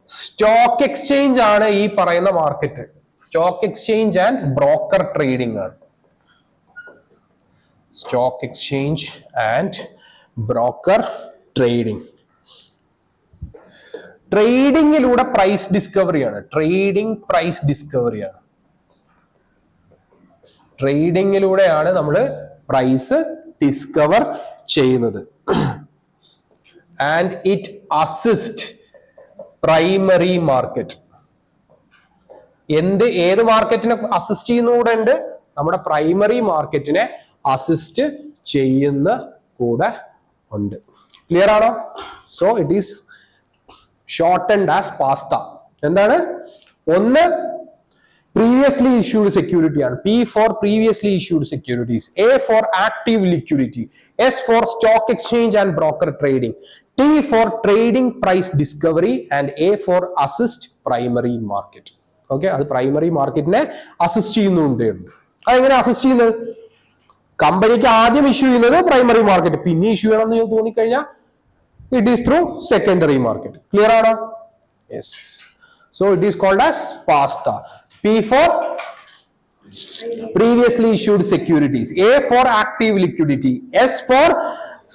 stock exchange ആണ് ഈ പറയുന്ന market. Stock exchange and broker trading ആണ്. Stock exchange and broker trading. ട്രേഡിങ്ങിലൂടെ പ്രൈസ് ഡിസ്കവറിയാണ്. ട്രേഡിംഗ് പ്രൈസ് ഡിസ്കവറിയാണ്. ട്രേഡിങ്ങിലൂടെയാണ് നമ്മൾ പ്രൈസ് ഡിസ്കവർ ചെയ്യുന്നത്. And it assist primary market. ഏത് മാർക്കറ്റിനെ അസിസ്റ്റ് ചെയ്യുന്ന കൂടെ ഉണ്ട്? നമ്മുടെ പ്രൈമറി മാർക്കറ്റിനെ അസിസ്റ്റ് ചെയ്യുന്ന കൂടെ ഉണ്ട്. ക്ലിയർ ആണോ? So it is shortened as pasta. എന്താണ്? ഒന്ന് previously issued security ആണ്. P for previously issued securities. A for active liquidity. S for stock exchange and broker trading. T for trading price discovery and A for assist primary market. Okay, അത് primary മാർക്കറ്റിനെ assist ചെയ്യുന്നുണ്ട്. അതെങ്ങനെ assist ചെയ്യുന്നത്? കമ്പനിക്ക് ആദ്യം issue ചെയ്യുന്നത് primary market, പിന്നെ issue ചെയ്യണമെന്ന് തോന്നിക്കഴിഞ്ഞാൽ it is through secondary market. Clear ആണോ? Yes. So it is called as pasta. P for previously issued securities, A for active liquidity, S for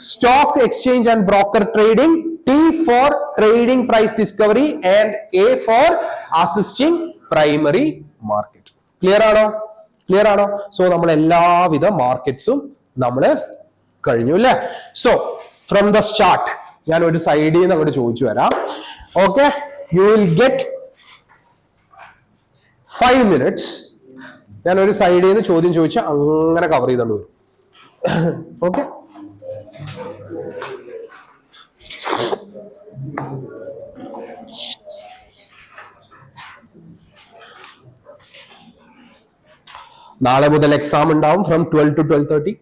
stock exchange and broker trading, T for trading price discovery and A for assisting primary market. Clear ആണോ? Clear ആണോ? So നമ്മൾ എല്ലാവിധ മാർക്കറ്റ്സും നമ്മൾ കഴിഞ്ഞു അല്ലേ? So from the start ഞാൻ ഒരു സൈഡിൽ നിന്ന് അങ്ങോട്ട് ചോദിച്ചു വരാം. Okay, you will get 5 minutes. ഞാൻ ഒരു സൈഡിൽ നിന്ന് ചോദ്യം ചോദിച്ച് അങ്ങനെ കവർ ചെയ്തോണ്ട് വരും. ഓക്കെ, നാളെ മുതൽ എക്സാം ഉണ്ടാവും from 12 to 12:30.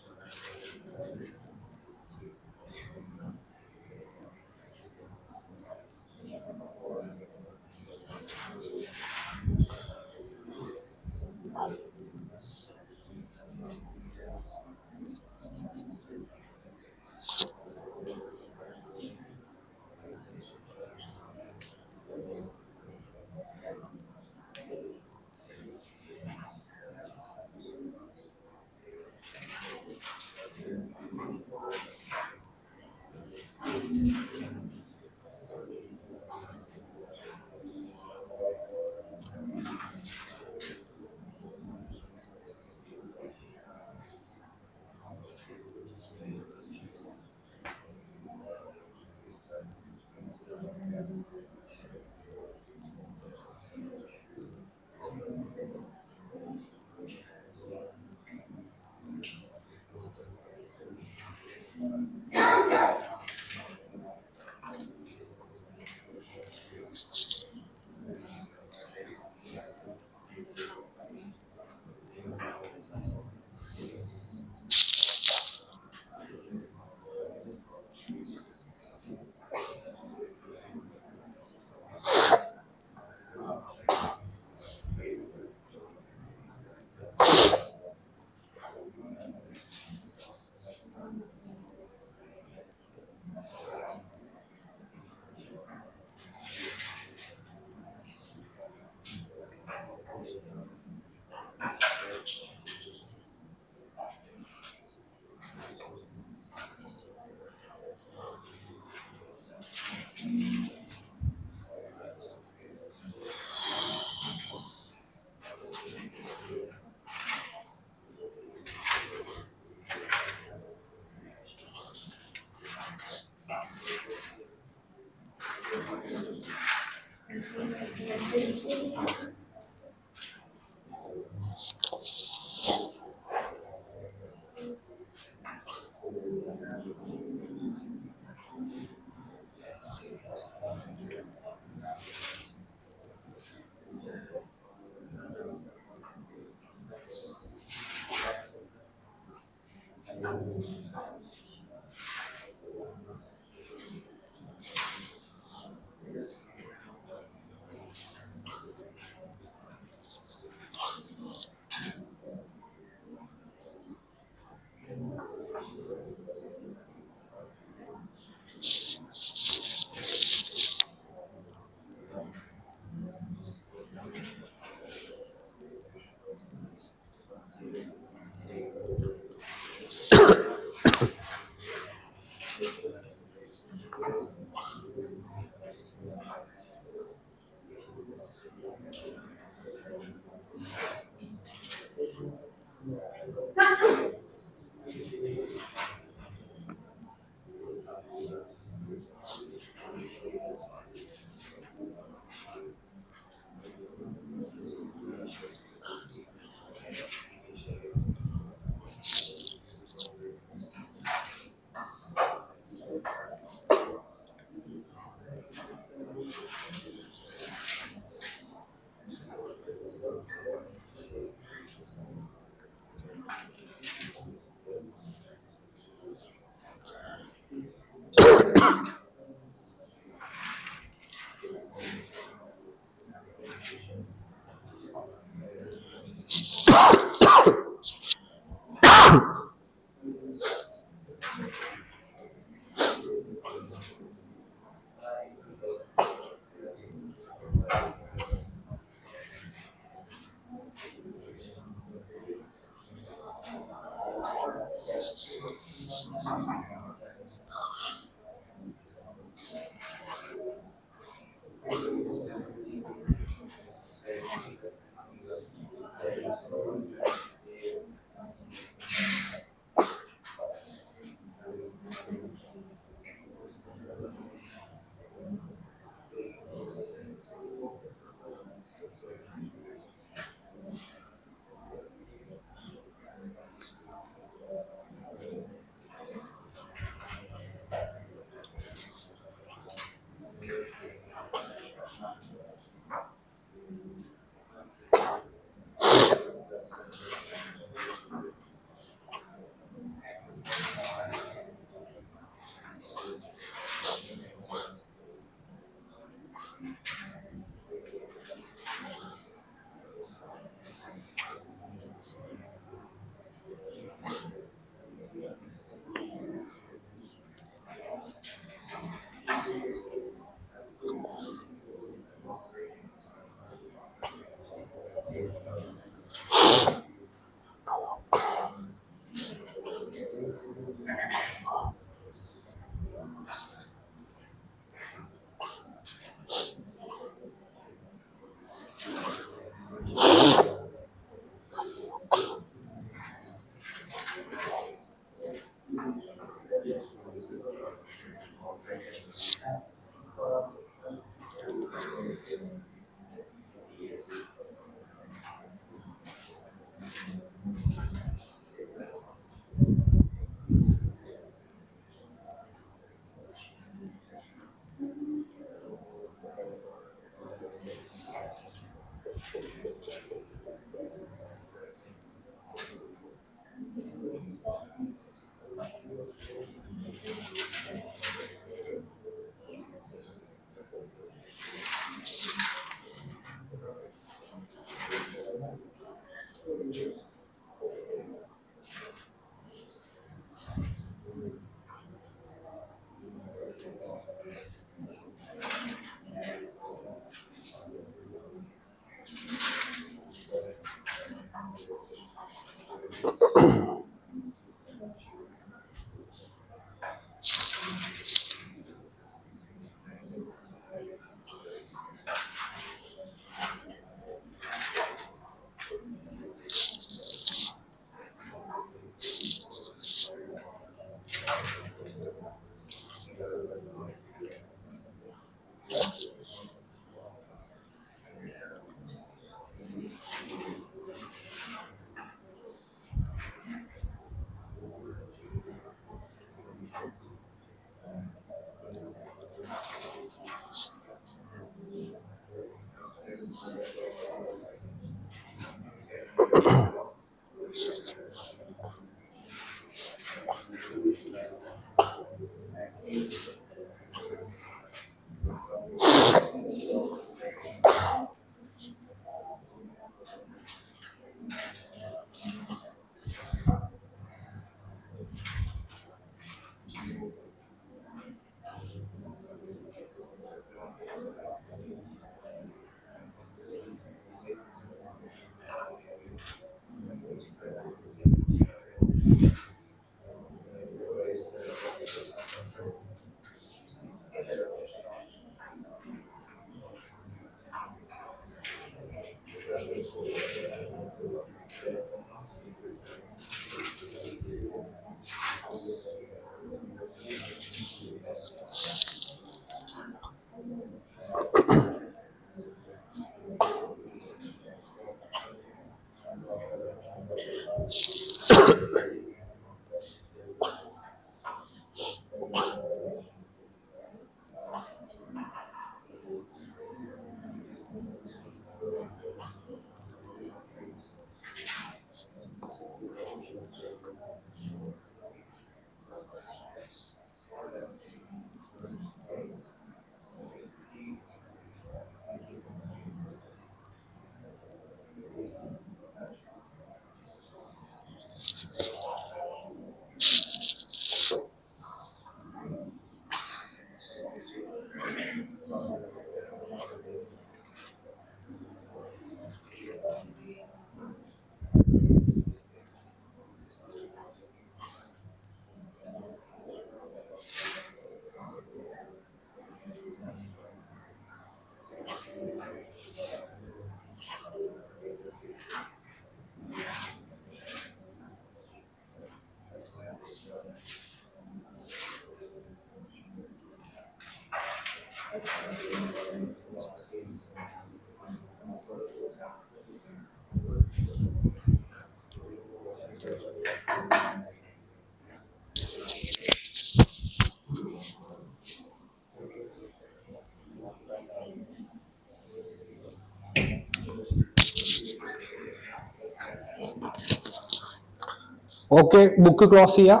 Okay, book close ചെയ്യാം.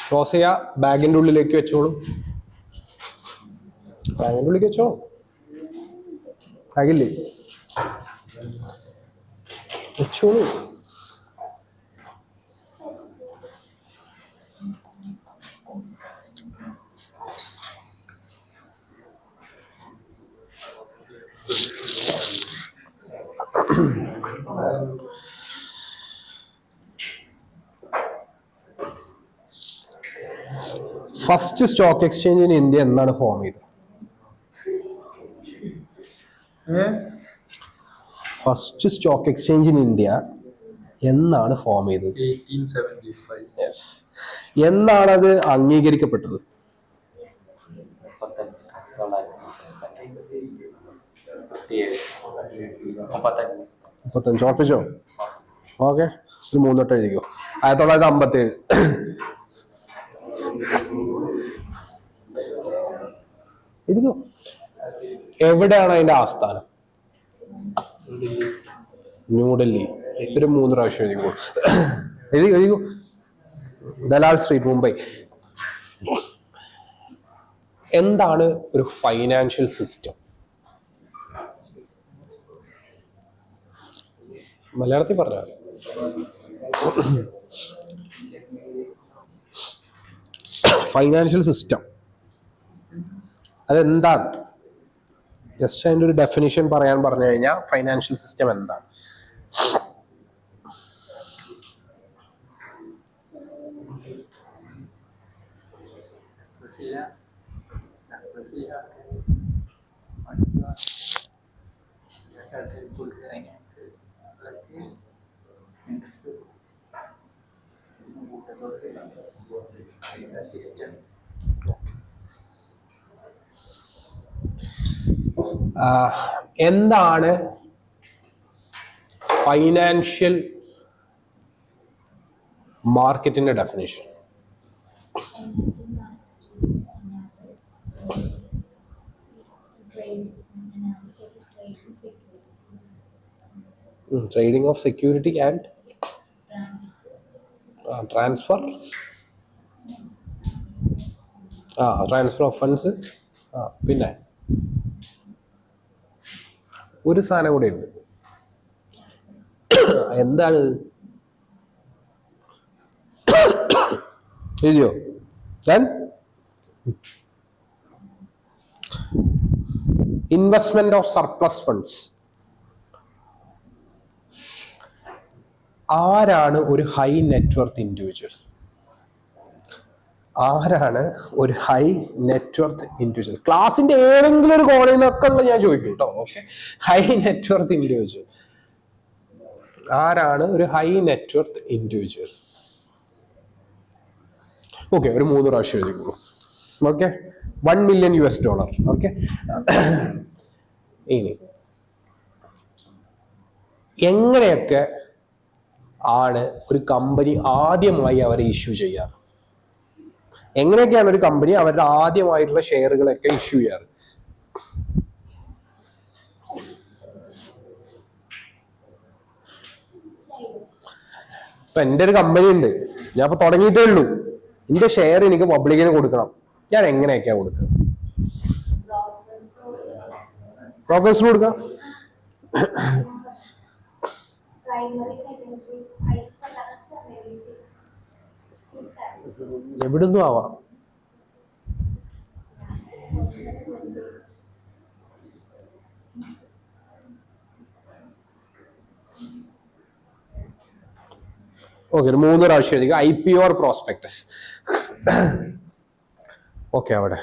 ക്ലോസ് ചെയ്യാ. ബാഗിന്റെ ഉള്ളിലേക്ക് വെച്ചോളൂ. ബാഗിന്റെ ഉള്ളിലേക്ക് വെച്ചോ. ബാഗില്ലേ വെച്ചോളൂ. First stock exchange in India എന്നാണ് ഫോം ചെയ്തത്? First stock exchange in India എന്നാണ് ഫോം ചെയ്തത്? 1875. യെസ്. എന്നാണ് അത് അംഗീകരിക്കപ്പെട്ടത്? 35. ഉറപ്പിച്ചോ? ഓക്കെ, ഒരു 3 തൊട്ട് എഴുതിക്കോ. 1957. എഴുതിക്കോ. എവിടെയാണ് അതിന്റെ ആസ്ഥാനം? ന്യൂഡൽഹി. ഒരു 3 പ്രാവശ്യം എഴുതിക്കോ. എഴുതിക്കോ. ദലാൽ സ്ട്രീറ്റ്, മുംബൈ. എന്താണ് ഒരു ഫൈനാൻഷ്യൽ സിസ്റ്റം? മലയാളത്തിൽ പറഞ്ഞാൽ ഫൈനാൻഷ്യൽ സിസ്റ്റം അതെന്താണ്? ജസ്റ്റ് അതിൻ്റെ ഒരു ഡെഫിനിഷൻ പറയാൻ പറഞ്ഞു കഴിഞ്ഞാൽ ഫൈനാൻഷ്യൽ സിസ്റ്റം എന്താണ്? എന്താണ് ഫൈനാൻഷ്യൽ മാർക്കറ്റിന്റെ definition? Trading of security and transfer. Transfer of funds. പിന്നെ ഒരു സാധനം കൂടെ ഉണ്ട്. എന്താണ്? എഴുതിയോ? Investment of surplus funds. ആരാണ് ഒരു ഹൈ നെറ്റ്വർത്ത് ഇൻഡിവിജ്വൽ? ആരാണ് ഒരു ഹൈ നെറ്റ്വർത്ത് ഇൻഡിവിജ്വൽ? ക്ലാസിന്റെ ഏതെങ്കിലും ഒരു കോണിൽ നിന്നൊക്കെ ഉള്ള ഞാൻ ചോദിക്കും കേട്ടോ. ഓക്കെ, ഹൈ നെറ്റ്വർത്ത് ഇൻഡിവിജ്വൽ ആരാണ്? ഒരു ഹൈ നെറ്റ്വർത്ത് ഇൻഡിവിജ്വൽ. ഓക്കെ, ഒരു 3 പ്രാവശ്യം എഴുതിക്കോളൂ. Okay, $1 million. ഓക്കെ, ഇനി എങ്ങനെയൊക്കെ ആണ് ഒരു കമ്പനി ആദ്യമായി അവരെ ഇഷ്യൂ ചെയ്യാറ്? എങ്ങനെയൊക്കെയാണ് ഒരു കമ്പനി അവരുടെ ആദ്യമായിട്ടുള്ള ഷെയറുകളൊക്കെ ഇഷ്യൂ ചെയ്യാറ്? ഇപ്പൊ എൻ്റെ ഒരു കമ്പനി ഉണ്ട്, ഞാൻ ഇപ്പൊ തുടങ്ങിയിട്ടേ ഉള്ളൂ. എന്റെ ഷെയർ എനിക്ക് പബ്ലിക്കിന് കൊടുക്കണം. ഞാൻ എങ്ങനെയൊക്കെയാ കൊടുക്കുക? പ്രോഗ്രസ് കൊടുക്കാം. എവിടുന്നും ആവാം. ഓക്കെ, ഒരു 3 പ്രാവശ്യം എഴുതിക്കുക. IPO or prospectus. ഓക്കെ, അവിടെ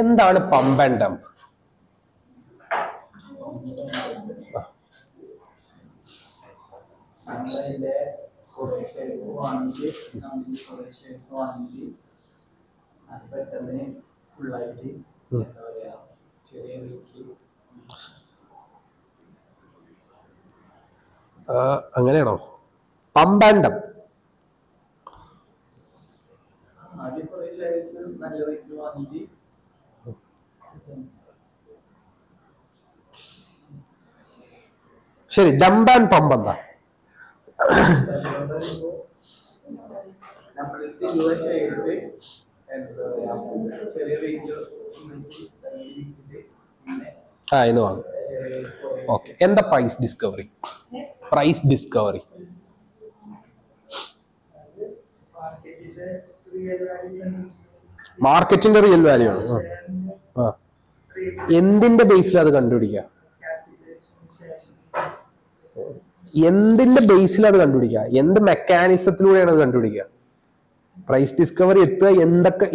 എന്താണ് പമ്പ് ആൻഡ് ഡംപ്? അങ്ങനെയാണോ? പമ്പാൻഡം. ശരി, ഡംപ് ആൻഡ് പമ്പ് എന്താ? ഇന്ന് വാങ്ങും. ഓക്കെ, എന്താ പ്രൈസ് ഡിസ്കവറി? പ്രൈസ് ഡിസ്കവറി മാർക്കറ്റിന്റെ റിയൽ വാല്യൂ ആണ്. എന്തിന്റെ ബേസിൽ അത് കണ്ടുപിടിക്കുക? എന്തിന്റെ ബേസിൽ അത് കണ്ടുപിടിക്കുക? എന്ത് മെക്കാനിസത്തിലൂടെയാണ് അത് കണ്ടുപിടിക്കുക? പ്രൈസ് ഡിസ്കവറി എത്തുക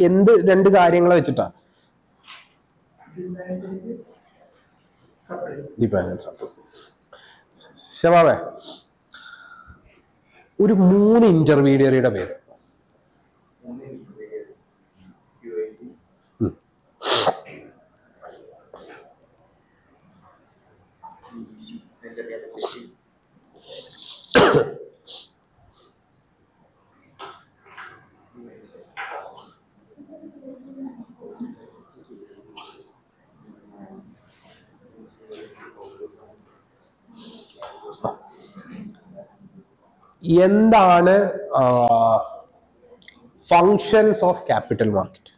എന്ത് രണ്ട് കാര്യങ്ങളെ വെച്ചിട്ടാ? ഡിപെൻഡൻസ്. ശവാവേ, ഒരു 3 ഇന്റർമീഡിയറിയുടെ പേര്. എന്താണ് ഫങ്ഷൻസ് ഓഫ് ക്യാപിറ്റൽ മാർക്കറ്റ്?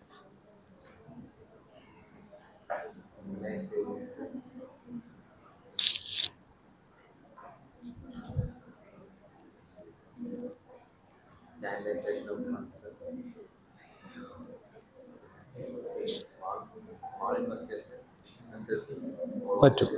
പറ്റും.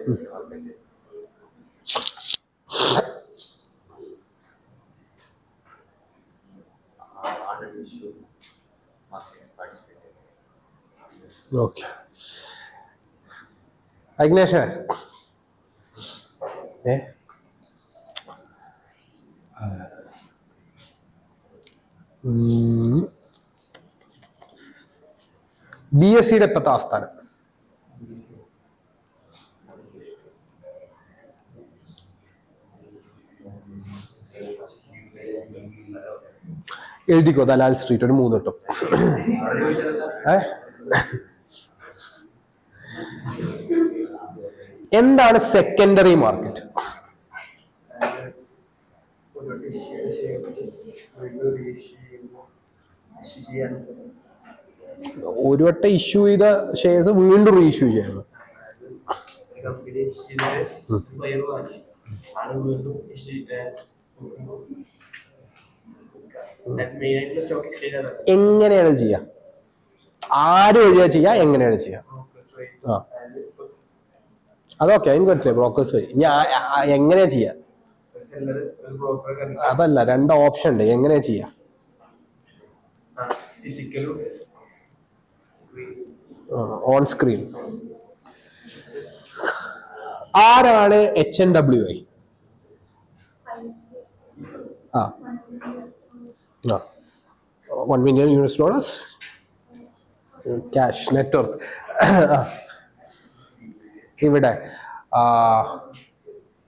ഓക്കെ, അഗ്നേഷ്, BSEയുടെ ഇപ്പത്തെ ആസ്ഥാനം? എഴുതിക്കോ, ദലാൽ സ്ട്രീറ്റ്, ഒരു 3 ട്ടോ. എന്താണ് സെക്കൻഡറി മാർക്കറ്റ്? ഒരു വട്ടം ഇഷ്യൂ ചെയ്ത ഷെയർസ് വീണ്ടും റീഇഷ്യൂ ചെയ്യണം. എങ്ങനെയാണ് ചെയ്യുക? ആര് വഴിയാ ചെയ്യാ? എങ്ങനെയാണ് ചെയ്യുക? അതൊക്കെ എനിക്ക് മനസ്സിലായി, ബ്രോക്കേഴ്സ് വഴി. എങ്ങനെയാ ചെയ്യാ? അതല്ല, 2 ഓപ്ഷൻ ഉണ്ട്. എങ്ങനെയാ ചെയ്യാ? On screen. ആരാണ് HNWI? $1 million cash net worth. ഇവിടെ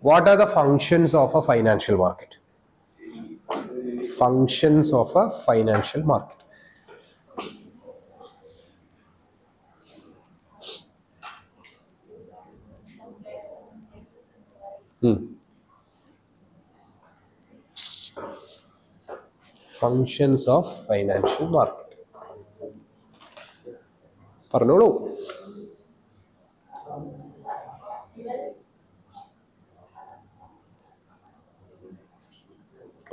what are the functions of a financial market? Functions of a financial market. Functions of financial market പറഞ്ഞോളൂ.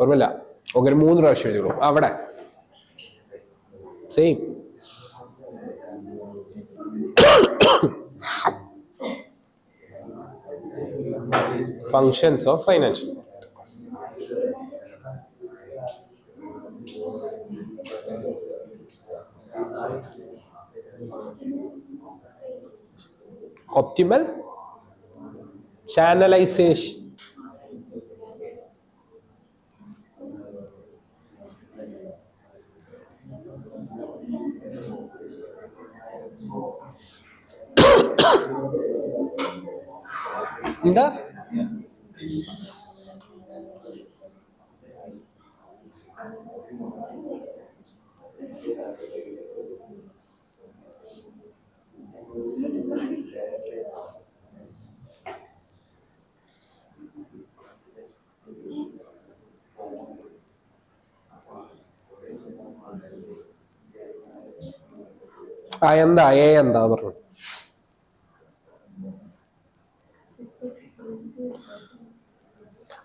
ഓർമ്മയില്ല? ഓക്കെ, 3 പ്രാവശ്യം എഴുതിയോളൂ. അവിടെ same. Functions of financial. Optimal channelisation. എന്താ എന്താ എന്താ പറഞ്ഞു?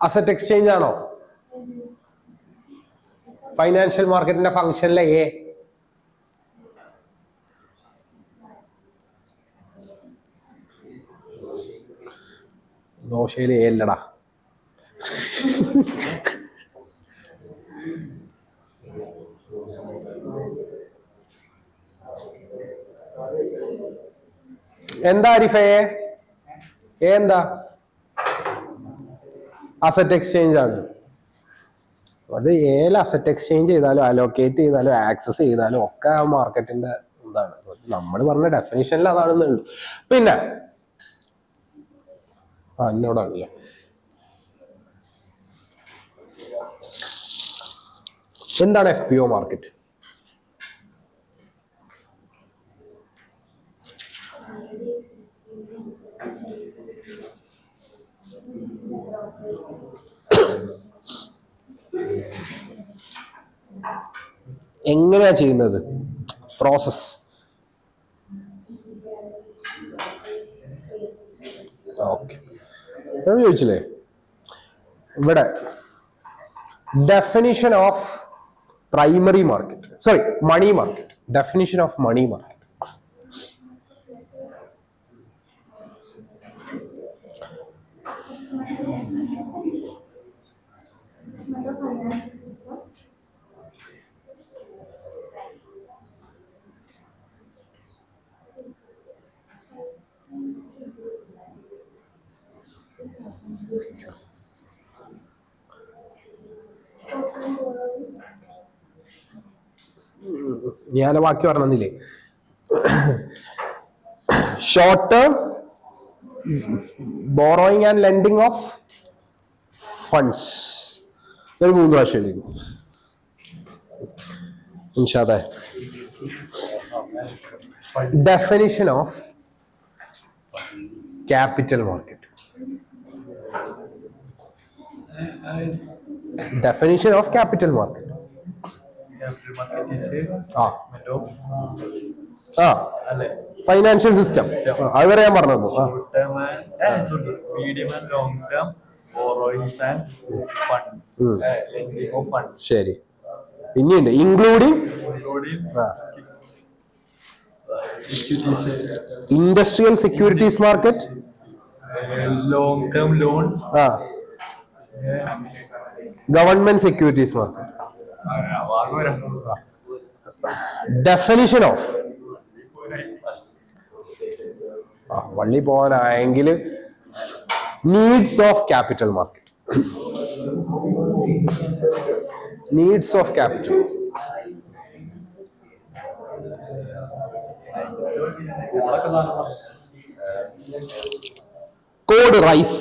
അസറ്റ് എക്സ്ചേഞ്ച് ആണോ ഫൈനാൻഷ്യൽ മാർക്കറ്റിന്റെ ഫംഗ്ഷനിലെ എ? ദോശയിലെ എ അല്ലടാ. എന്താ ആരിഫേ? എന്താ? അസറ്റ് എക്സ്ചേഞ്ച് ആണ്. അത് ഏല അസറ്റ് എക്സ്ചേഞ്ച് ചെയ്താലും അലോക്കേറ്റ് ചെയ്താലും ആക്സസ് ചെയ്താലും ഒക്കെ ആ മാർക്കറ്റിന്റെ എന്താണ്. നമ്മൾ പറഞ്ഞ ഡെഫിനിഷനിൽ അതാണെന്നുള്ളൂ. പിന്നെ എന്നോടാണല്ലേ എന്താണ് FPO മാർക്കറ്റ്? എങ്ങനെയാ ചെയ്യുന്നത്? പ്രോസസ് ഓക്കെ ചോദിച്ചില്ലേ ഇവിടെ definition of primary market, sorry money market. Definition of money market. ഞാൻ ബാക്കി പറഞ്ഞില്ലേ? Short term borrowing and lending of funds. ഒരു 3 പ്രാവശ്യം എഴുതിക്കും ഇൻഷാല്ലാ. Definition of capital market. Definition of capital market. Capital market is financial system. അത് വരെ ഞാൻ പറഞ്ഞു. medium and long term borrowings and funds, lending of funds. ശരി. ഇനിയുണ്ട് including industrial securities market, long term loans, government securities market. Definition of വള്ളി പോകാനായെങ്കിൽ needs of capital market. Needs of capital. Code rise.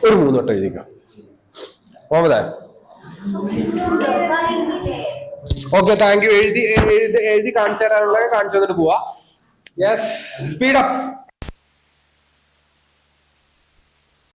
ഒരു 3 വട്ടം എഴുതിക്കാം. ഓമതേ okay, thank you. എഴുതി കാണിച്ചു തരാനുള്ള കാണിച്ചു തന്നിട്ട് പോവാ. Yes, speed up.